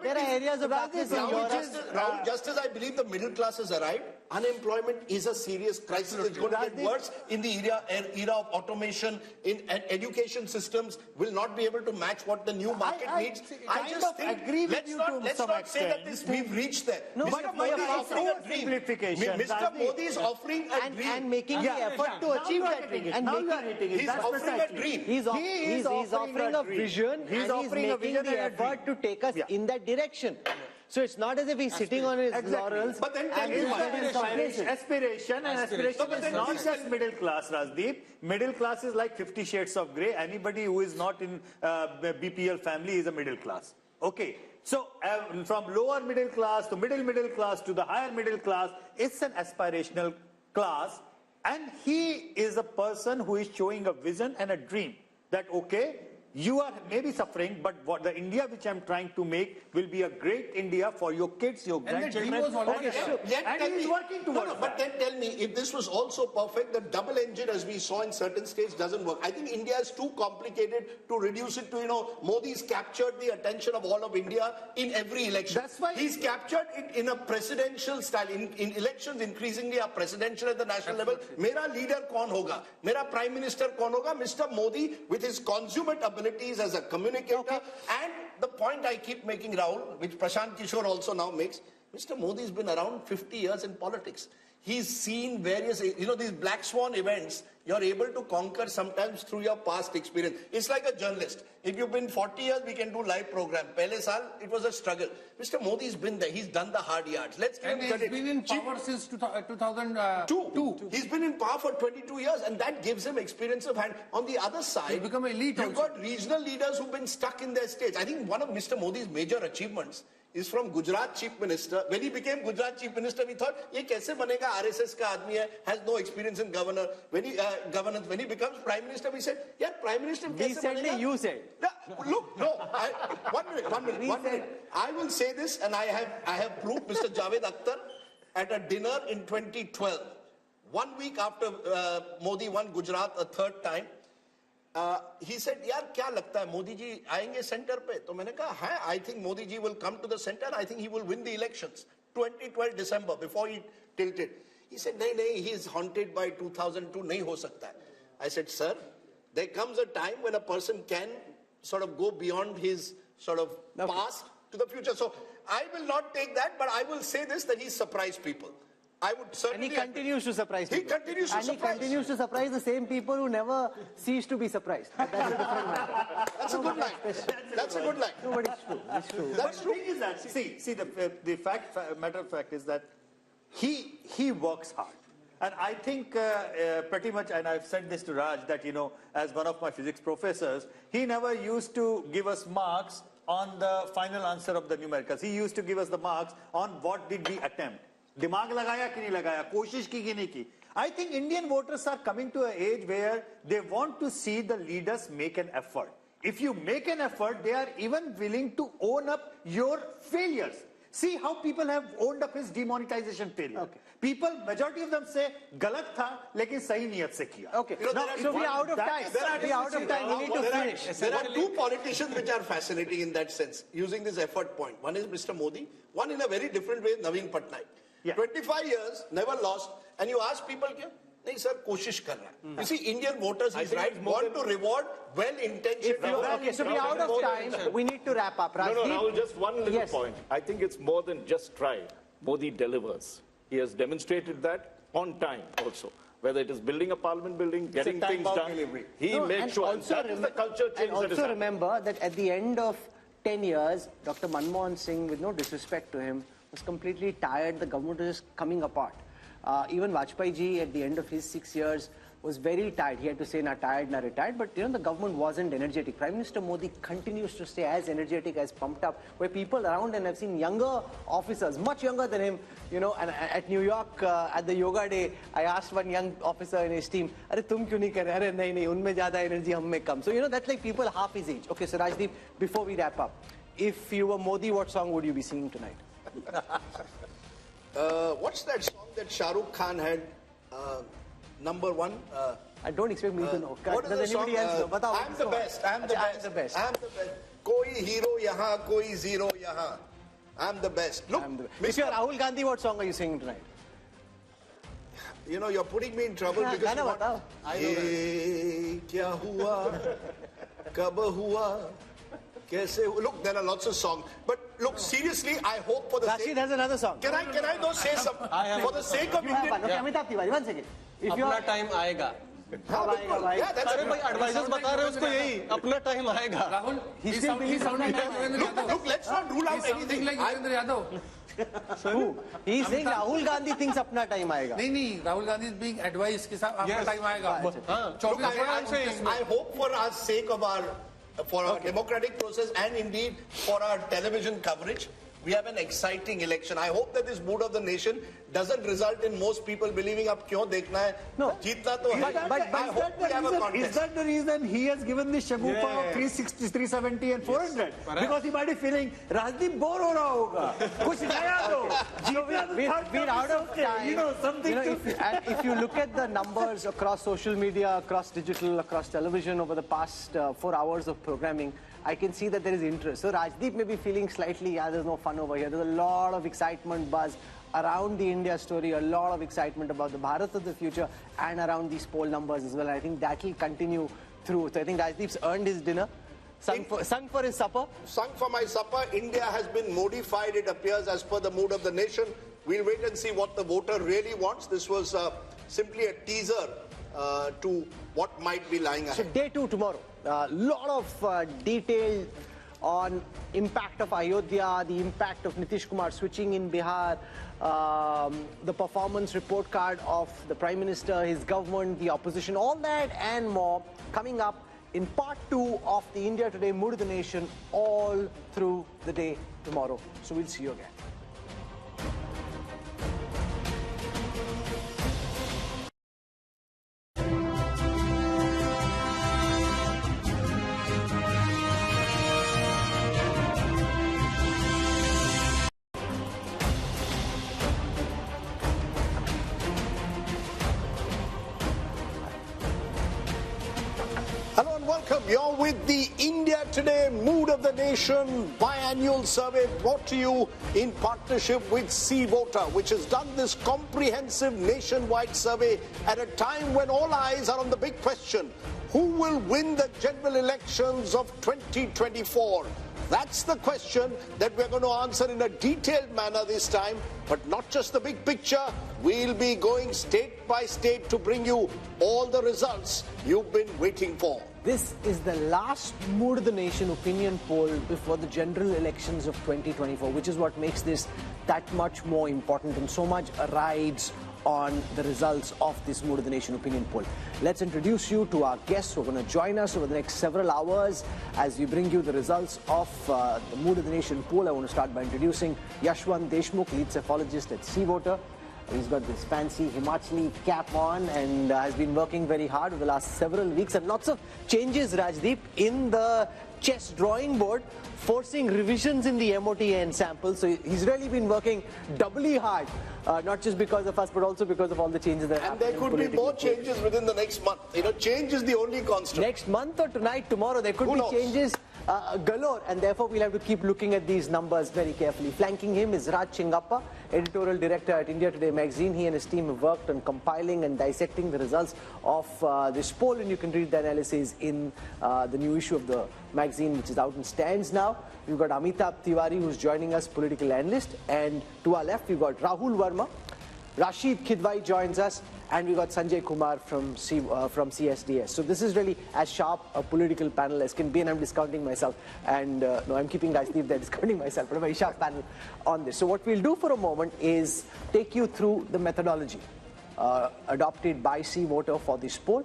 There are areas of darkness in Europe. Rahul, just as I believe the middle class has arrived, unemployment is a serious crisis. It's going to get worse in the era of automation. In education systems will not be able to match what the new market needs. I just think let's not say that we've reached there. No, Mr. Modi is offering a dream. Mr. Modi is offering a dream and making the effort to achieve that dream. And he's offering a dream. He's offering a vision, and he's making the effort to take us in that direction. So it's not as if he's sitting on his laurels. But then aspiration is not just middle class, Rajdeep. Middle class is like 50 shades of grey. Anybody who is not in BPL family is a middle class. Okay. So from lower middle class to middle class to the higher middle class, it's an aspirational class. And he is a person who is showing a vision and a dream that, okay, you are maybe suffering, but what the India which I'm trying to make will be a great India for your kids, your grandchildren. And he's working towards that. But then tell me, if this was also perfect, the double engine, as we saw in certain states, doesn't work. I think India is too complicated to reduce it to, Modi's captured the attention of all of India in every election. That's why he's captured it in a presidential style. In elections, increasingly are presidential at the national level. Mera leader kaun hoga? Mera prime minister kaun hoga? Mr. Modi, with his consummate ability as a communicator, and the point I keep making, Rahul, which Prashant Kishore also now makes, Mr. Modi's been around 50 years in politics. He's seen various, these black swan events, you're able to conquer sometimes through your past experience. It's like a journalist. If you've been 40 years, we can do live program. Pehle saal, it was a struggle. Mr. Modi's been there. He's done the hard yards. Let's give him credit. He's been in power since 2002. He's been in power for 22 years, and that gives him experience of hand. On the other side, he's become elite. You've got regional leaders who've been stuck in their states. I think one of Mr. Modi's major achievements is from Gujarat Chief Minister. When he became Gujarat Chief Minister, we thought, ye kaise banega, RSS ka aadmi hai, has no experience in governance. When he becomes Prime Minister, we said, yeah, Prime Minister kaise banega? You said. Look, no, one minute. I will say this, and I have proved Mr. Javed Akhtar at a dinner in 2012. 1 week after Modi won Gujarat a third time, he said, yaar, kya lagta hai, Modi ji aayenge center pe? To maine kaha, hai, I think Modi ji will come to the center. I think he will win the elections. 2012 December, before he tilted. He said, nahi, he is haunted by 2002, nahi ho sakta hai. I said, sir, there comes a time when a person can sort of go beyond his sort of past to the future. So I will not take that, but I will say this, that he surprised people. I would certainly. And he continues to surprise people. He continues to surprise. He continues to surprise the same people who never cease to be surprised. But that's a different matter. That's a good line. That's a good line. No, but it's true. It's true. That's true. The thing is that, see, the matter of fact is that he works hard. And I think pretty much, and I've said this to Raj, that, as one of my physics professors, he never used to give us marks on the final answer of the numericals. He used to give us the marks on what did we attempt. Dimag lagaya ki nahi lagaya, koshish ki nahi ki. I think Indian voters are coming to an age where they want to see the leaders make an effort. If you make an effort, they are even willing to own up your failures. See how people have owned up his demonetization failure. Okay. People, majority of them say, galat tha, lekin sahi niyat se kiya. Okay. Now, so we are out of time. We are out of time. We need to finish. There are two politicians which are fascinating in that sense, using this effort point. One is Mr. Modi, one in a very different way, Naveen Patnaik. Yeah. 25 years, never lost, and you ask people, nahi sir, koshish kar raha hai. You see, Indian voters, he's right, want to reward well-intentioned. Okay, so we are out of time. We need to wrap up. Rajdeep? No, just one little point. I think it's more than just try. Modi delivers. He has demonstrated that on time also. Whether it is building a parliament building, getting things done, he makes sure. And that is the culture change. And also remember that at the end of 10 years, Dr. Manmohan Singh, with no disrespect to him, was completely tired. The government was just coming apart. Even Vajpayee ji, at the end of his 6 years, was very tired. He had to say, "Na tired, na retired." But the government wasn't energetic. Prime Minister Modi continues to stay as energetic, as pumped up. Where people around, and I've seen younger officers, much younger than him, and at New York at the yoga day, I asked one young officer in his team, "Arey tum kyun nahi kar rahe?" "Arey nahi, unme zyada energy, hum mein kam." So that's like people half his age. Okay, so Rajdeep, before we wrap up, if you were Modi, what song would you be singing tonight? What's that song that Shah Rukh Khan had? Number one. I don't expect me to know. What is Does the song? anybody else know? Batao, I'm the best. I'm the best. I'm the best. I'm the best. Koi hero yahan, koi zero yahan. I'm the best. Look, If you're Rahul Gandhi, what song are you singing tonight? You're putting me in trouble because Gana batao. Ye kya hua? Kab hua? Kaise hua? Look, there are lots of songs. But look, seriously, I hope for the Rashid sake... has another song. Can I though say something? For the sake of Indian... Okay, Amitabh Tiwari, 1 second. अपना time आएगा अरे भाई advisers बता रहे हैं उसको यही अपना टाइम आएगा Rahul, he's sounding like Devendra Yadav. Look, let's not rule out He's sounding like Devendra Yadav. Who? He's saying Rahul Gandhi thinks अपना टाइम आएगा. नहीं, Rahul Gandhi is being advised कि साहब आपका टाइम आएगा. Look, I hope for our sake of our democratic process and indeed for our television coverage, we have an exciting election. I hope that this mood of the nation doesn't result in most people believing अब क्यों देखना है? No. जीतना तो है. But I hope we have a contest. is that the reason he has given the shagufa of 360, 370 and 400? Because he might be feeling, Rajdeep bore ho raha hoga. Kuch naya do. We're out of time. Something if you look at the numbers across social media, across digital, across television over the past 4 hours of programming, I can see that there is interest. So Rajdeep may be feeling slightly, there's no fun over here. There's a lot of excitement, buzz around the India story, a lot of excitement about the Bharat of the future and around these poll numbers as well. I think that will continue through. So I think Rajdeep's earned his dinner, sung for his supper. Sung for my supper. India has been modified, it appears, as per the mood of the nation. We'll wait and see what the voter really wants. This was simply a teaser to what might be lying ahead. So day 2 tomorrow. Lot of detail on impact of Ayodhya, the impact of Nitish Kumar switching in Bihar, the performance report card of the Prime Minister, his government, the opposition, all that and more coming up in part 2 of the India Today Mood of the Nation all through the day tomorrow. So we'll see you again. You're with the India Today Mood of the Nation biannual survey brought to you in partnership with C-Voter, which has done this comprehensive nationwide survey at a time when all eyes are on the big question: who will win the general elections of 2024? That's the question that we're going to answer in a detailed manner this time, but not just the big picture. We'll be going state by state to bring you all the results you've been waiting for. This is the last Mood of the Nation opinion poll before the general elections of 2024, which is what makes this that much more important, and so much rides on the results of this Mood of the Nation opinion poll. Let's introduce you to our guests who are going to join us over the next several hours as we bring you the results of the Mood of the Nation poll. I want to start by introducing Yashwant Deshmukh, lead cephalogist at C-Voter. He's got this fancy Himachali cap on and has been working very hard over the last several weeks, and lots of changes, Rajdeep, in the chess drawing board, forcing revisions in the MOTN sample. So he's really been working doubly hard, not just because of us, but also because of all the changes that And there could be more changes within the next month. Change is the only constant. Next month or tonight, tomorrow, there could be changes galore, and therefore we'll have to keep looking at these numbers very carefully. Flanking him is Raj Chingappa, editorial director at India Today magazine. He and his team have worked on compiling and dissecting the results of this poll, and you can read the analysis in the new issue of the magazine, which is out in stands now. We've got Amitabh Tiwari, who's joining us, political analyst, and to our left we've got Rahul Verma. Rashid Khidwai joins us, and we got Sanjay Kumar from CSDS. So this is really as sharp a political panel as can be, and I'm discounting myself. And no, I'm keeping Rajdeep there, discounting myself, but a very sharp panel on this. So what we'll do for a moment is take you through the methodology. adopted by C voter for this poll,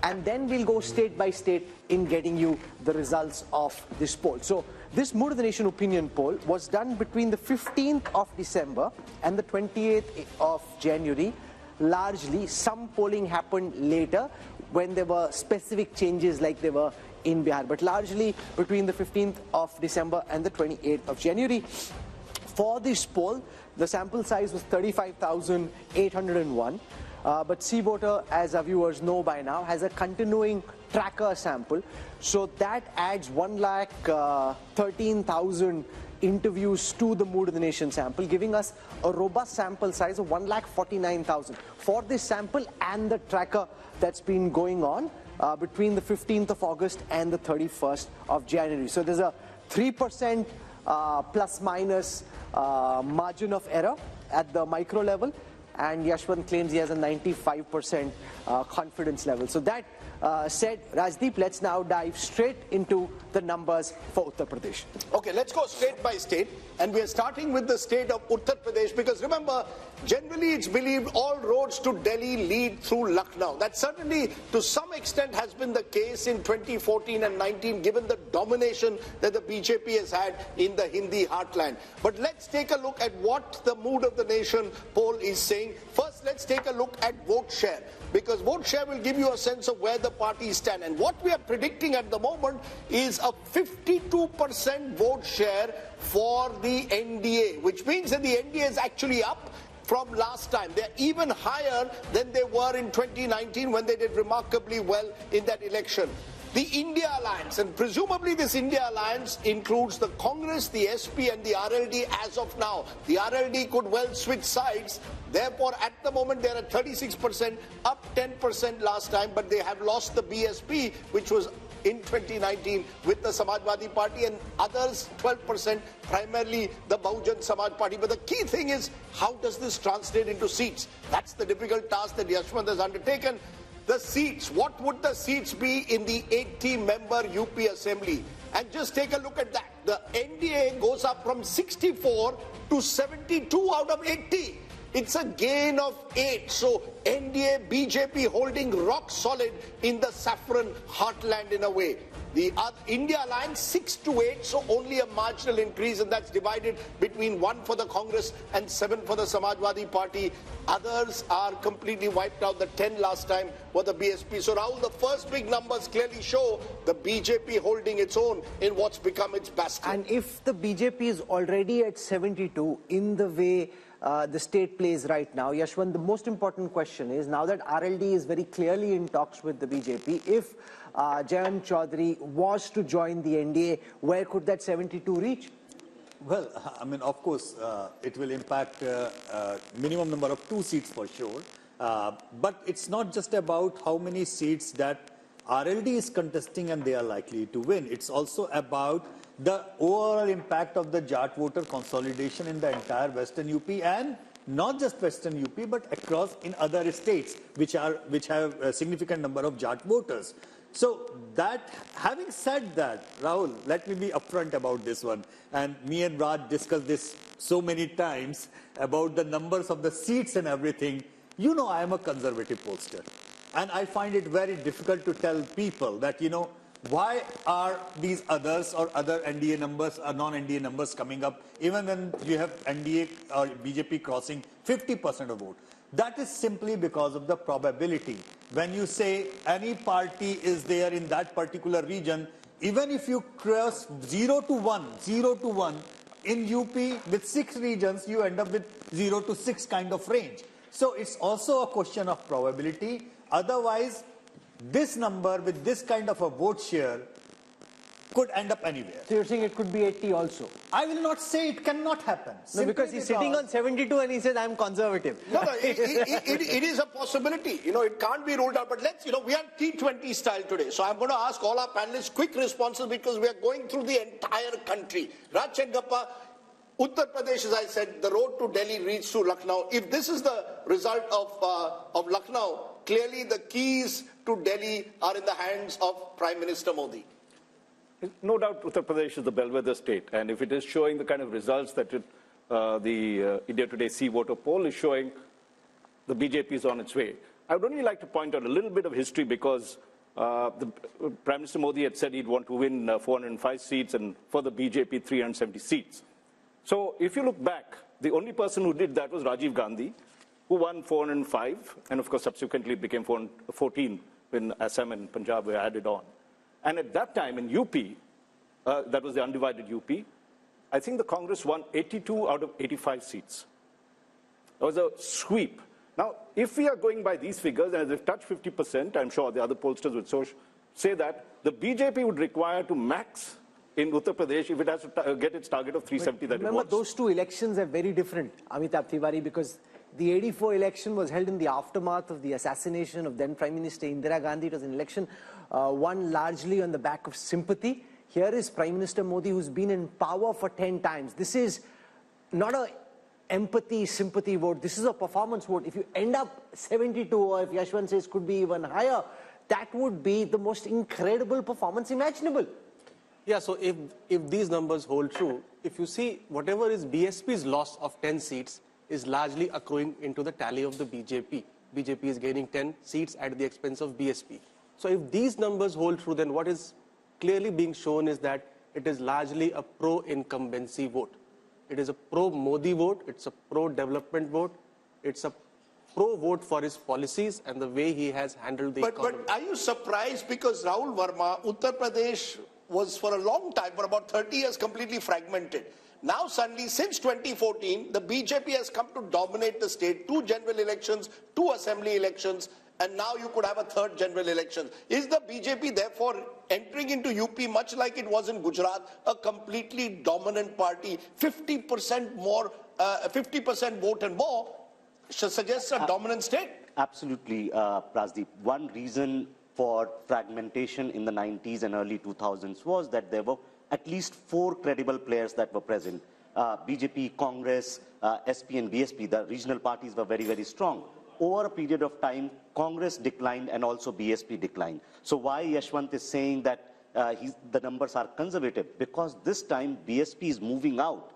and then we'll go state by state in getting you the results of this poll. So this Mood of the Nation opinion poll was done between the 15th of December and the 28th of January. Largely, some polling happened later when there were specific changes like there were in Bihar, but largely between the 15th of December and the 28th of January. For this poll, the sample size was 35,801. But C voter, as our viewers know by now, has a continuing tracker sample. So that adds 1,13,000 interviews to the Mood of the Nation sample, giving us a robust sample size of 1,49,000 for this sample and the tracker that's been going on between the 15th of August and the 31st of January. So there's a 3% plus minus margin of error at the micro level, and Yashwant claims he has a 95% confidence level. So that said, Rajdeep, let's now dive straight into the numbers for Uttar Pradesh. Okay, let's go state by state, and we are starting with the state of Uttar Pradesh, because remember, generally it's believed all roads to Delhi lead through Lucknow. That certainly to some extent has been the case in 2014 and 19, given the domination that the BJP has had in the Hindi heartland. But let's take a look at what the Mood of the Nation poll is saying. First, let's take a look at vote share, because vote share will give you a sense of where the parties stand. And what we are predicting at the moment is a 52% vote share for the NDA, which means that the NDA is actually up from last time. They're even higher than they were in 2019 when they did remarkably well in that election. The India Alliance, and presumably this India Alliance includes the Congress, the SP and the RLD as of now. The RLD could well switch sides. Therefore, at the moment, they're at 36%, up 10% last time, but they have lost the BSP, which was in 2019 with the Samajwadi Party, and others 12%, primarily the Bahujan Samaj Party. But the key thing is, how does this translate into seats? That's the difficult task that Yashwant has undertaken. The seats, what would the seats be in the 80-member UP Assembly? And just take a look at that. The NDA goes up from 64 to 72 out of 80. It's a gain of 8. So NDA, BJP holding rock solid in the saffron heartland in a way. The India Alliance 6 to 8, so only a marginal increase, and that's divided between 1 for the Congress and 7 for the Samajwadi Party. Others are completely wiped out. The 10 last time were the BSP. So Rahul, the first big numbers clearly show the BJP holding its own in what's become its bastion. And if the BJP is already at 72 in the way the state plays right now, Yashwant, the most important question is, now that RLD is very clearly in talks with the BJP, if Jayant Chaudhary was to join the NDA, where could that 72 reach? Well, I mean, of course, it will impact minimum number of 2 seats for sure. But it's not just about how many seats that RLD is contesting and they are likely to win. It's also about the overall impact of the Jat voter consolidation in the entire Western UP, and not just Western UP, but across in other states which have a significant number of Jat voters. So that, having said that, Rahul, let me be upfront about this one. And me and Raj discussed this so many times about the numbers of the seats and everything. You know, I am a conservative pollster. And I find it very difficult to tell people that, you know, why are these others or other NDA numbers or non-NDA numbers coming up, even when you have NDA or BJP crossing 50% of vote? That is simply because of the probability. When you say any party is there in that particular region, even if you cross 0 to 1, in UP with 6 regions, you end up with 0 to 6 kind of range. So it's also a question of probability. Otherwise, this number with this kind of a vote share could end up anywhere. So you're saying it could be 80 also? I will not say it cannot happen. No, because he's sitting on 72 and he says, I'm conservative. No, it is a possibility. You know, it can't be ruled out. But let's, you know, we are T20 style today. So I'm going to ask all our panelists quick responses, because we are going through the entire country. Raj Chenkappa, Uttar Pradesh, as I said, the road to Delhi leads to Lucknow. If this is the result of Lucknow, clearly the keys to Delhi are in the hands of Prime Minister Modi. No doubt Uttar Pradesh is the bellwether state, and if it is showing the kind of results that the India Today C voter poll is showing, the BJP is on its way. I would only like to point out a little bit of history because the Prime Minister Modi had said he'd want to win 405 seats and for the BJP 370 seats. So if you look back, the only person who did that was Rajiv Gandhi, who won 405, and of course subsequently it became 414 when Assam and Punjab were added on. And at that time in UP, that was the undivided UP, I think the Congress won 82 out of 85 seats. It was a sweep. Now, if we are going by these figures, and as they've touched 50%, I'm sure the other pollsters would say that the BJP would require to max in Uttar Pradesh if it has to get its target of 370 that it wants. Remember, those two elections are very different, Amitabh Tiwari, because the 84 election was held in the aftermath of the assassination of then Prime Minister Indira Gandhi. It was an election won largely on the back of sympathy. Here is Prime Minister Modi, who's been in power for 10 times. This is not a empathy, sympathy vote. This is a performance vote. If you end up 72, or if Yashwant says could be even higher, that would be the most incredible performance imaginable. Yeah, so if these numbers hold true, if you see whatever is BSP's loss of 10 seats is largely accruing into the tally of the BJP. BJP is gaining 10 seats at the expense of BSP. So if these numbers hold true, then what is clearly being shown is that it is largely a pro-incumbency vote. It is a pro-Modi vote, it's a pro-development vote, it's a pro-vote for his policies and the way he has handled the economy. But are you surprised because Rahul Verma, Uttar Pradesh was for a long time, for about 30 years, completely fragmented. Now suddenly, since 2014, the BJP has come to dominate the state, 2 general elections, 2 assembly elections, and now you could have a 3rd general election. Is the BJP therefore entering into UP much like it was in Gujarat, a completely dominant party, 50% more, 50% vote and more, suggests a dominant state? Absolutely, Rajdeep. One reason for fragmentation in the 90s and early 2000s was that there were at least 4 credible players that were present. BJP, Congress, SP and BSP, the regional parties were very, very strong. Over a period of time, Congress declined and also BSP declined. So why Yashwant is saying that the numbers are conservative? Because this time BSP is moving out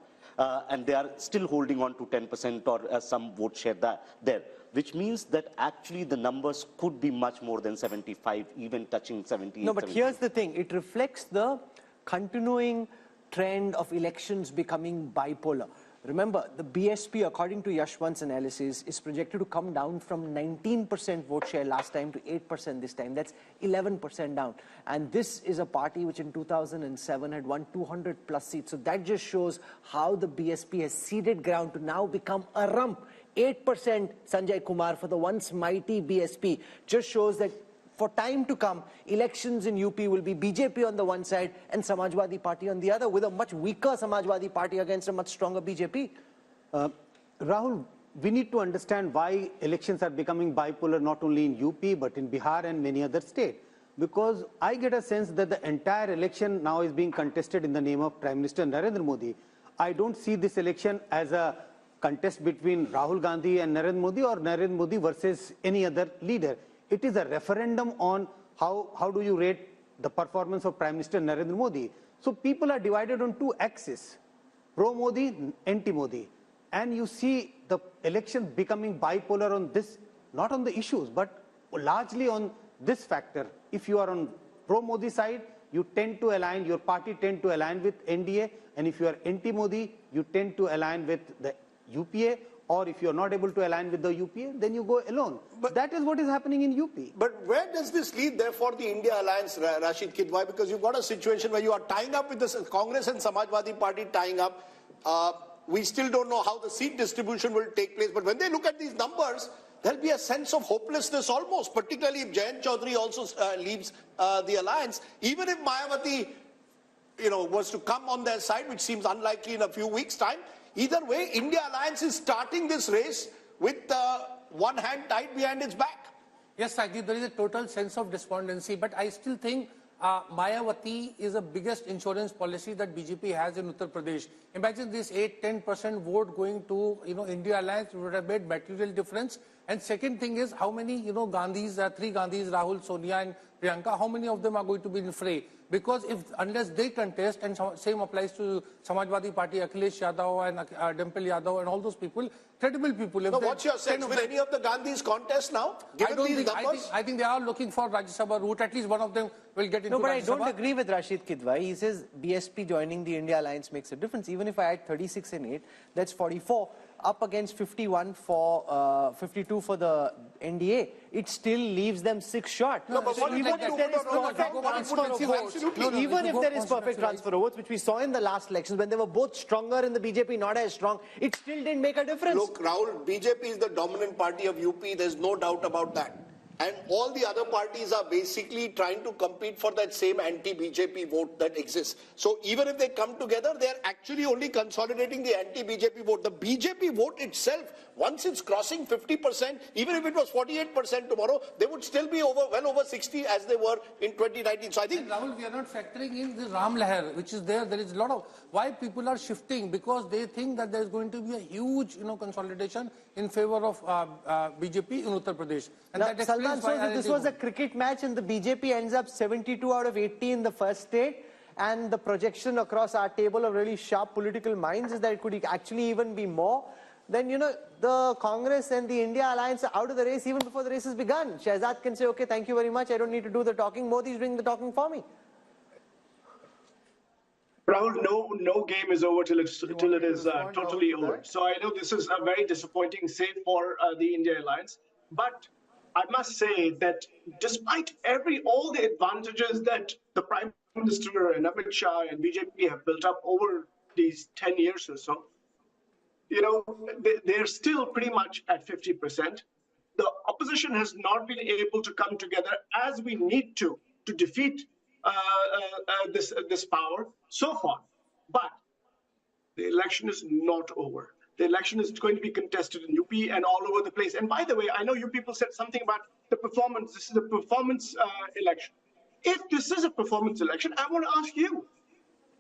and they are still holding on to 10% or some vote share there, which means that actually the numbers could be much more than 75, even touching 70. No, but here's the thing. It reflects the continuing trend of elections becoming bipolar. Remember, the BSP, according to Yashwant's analysis, is projected to come down from 19% vote share last time to 8% this time. That's 11% down. And this is a party which in 2007 had won 200 plus seats. So that just shows how the BSP has ceded ground to now become a rump. 8% Sanjay Kumar for the once mighty BSP just shows that for time to come, elections in UP will be BJP on the one side and Samajwadi Party on the other, with a much weaker Samajwadi Party against a much stronger BJP. Rahul, we need to understand why elections are becoming bipolar not only in UP but in Bihar and many other states. Because I get a sense that the entire election now is being contested in the name of Prime Minister Narendra Modi. I don't see this election as a contest between Rahul Gandhi and Narendra Modi or Narendra Modi versus any other leader. It is a referendum on how do you rate the performance of Prime Minister Narendra Modi. So people are divided on 2 axes, pro-Modi, anti-Modi. And you see the election becoming bipolar on this, not on the issues, but largely on this factor. If you are on pro-Modi side, you tend to align, your party tend to align with NDA. And if you are anti-Modi, you tend to align with the UPA. Or if you're not able to align with the UPA, then you go alone. But that is what is happening in UP. But where does this lead, therefore, the India alliance, Rashid Kidwai? Because you've got a situation where you are tying up with the Congress and Samajwadi Party tying up. We still don't know how the seat distribution will take place. But when they look at these numbers, there'll be a sense of hopelessness almost, particularly if Jayant Chaudhary also leaves the alliance. Even if Mayawati, was to come on their side, which seems unlikely in a few weeks' time, either way, India Alliance is starting this race with one hand tied behind its back. Yes, Rajdeep, there is a total sense of despondency, but I still think Mayawati is the biggest insurance policy that BJP has in Uttar Pradesh. Imagine this 8-10% vote going to India Alliance would have made material difference. And second thing is how many Gandhis, 3 Gandhis, Rahul, Sonia and Priyanka, how many of them are going to be in fray? because unless they contest, and same applies to Samajwadi Party, Akhilesh Yadav and Dimple Yadav and all those people, credible people. So what's your sense? Will any of the Gandhis contest now? Given these numbers? I think they are looking for Rajya Sabha route. At least one of them will get into No, but I Rajya don't Sabha. agree with Rashid Kidwai. He says BSP joining the India alliance makes a difference. Even if I add 36 and 8, that's 44 up against 51 for 52 for the NDA. It still leaves them 6 short. No, but So even if there is perfect transfer of votes, even if there is perfect transfer of votes, which we saw in the last elections when they were both stronger in the BJP, not as strong, it still didn't make a difference. Look, Rahul, BJP is the dominant party of UP. There's no doubt about that. And all the other parties are basically trying to compete for that same anti-BJP vote that exists. So even if they come together, they're actually only consolidating the anti-BJP vote. The BJP vote itself, once it's crossing 50%, even if it was 48% tomorrow, they would still be well over 60 as they were in 2019. So I think... And Rahul, we are not factoring in the Ram Lahar, which is there. There is a lot of... Why people are shifting? Because they think that there is going to be a huge, consolidation in favor of BJP in Uttar Pradesh. And that explains why... So this was a cricket match and the BJP ends up 72 out of 80 in the first state, and the projection across our table of really sharp political minds is that it could actually even be more. Then, the Congress and the India alliance are out of the race even before the race has begun. Shehzad can say, okay, thank you very much, I don't need to do the talking. Modi is doing the talking for me. Rahul, no game is over till it is totally over. So I know this is a very disappointing save for the India alliance, but I must say that despite all the advantages that the Prime Minister and Amit Shah and BJP have built up over these 10 years or so, they're still pretty much at 50%. The opposition has not been able to come together as we need to defeat this power so far. But the election is not over. The election is going to be contested in UP and all over the place. And by the way, I know you people said something about the performance. This is a performance election. If this is a performance election, I want to ask you.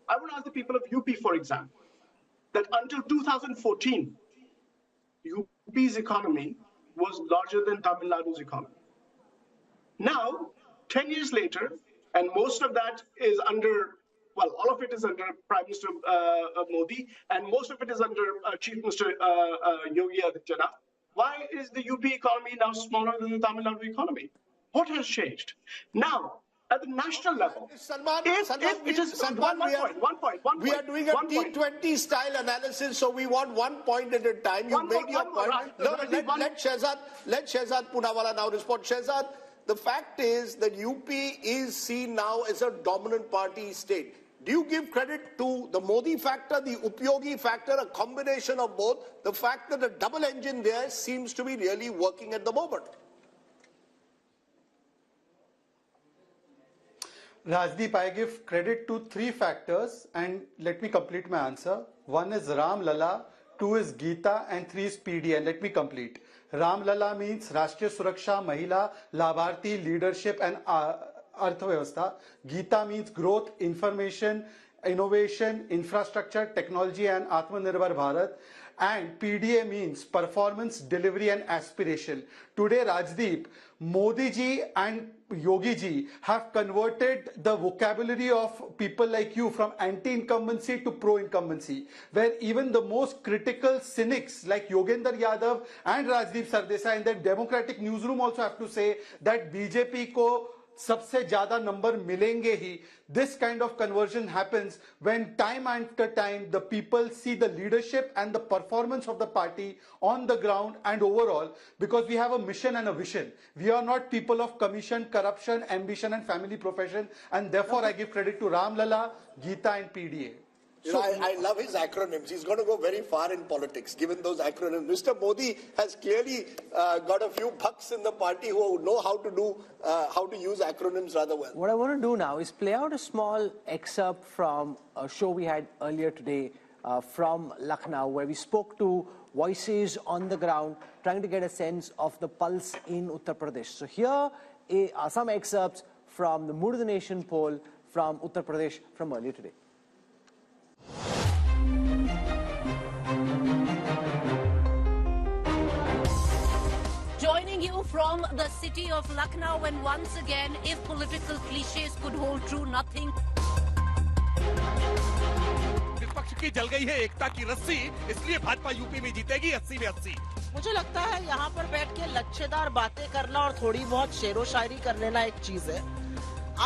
I want to ask the people of UP, for example, that until 2014, UP's economy was larger than Tamil Nadu's economy. Now, 10 years later, and most of that is under, well, all of it is under Prime Minister Modi, and most of it is under Chief Minister Yogi Adityanath. Why is the UP economy now smaller than the Tamil Nadu economy? What has changed? Now, at the national level, we are doing a T20 style analysis, so we want 1 point at a time. You made your point. Let Shehzad Poonawala now respond. Shehzad, the fact is that UP is seen now as a dominant party state. Do you give credit to the Modi factor, the Upyogi factor, a combination of both, the fact that the double engine there seems to be really working at the moment? Rajdeep, I give credit to 3 factors, and let me complete my answer. 1 is Ram Lala, 2 is Geeta, and 3 is PD. And let me complete. Ram Lala means Rashtriya Suraksha, Mahila, Labharti, Leadership, and Arthavavastha. Geeta means growth, information, innovation, infrastructure, technology, and Atmanirbhar Bharat. And PDA means performance, delivery, and aspiration. Today, Rajdeep, Modi ji and Yogi ji have converted the vocabulary of people like you from anti-incumbency to pro-incumbency, where even the most critical cynics like Yogendra Yadav and Rajdeep Sardesai in the Democratic newsroom also have to say that BJP ko सबसे ज्यादा number मिलेंगे ही. This kind of conversion happens when time after time the people see the leadership and the performance of the party on the ground and overall, because we have a mission and a vision. We are not people of commission, corruption, ambition, and family profession, and therefore I give credit to Ram Lala, Geeta, and PDA. I love his acronyms. He's going to go very far in politics, given those acronyms. Mr. Modi has clearly got a few bucks in the party who know how to use acronyms rather well. What I want to do now is play out a small excerpt from a show we had earlier today from Lucknow, where we spoke to voices on the ground, trying to get a sense of the pulse in Uttar Pradesh. So here are some excerpts from the Mood of the Nation poll from Uttar Pradesh from earlier today. Joining joining you from the city of Lucknow, and once again, if political cliches could hold true, nothing. विपक्ष की जल गई है एकता की रस्सी, इसलिए Bhajpa UP में जीतेगी 80 में 80। मुझे लगता है यहाँ पर बैठ के लच्छेदार बातें करना और थोड़ी बहुत शेरो शायरी कर लेना एक चीज है।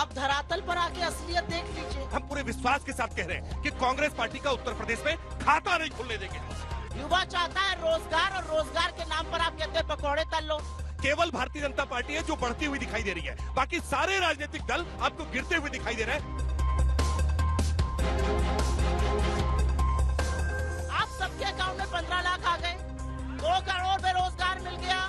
आप धरातल पर आके असलियत देख लीजिए। हम पूरे विश्वास के साथ कह रहे हैं कि कांग्रेस पार्टी का उत्तर प्रदेश में खाता नहीं खुलने देंगे। युवा चाहता है रोजगार, और रोजगार के नाम पर आप कहते हैं पकौड़े तल लो। केवल भारतीय जनता पार्टी है जो बढ़ती हुई दिखाई दे रही है, बाकी सारे राजनीतिक दल आपको गिरते हुए दिखाई दे रहे हैं। आप सबके अकाउंट में 15 लाख आ गए, 2 करोड़ बेरोजगार मिल गया,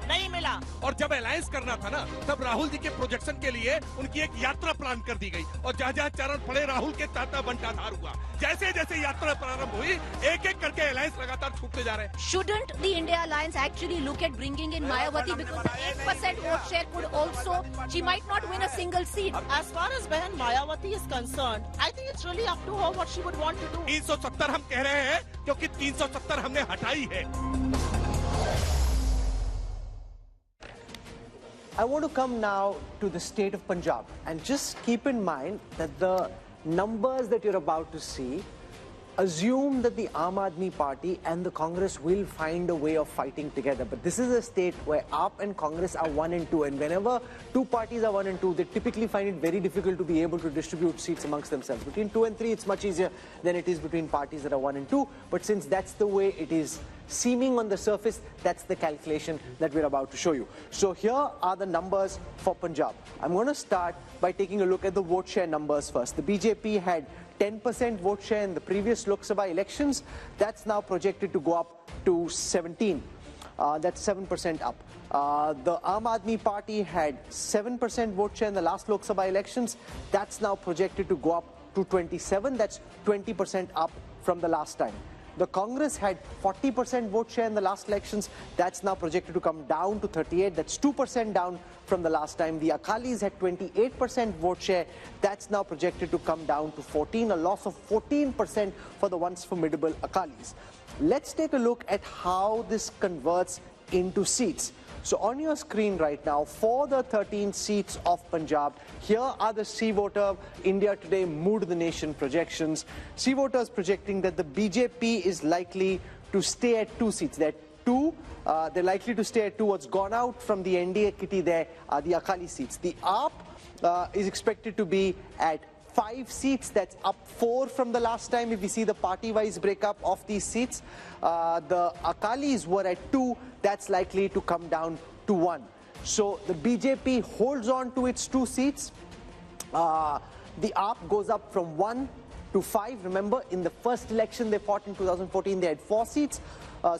नहीं मिला। और जब अलायंस करना था ना, तब राहुल जी के प्रोजेक्शन के लिए उनकी एक यात्रा प्लान कर दी गई, और जहाँ जहाँ चरण पड़े राहुल के ताता बंटाधार हुआ। जैसे जैसे यात्रा प्रारंभ हुई, एक एक करके अलायंस लगातार छूटते जा रहे हैं। Shouldn't the India Alliance actually look at bringing in Mayawati, because the 8% vote share could also, she might not win a single seat. As far as Behan Mayawati is concerned, I think it's really up to her what she would want to do. 370 हम कह रहे हैं क्योंकि 370 हमने हटाई है। I want to come now to the state of Punjab, and just keep in mind that the numbers that you're about to see assume that the Aam Aadmi Party and the Congress will find a way of fighting together. But this is a state where AAP and Congress are 1 and 2, and whenever two parties are 1 and 2, they typically find it very difficult to be able to distribute seats amongst themselves. Between 2 and 3, it's much easier than it is between parties that are 1 and 2. But since that's the way it is seeming on the surface, that's the calculation that we're about to show you. So here are the numbers for Punjab. I'm going to start by taking a look at the vote share numbers first. The BJP had 10% vote share in the previous Lok Sabha elections. That's now projected to go up to 17. That's 7% up. The Aam Aadmi Party had 7% vote share in the last Lok Sabha elections. That's now projected to go up to 27. That's 20% up from the last time. The Congress had 40% vote share in the last elections. That's now projected to come down to 38. That's 2% down from the last time. The Akalis had 28% vote share. That's now projected to come down to 14, a loss of 14% for the once formidable Akalis. Let's take a look at how this converts into seats. So on your screen right now, for the 13 seats of Punjab, here are the C Voter India Today Mood the Nation projections. C Voter is projecting that the BJP is likely to stay at 2 seats. They're likely to stay at 2. What's gone out from the NDA kitty there are the Akali seats. The AAP is expected to be at 5 seats. That's up 4 from the last time if we see the party-wise breakup of these seats. The Akalis were at 2. That's likely to come down to 1. So the BJP holds on to its 2 seats. The AAP goes up from 1 to 5. Remember, in the first election they fought in 2014, they had 4 seats.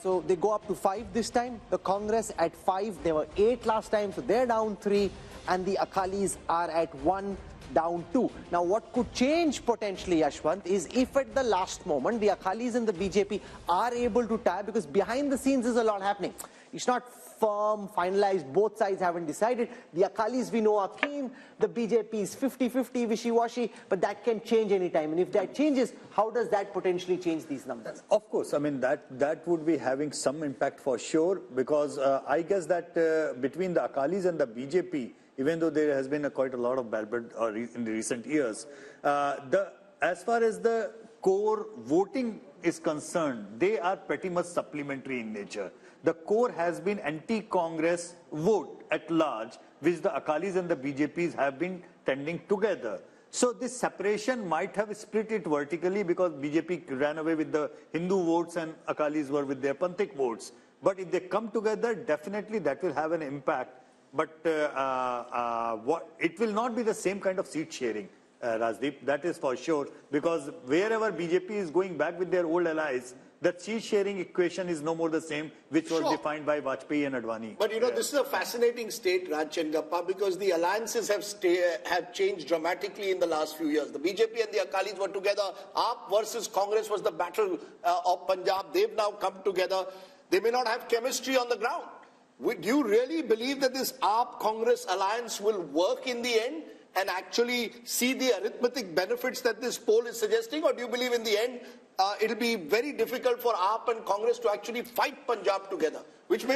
So they go up to 5 this time. The Congress at 5. They were 8 last time, so they're down 3. And the Akalis are at 1, down 2. Now what could change potentially, Yashwant, is if at the last moment the Akalis and the BJP are able to tie, because behind the scenes there's a lot happening. It's not firm, finalized, both sides haven't decided. The Akalis we know are keen, the BJP is 50-50, wishy-washy, but that can change anytime. And if that changes, how does that potentially change these numbers? Of course, I mean that would be having some impact for sure, because I guess that between the Akalis and the BJP, even though there has been quite a lot of bad blood in the recent years, as far as the core voting is concerned, they are pretty much supplementary in nature. The core has been anti-Congress vote at large, which the Akalis and the BJPs have been tending together. So this separation might have split it vertically, because BJP ran away with the Hindu votes and Akalis were with their Panthik votes. But if they come together, definitely that will have an impact. But it will not be the same kind of seat sharing, Rajdeep, that is for sure, because wherever BJP is going back with their old allies, the seat sharing equation is no more the same, which was defined by Vajpayee and Advani. But you know, this is a fascinating state, Raj Chengappa, because the alliances have changed dramatically in the last few years. The BJP and the Akalis were together. AAP versus Congress was the battle of Punjab. They've now come together. They may not have chemistry on the ground. Do you really believe that this AAP-Congress alliance will work in the end and actually see the arithmetic benefits that this poll is suggesting? Or do you believe in the end it'll be very difficult for AAP and Congress to actually fight Punjab together, which may be